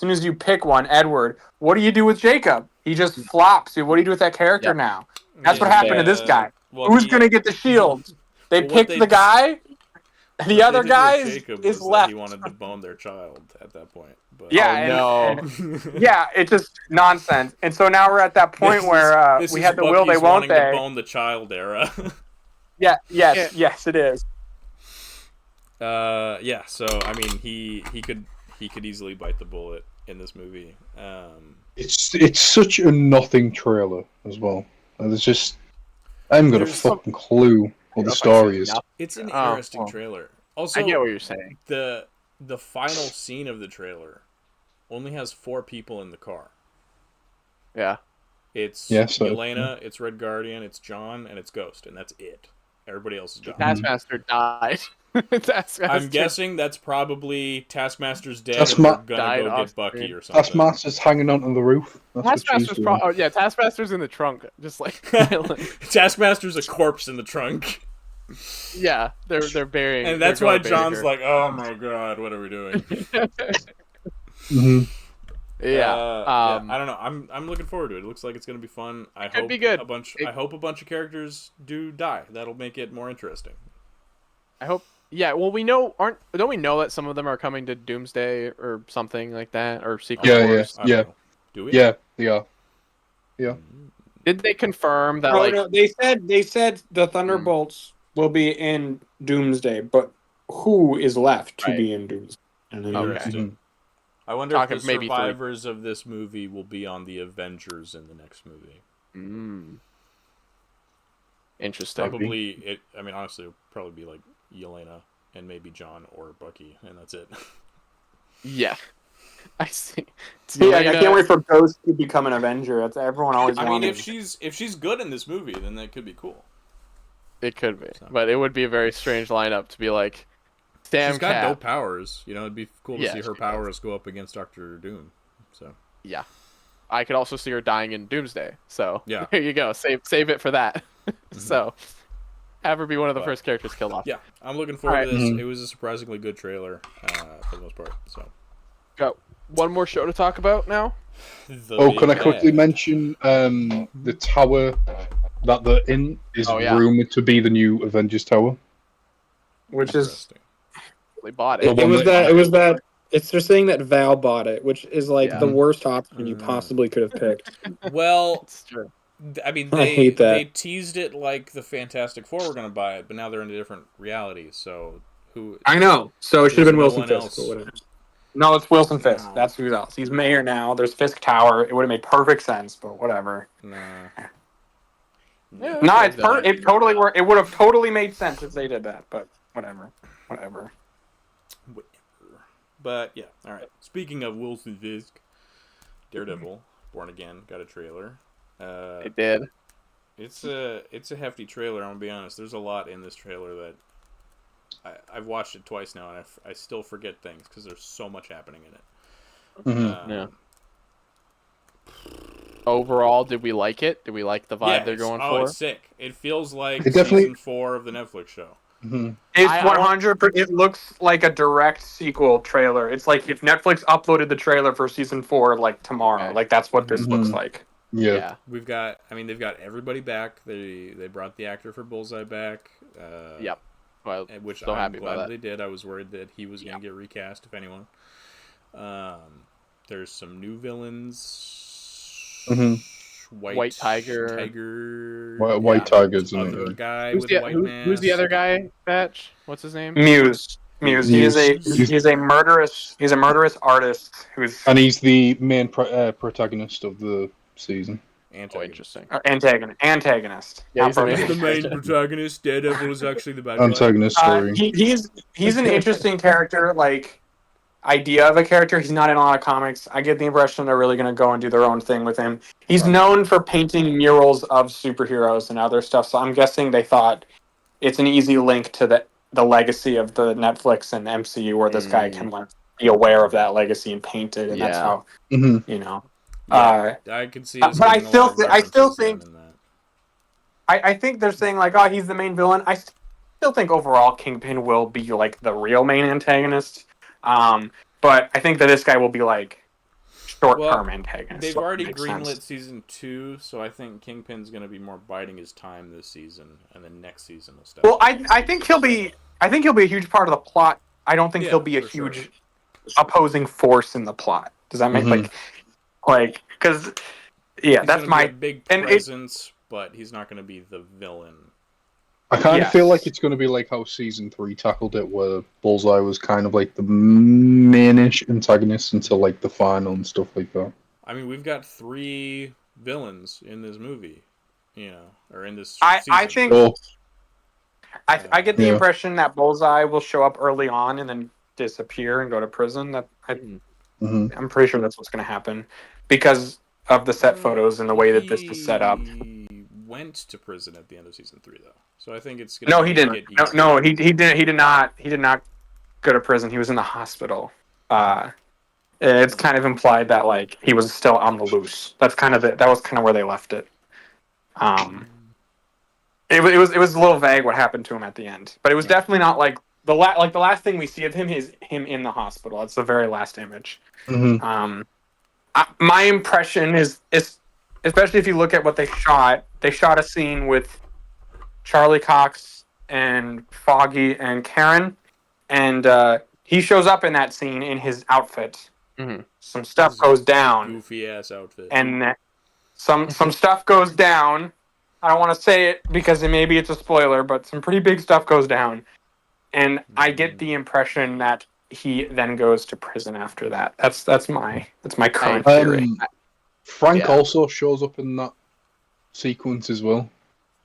Edward, what do you do with Jacob? He just flops. What do you do with that character Yep. now? That's what Yeah, happened to this guy. well, Who's he- gonna get the shield? They Well, what picked they- the guy. what The they other did guy with Jacob is was that left. He wanted to bone their child at that point. But Yeah, Oh, and yeah, it's just nonsense. And so now we're at that point where this we is had the will they Bucky's won't wanting to they. bone the child era. Yes, it is. Yeah. So I mean, he could easily bite the bullet in this movie. It's such a nothing trailer as well. And there's just I haven't got a There's fucking clue what the story is. It's an Oh, interesting well. trailer. Also, I get what you're saying. the final scene of the trailer only has 4 people in the car. Yeah. It's Yes, Yelena, it's Red Guardian, it's John, and it's Ghost, and that's it. Everybody else is gone. Taskmaster died. Taskmaster. I'm guessing that's probably Taskmaster's dead, That's and they're my- gonna Died go off get Bucky screen. or something. Taskmaster's hanging onto the roof. That's what she's Taskmaster's doing. Taskmaster's in the trunk, just like Taskmaster's a corpse in the trunk, yeah, they're burying. and they're that's why going to bury John's her. like, "Oh my god, what are we doing?" Mhm. yeah. I don't know. I'm looking forward to it. It looks like it's gonna be fun. I could hope be good. I hope a bunch of characters do die. That'll make it more interesting. I hope. Yeah. Well, don't we know that some of them are coming to Doomsday or something like that, or Secret Yeah, Wars? I don't yeah. know. Do we? Yeah, they are. Did they confirm that? No, like, no, they said the Thunderbolts will be in Doomsday, but who is left to Right. be in Doomsday? And then Okay. Interesting. Mhm. I wonder Talking if the maybe 3. survivors of this movie will be on the Avengers in the next movie. Interesting. Probably it. I mean, honestly, it'll probably be like Yelena and maybe John or Bucky, and that's it. Yeah. I see. Yeah, I Yelena- can't wait for Ghost to become an Avenger. That's everyone always I mean, wanted. if she's good in this movie, then that could be cool. It could be, So. but it would be a very strange lineup to be like, Sam She's got Cap. dope powers. You know, it'd be cool to Yeah, see her she powers go up against Doctor Doom. So Yeah, I could also see her dying in Doomsday. So Yeah. there you go. Save it for that. So have her be one of the But- first characters killed off. yeah, I'm looking forward to Alright. this. Mhm. It was a surprisingly good trailer for the most part. So Got one more show to talk about now. Oh, can I Big quickly Bad. mention the tower that they're in is Oh, yeah. rumored to be the new Avengers Tower? which is Interesting. They bought The it. one it was that. It's they're saying that Val bought it, which is like Yeah. the worst option you Mm. possibly could have picked. Well, It's true. I mean, I they hate that. they teased it like the Fantastic Four were going to buy it, but now they're in a different reality. So who? I know. So it should have There's been no Wilson one Fisk, else. but whatever. No, it's Wilson Fisk. No. That's who else. He's mayor now. There's Fisk Tower. It would have made perfect sense, but whatever. Nah. Yeah. No, Okay, it's it totally worked. It would have totally made sense if they did that, but whatever. Whatever. But yeah, all right. Speaking of Wilson Fisk, Daredevil, Born Again, got a trailer. It did. It's a hefty trailer. I'm gonna be honest. There's a lot in this trailer that I've watched it twice now, and I still forget things because there's so much happening in it. Mhm. Yeah. Overall, did we like it? Did we like the vibe they're going for? It's sick. It feels like It definitely- season 4 of the Netflix show. Mhm. It's I 100. It looks like a direct sequel trailer. It's like if Netflix uploaded the trailer for season 4 like tomorrow. Okay. Like that's what this Mhm. looks like. Yeah. Yeah. We've got. I mean, they've got everybody back. They brought the actor for Bullseye back. Yep. Well, Which so I'm happy about glad that. they did. I was worried that he was going to get recast, if anyone. There's some new villains. Mhm. White Tiger. White Yeah. Tigers and Other everything. guy Who's with the, white who, mask. who's the other guy, Batch? What's his name? Muse. Muse. Muse. He's a murderous artist who's And he's the main protagonist of the season. Oh, Antagonist. interesting. antagonist. Yeah, he's the Not main He's the main protagonist. protagonist. Daredevil is actually the bad guy. Antagonist story. He's an interesting character. Like idea of a character. He's not in a lot of comics. I get the impression they're really going to go and do their own thing with him. He's known for painting murals of superheroes and other stuff. So I'm guessing they thought it's an easy link to the legacy of the Netflix and MCU, where this guy can like be aware of that legacy and paint it, and that's Yeah. how Mm-hmm. you know. Yeah, I could see us but I getting a lot of still references think in that. I think they're saying like, oh, he's the main villain. I still think overall Kingpin will be like the real main antagonist. But I think that this guy will be like short-term antagonist. They've so already it makes greenlit sense. season 2, so I think Kingpin's going to be more biding his time this season, and then next season will step. Well, I think he'll be a huge part of the plot. I don't think he'll be a for huge sure. opposing force in the plot. Does that make like because yeah, He's that's gonna my be a big and presence, but he's not going to be the villain. I kind Yes. of feel like it's going to be like how season 3 tackled it, where Bullseye was kind of like the mainish antagonist until like the final and stuff like that. I mean, we've got 3 villains in this movie, or in this I season. think Oh, I get the Yeah. impression that Bullseye will show up early on and then disappear and go to prison. I'm pretty sure that's what's going to happen because of the set photos and the way that this is set up. He went to prison at the end of season 3, though, so I think it's going No, to he didn't. get No, he didn't. He did not. He did not go to prison. He was in the hospital. It's kind of implied that like he was still on the loose. That's kind of that was kind of where they left it. It was a little vague what happened to him at the end, but it was definitely not like the last thing we see of him is him in the hospital. It's the very last image. Mm-hmm. My impression is especially if you look at what they shot a scene with Charlie Cox and Foggy and Karen, and he shows up in that scene in his outfit. Mhm. Some stuff goes down, goofy ass outfit. and some stuff goes down. I don't want to say it because maybe it's a spoiler, but some pretty big stuff goes down, and I get the impression that he then goes to prison after that. That's my current theory. Frank also shows up in that sequence as well.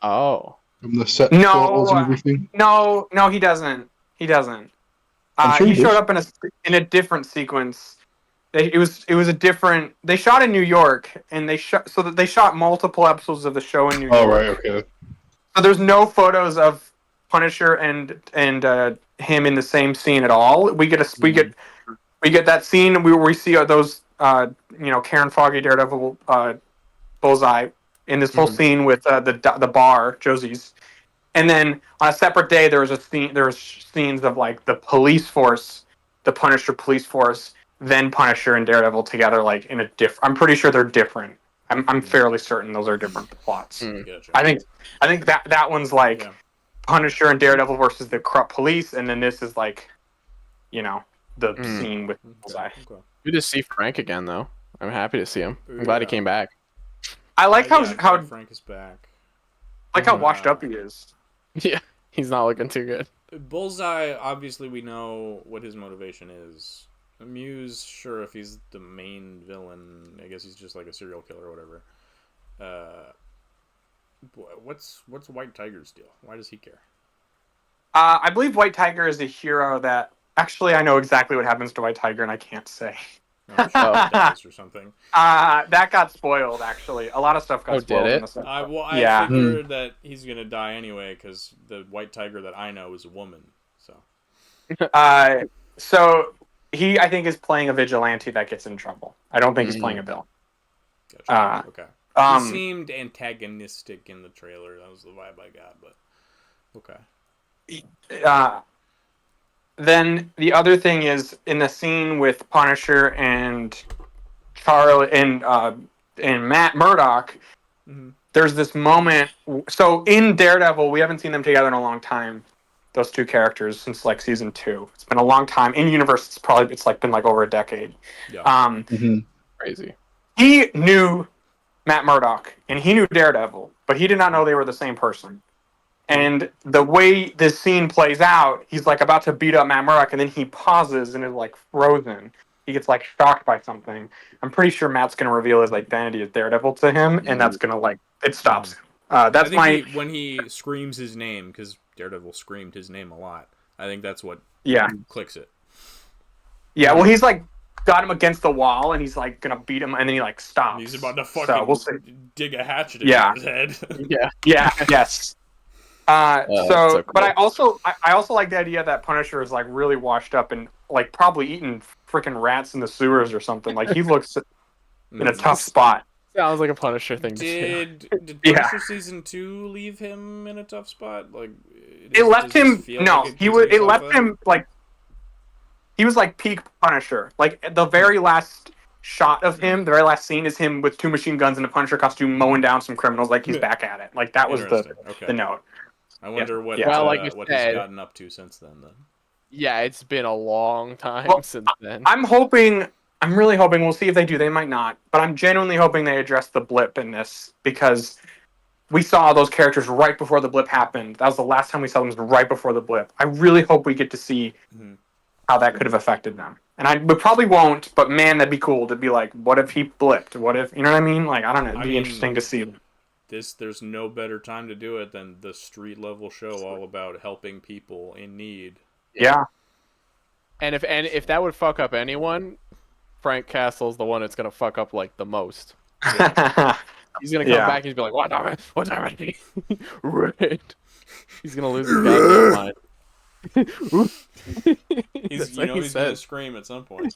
Oh. From the set photos and everything. No, he doesn't. He doesn't. I'm sure he he showed does. up in a different sequence. It was a different. They shot in New York, and they shot multiple episodes of the show in New York. Oh right, okay. So there's no photos of Punisher and him in the same scene at all. We get that scene where we see those Karen Foggy, Daredevil, Bullseye in this whole scene with the bar Josie's, and then on a separate day there was scenes of like the police force, the Punisher police force, then Punisher and Daredevil together like in a different. I'm pretty sure they're different. I'm fairly certain those are different plots. Gotcha. I think that one's like Punisher and Daredevil versus the corrupt police, and then this is like, the scene with Bullseye. Okay. Good to see Frank again, though. I'm happy to see him. I'm glad he came back. I like how Frank is back. like how washed up he is. Yeah, he's not looking too good. Bullseye, obviously, we know what his motivation is. Muse, sure, if he's the main villain, I guess he's just like a serial killer or whatever. What's White Tiger's deal? Why does he care? I believe White Tiger is a hero that. Actually, I know exactly what happens to White Tiger, and I can't say. No, dies or something. That got spoiled. Actually, a lot of stuff got spoiled. Did in it? the I figured that he's gonna die anyway because the White Tiger that I know is a woman. So. So he, I think, is playing a vigilante that gets in trouble. I don't think he's playing a villain. Gotcha. Okay. He seemed antagonistic in the trailer. That was the vibe I got, but okay. Then the other thing is in the scene with Punisher and Charlie and Matt Murdock. There's this moment. So in Daredevil, we haven't seen them together in a long time. Those two characters since like season 2. It's been a long time. In universe, it's been like over a decade. Yeah. Crazy. He knew Matt Murdock and he knew Daredevil, but he did not know they were the same person. And the way this scene plays out, he's like about to beat up Matt Murdock, and then he pauses and is like frozen. He gets like shocked by something. I'm pretty sure Matt's gonna reveal his identity as Daredevil to him, and that's gonna like it stops him. That's when he screams his name, because Daredevil screamed his name a lot. I think that's what clicks it. Yeah, well, he's like got him against the wall, and he's like gonna beat him, and then he like stops. He's about to fucking dig a hatchet in his head. Yes. So cool. But I also like the idea that Punisher is like really washed up and like probably eating freaking rats in the sewers or something. Like he looks in a tough spot. Sounds like a Punisher thing to say. Did Punisher season 2 leave him in a tough spot? Like it left him. No, it left him like he was like peak Punisher. Like the very last shot of him, the very last scene is him with 2 machine guns in a Punisher costume mowing down some criminals. Like he's back at it. Like that was the note. I wonder what he's gotten up to since then. Yeah, it's been a long time since then. I'm really hoping, we'll see if they do, they might not, but I'm genuinely hoping they address the blip in this, because we saw those characters right before the blip happened. That was the last time we saw them, was right before the blip. I really hope we get to see how that could have affected them. And we probably won't, but man, that'd be cool to be like, what if he blipped? What if, you know what I mean? Like, I don't know, it'd be interesting to see. There's no better time to do it than the street level show all about helping people in need. Yeah. And if that would fuck up anyone, Frank Castle's the one that's gonna fuck up like the most. Yeah. He's gonna come back and he's be like, what's happening? Right. He's gonna lose his goddamn mind. He's gonna scream at some point.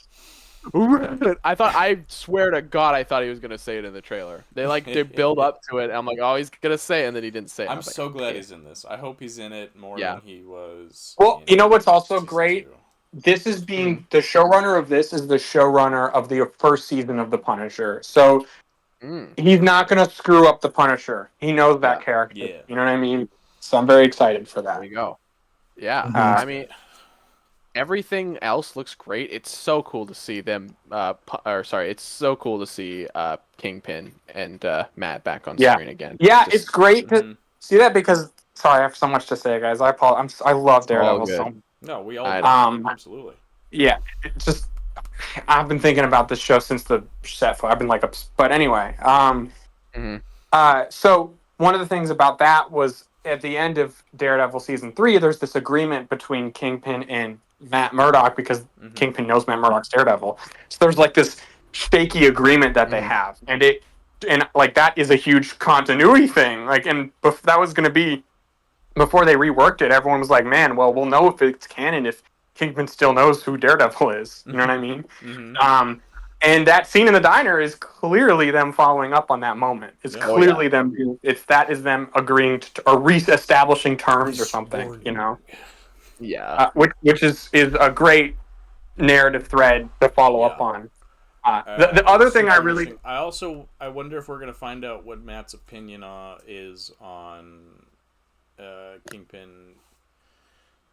I swear to God, I thought he was gonna say it in the trailer. They build up to it. And I'm like, oh, he's gonna say it, and then he didn't say it. I'm so glad he's in this. I hope he's in it more than he was. Well, you know what's also great? This is being the showrunner of this is the showrunner of the first season of The Punisher. So he's not gonna screw up the Punisher. He knows that character. Yeah. You know what I mean? So I'm very excited for that. There we go. Yeah. I mean, everything else looks great. It's so cool to see them. It's so cool to see Kingpin and Matt back on screen again. Yeah, it's great to see that because. Sorry, I have so much to say, guys. I apologize. I love Daredevil so much. No, we all absolutely. Yeah, it's just I've been thinking about this show since the set. I've been like, but anyway. So one of the things about that was at the end of Daredevil season 3, there's this agreement between Kingpin and Matt Murdock because Kingpin knows Matt Murdock's Daredevil. So there's like this shaky agreement that they have, and like that is a huge continuity thing. Like, and that was going to be. Before they reworked it, everyone was like, man, well, we'll know if it's canon if Kingpin still knows who Daredevil is. You know what I mean? And that scene in the diner is clearly them following up on that moment. It's clearly them. That is them agreeing to or re-establishing terms or something, you know? Yeah. Which is a great narrative thread to follow up on. The other thing I wonder if we're going to find out what Matt's opinion is on Kingpin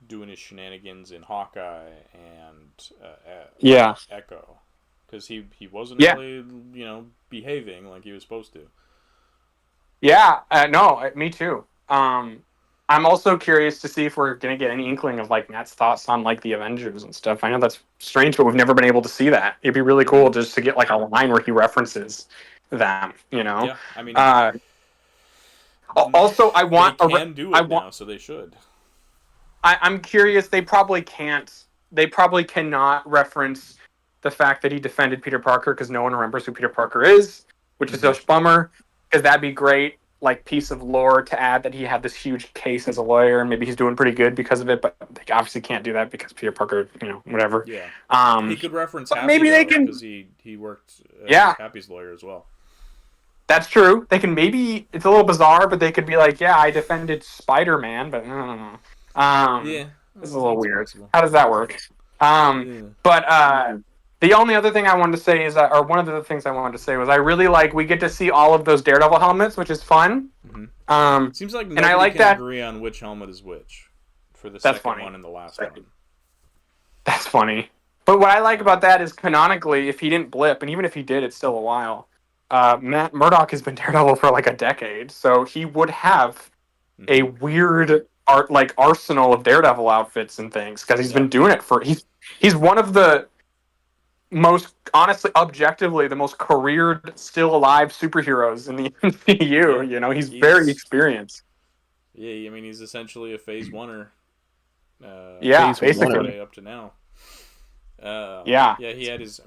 doing his shenanigans in Hawkeye and Echo, because he wasn't really behaving like he was supposed to. Yeah, no, me too. I'm also curious to see if we're gonna get any inkling of like Matt's thoughts on like the Avengers and stuff. I know that's strange, but we've never been able to see that. It'd be really cool just to get like a line where he references them. You know? Yeah, I mean. Also, I want they can do it now, so they should. I'm curious. They probably can't. They probably cannot reference the fact that he defended Peter Parker because no one remembers who Peter Parker is, which is a bummer. Because that'd be great, like piece of lore to add that he had this huge case as a lawyer, and maybe he's doing pretty good because of it. But they obviously can't do that because Peter Parker, whatever. Yeah. He could reference Happy, maybe they can because he worked as Happy's lawyer as well. That's true. They can maybe it's a little bizarre, but they could be like, "Yeah, I defended Spider-Man," but I don't know. This is a little weird. How does that work? But the only other thing I wanted to say is, or one of the things I wanted to say was, I really like we get to see all of those Daredevil helmets, which is fun. Seems like nobody can agree on which helmet is which for the second one and the last one. That's funny. But what I like about that is canonically, if he didn't blip, and even if he did, it's still a while. Matt Murdock has been Daredevil for like a decade, so he would have a weird arsenal of Daredevil outfits and things because he's been doing it for he's one of the most honestly objectively the most careered still alive superheroes in the MCU. You know, he's very experienced. Yeah, I mean he's essentially a phase oneer. Yeah, Phase basically. Up to now. Yeah. Yeah, he had his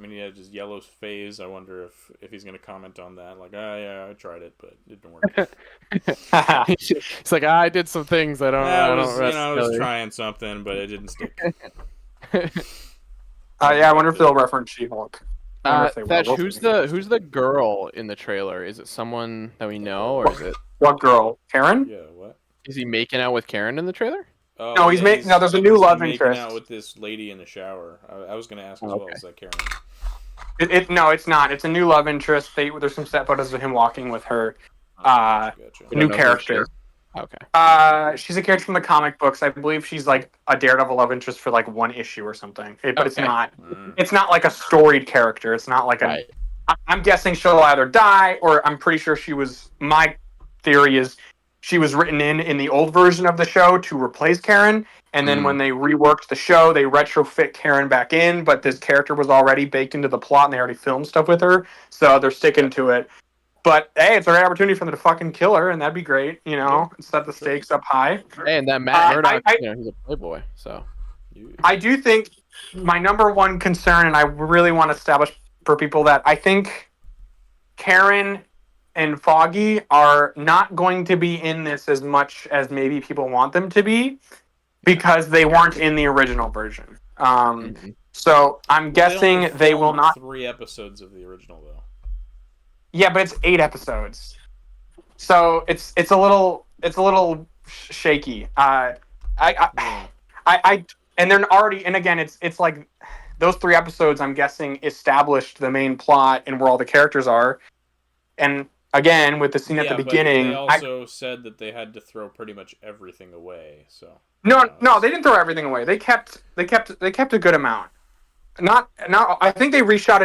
yellow phase. I wonder if he's gonna comment on that. Like, yeah, I tried it, but it didn't work. It's like I did some things I was trying something, but it didn't stick. I wonder if they'll reference She-Hulk. Thatch, who's the girl in the trailer? Is it someone that we know, or is it what girl? Karen? Yeah, what? Is he making out with Karen in the trailer? Oh, no, he's making. No, there's a new love interest. Making out with this lady in the shower. I was gonna ask as well. Is that Karen? No, it's not. It's a new love interest. There's some set photos of him walking with her. Gotcha. New character. Okay. She's a character from the comic books. I believe she's like a Daredevil love interest for like one issue or something. But it's not. It's not like a storied character. It's not like a. I'm guessing she'll either die or I'm pretty sure she was. My theory is she was written in the old version of the show to replace Karen, and then when they reworked the show, they retrofit Karen back in. But this character was already baked into the plot, and they already filmed stuff with her, so they're sticking to it. But hey, it's a great opportunity for them to fucking kill her, and that'd be great, you know, set the stakes up high. Hey, and that Matt Murdock, he's a playboy, so. I do think my number one concern, and I really want to establish for people that I think Karen and Foggy are not going to be in this as much as maybe people want them to be because they weren't in the original version. So I'm guessing they will not. 3 episodes of the original, though. Yeah, but it's 8 episodes, so it's a little shaky. And they're already, and again, it's like those 3 episodes. I'm guessing established the main plot and where all the characters are, and again with the scene at the beginning. They also said that they had to throw pretty much everything away. So no, they didn't throw everything away. They kept a good amount. I think they reshot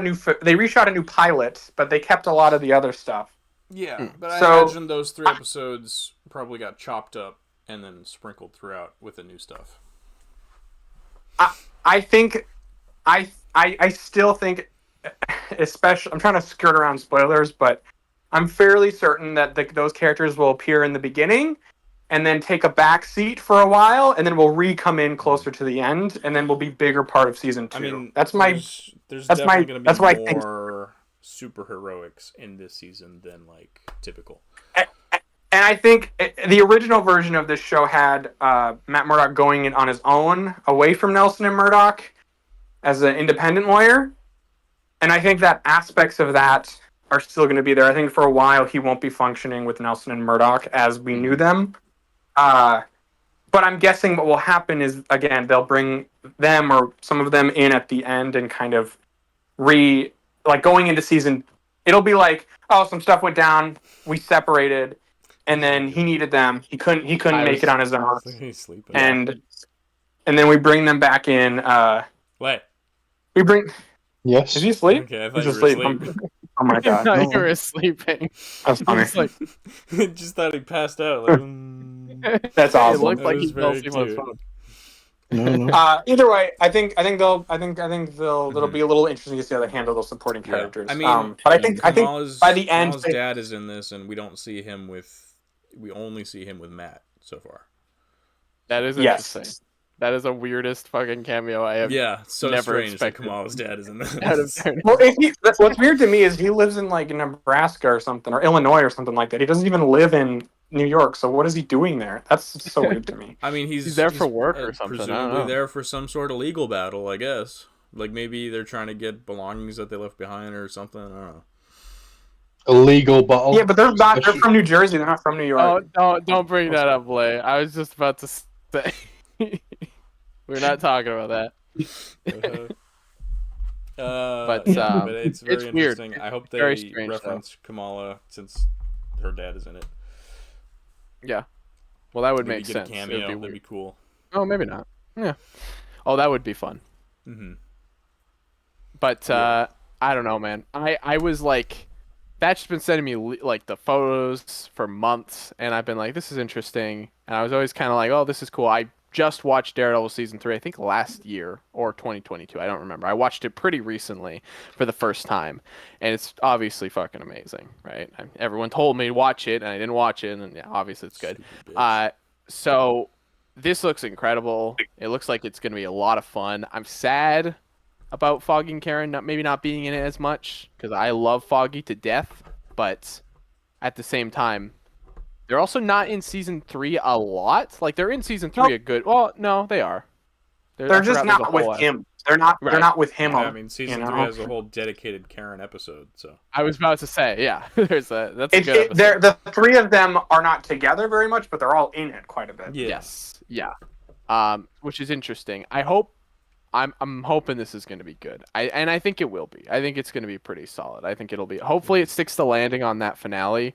a new pilot, but they kept a lot of the other stuff. Yeah, but I imagine those 3 episodes probably got chopped up and then sprinkled throughout with the new stuff. I think, I still think, especially, I'm trying to skirt around spoilers, but I'm fairly certain that those characters will appear in the beginning and then take a back seat for a while, and then we'll come in closer to the end, and then we'll be bigger part of season 2. I mean, there's definitely going to be more super heroics in this season than like typical. And I think the original version of this show had Matt Murdock going in on his own, away from Nelson and Murdock, as an independent lawyer, and I think that aspects of that are still going to be there. I think for a while he won't be functioning with Nelson and Murdock as we knew them. But I'm guessing what will happen is, again, they'll bring them or some of them in at the end and kind of going into season. It'll be like, oh, some stuff went down, we separated, and then he needed them. He couldn't make it on his own. He's sleeping. And then we bring them back in. What? We bring. Yes. Is he asleep? Okay, I thought He's you were asleep. asleep. Oh my god! I thought you were sleeping. That's funny. Just thought he passed out. Like, That's awesome. It looked like he fell very asleep on his cute. phone. Either way, I think it'll be a little interesting to see how they handle those supporting characters. I mean, but I think by the end, Kamala's dad is in this, and we only see him with Matt so far. That is interesting. That is the weirdest fucking cameo I have. So never strange that expected. Kamala's dad is in this. Well, what's weird to me is he lives in like Nebraska or something, or Illinois or something like that. He doesn't even live in New York, so what is he doing there? That's so weird to me. I mean, he's there for work or something. Presumably there for some sort of legal battle, I guess. Like maybe they're trying to get belongings that they left behind or something. I don't know. A legal battle. Yeah, but they're not. They're from New Jersey. They're not from New York. Oh, don't bring that up, Blay. I was just about to say. We're not talking about that. But it's very interesting. Weird. I hope they reference Kamala since her dad is in it. Yeah. Well, that would Maybe make get sense. A cameo. That'd be cool. Oh, maybe not. Yeah. Oh, that would be fun. Mm-hmm. But I don't know, man. I was like Thatch's been sending me like the photos for months, and I've been like, this is interesting. And I was always kind of like, oh, this is cool. I just watched Daredevil season 3, I think last year or 2022. I don't remember. I watched it pretty recently for the first time, and it's obviously fucking amazing, right? Everyone told me to watch it, and I didn't watch it, and yeah, obviously it's good. So this looks incredible. It looks like it's going to be a lot of fun. I'm sad about Foggy and Karen maybe not being in it as much because I love Foggy to death, but at the same time, they're also not in season 3 a lot. Like they're in season 3 a good. Well, no, they are. They're just not with him. They're not. Right. They're not with him. Yeah, I mean, season 3 has a whole dedicated Karen episode. So I was about to say, yeah, that's a good episode. The 3 of them are not together very much, but they're all in it quite a bit. Yeah. Yes, yeah, which is interesting. I'm hoping this is going to be good. I think it will be. I think it's going to be pretty solid. I think it'll be. Hopefully, it sticks to landing on that finale.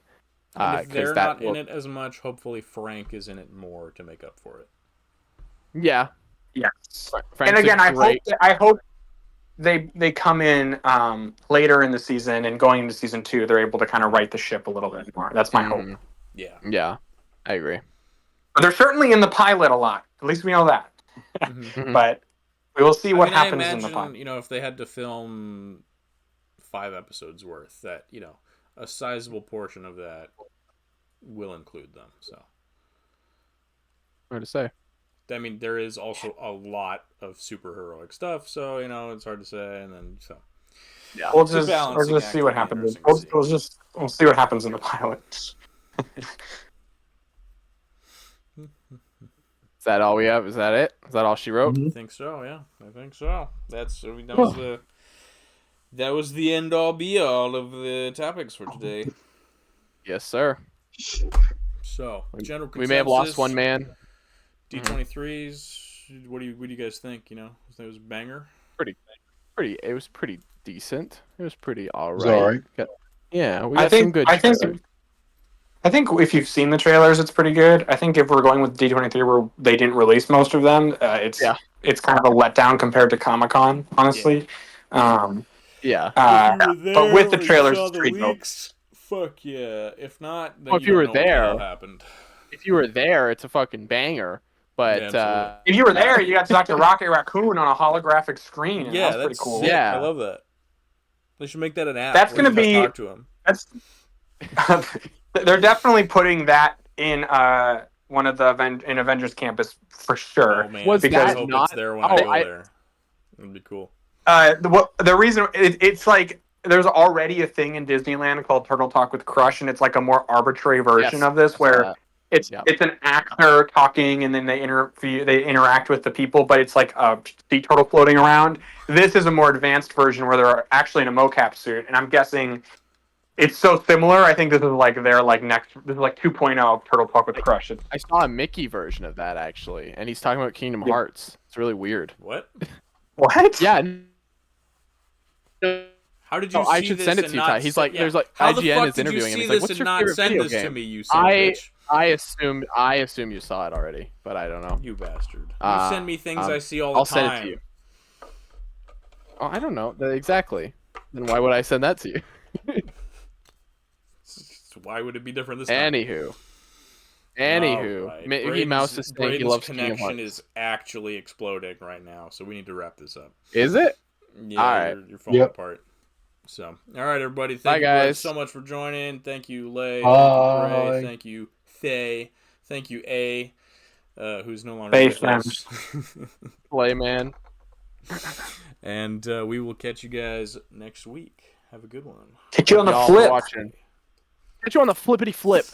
And if they're not in it as much, hopefully Frank is in it more to make up for it. Yeah. Yes. Frank's and again, I hope they come in later in the season and going into season 2, they're able to kind of right the ship a little bit more. That's my hope. Yeah. Yeah, I agree. But they're certainly in the pilot a lot. At least we know that. But we will see what happens in the pilot. You know, if they had to film 5 episodes worth, that, you know, a sizable portion of that will include them. So, hard to say. Mm-hmm. I mean, there is also a lot of superheroic stuff, so, you know, it's hard to say. And then, so yeah, we'll just see what happens. We'll see what happens in the pilot. Is that all we have? Is that it? Is that all she wrote? I think so. Yeah, I think so. That was the end all be all of the topics for today. Yes, sir. So, general consensus. We may have lost one man. D23s. What do you guys think? You know, it was a banger. It was pretty decent. It was pretty all right. It's all right. Yeah, we got some good. I think if you've seen the trailers, it's pretty good. I think if we're going with D23, where they didn't release most of them, it's kind of a letdown compared to Comic-Con, honestly. Yeah. But with the trailers, it's pretty dope. Fuck yeah! If not, then if you were there, what happened. If you were there, it's a fucking banger. But if you were there, you got to talk to Rocket Raccoon on a holographic screen. Yeah, that's pretty cool. Sick. Yeah, I love that. They should make that an app. That's going to be. Talk to him. They're definitely putting that in one of the in Avengers Campus for sure. Oh, man. Was because that I hope not? It's there when I go there. It'd be cool. The reason it's like there's already a thing in Disneyland called Turtle Talk with Crush, and it's like a more arbitrary version of this where it's an actor talking, and then they interact with the people, but it's like a sea turtle floating around. This is a more advanced version where they're actually in a mocap suit, and I'm guessing it's so similar. I think this is like their next. This is like 2.0 of Turtle Talk with Crush. I saw a Mickey version of that actually, and he's talking about Kingdom Hearts. It's really weird. What? What? Yeah. How did you see I should this send it to you, Ty. He's like, there's like how IGN is interviewing him. He's like, what's your favorite video game? To me, you son of a bitch? I assume you saw it already, but I don't know. You bastard. You send me things I see all the I'll time. Send it to you. Oh, I don't know exactly. Then why would I send that to you? Why would it be different this time? Anywho, right. Mickey Mouse is saying he loves connection is actually exploding right now, so we need to wrap this up. Is it? Yeah, all right. You're falling apart. So, all right, everybody. Thank you guys so much for joining. Thank you, Lay. Thank you, Ray. Thank you, Faye. Thank you, A, who's no longer with us. Layman. And we will catch you guys next week. Have a good one. Catch you on the flip. Catch you on the flippity flip.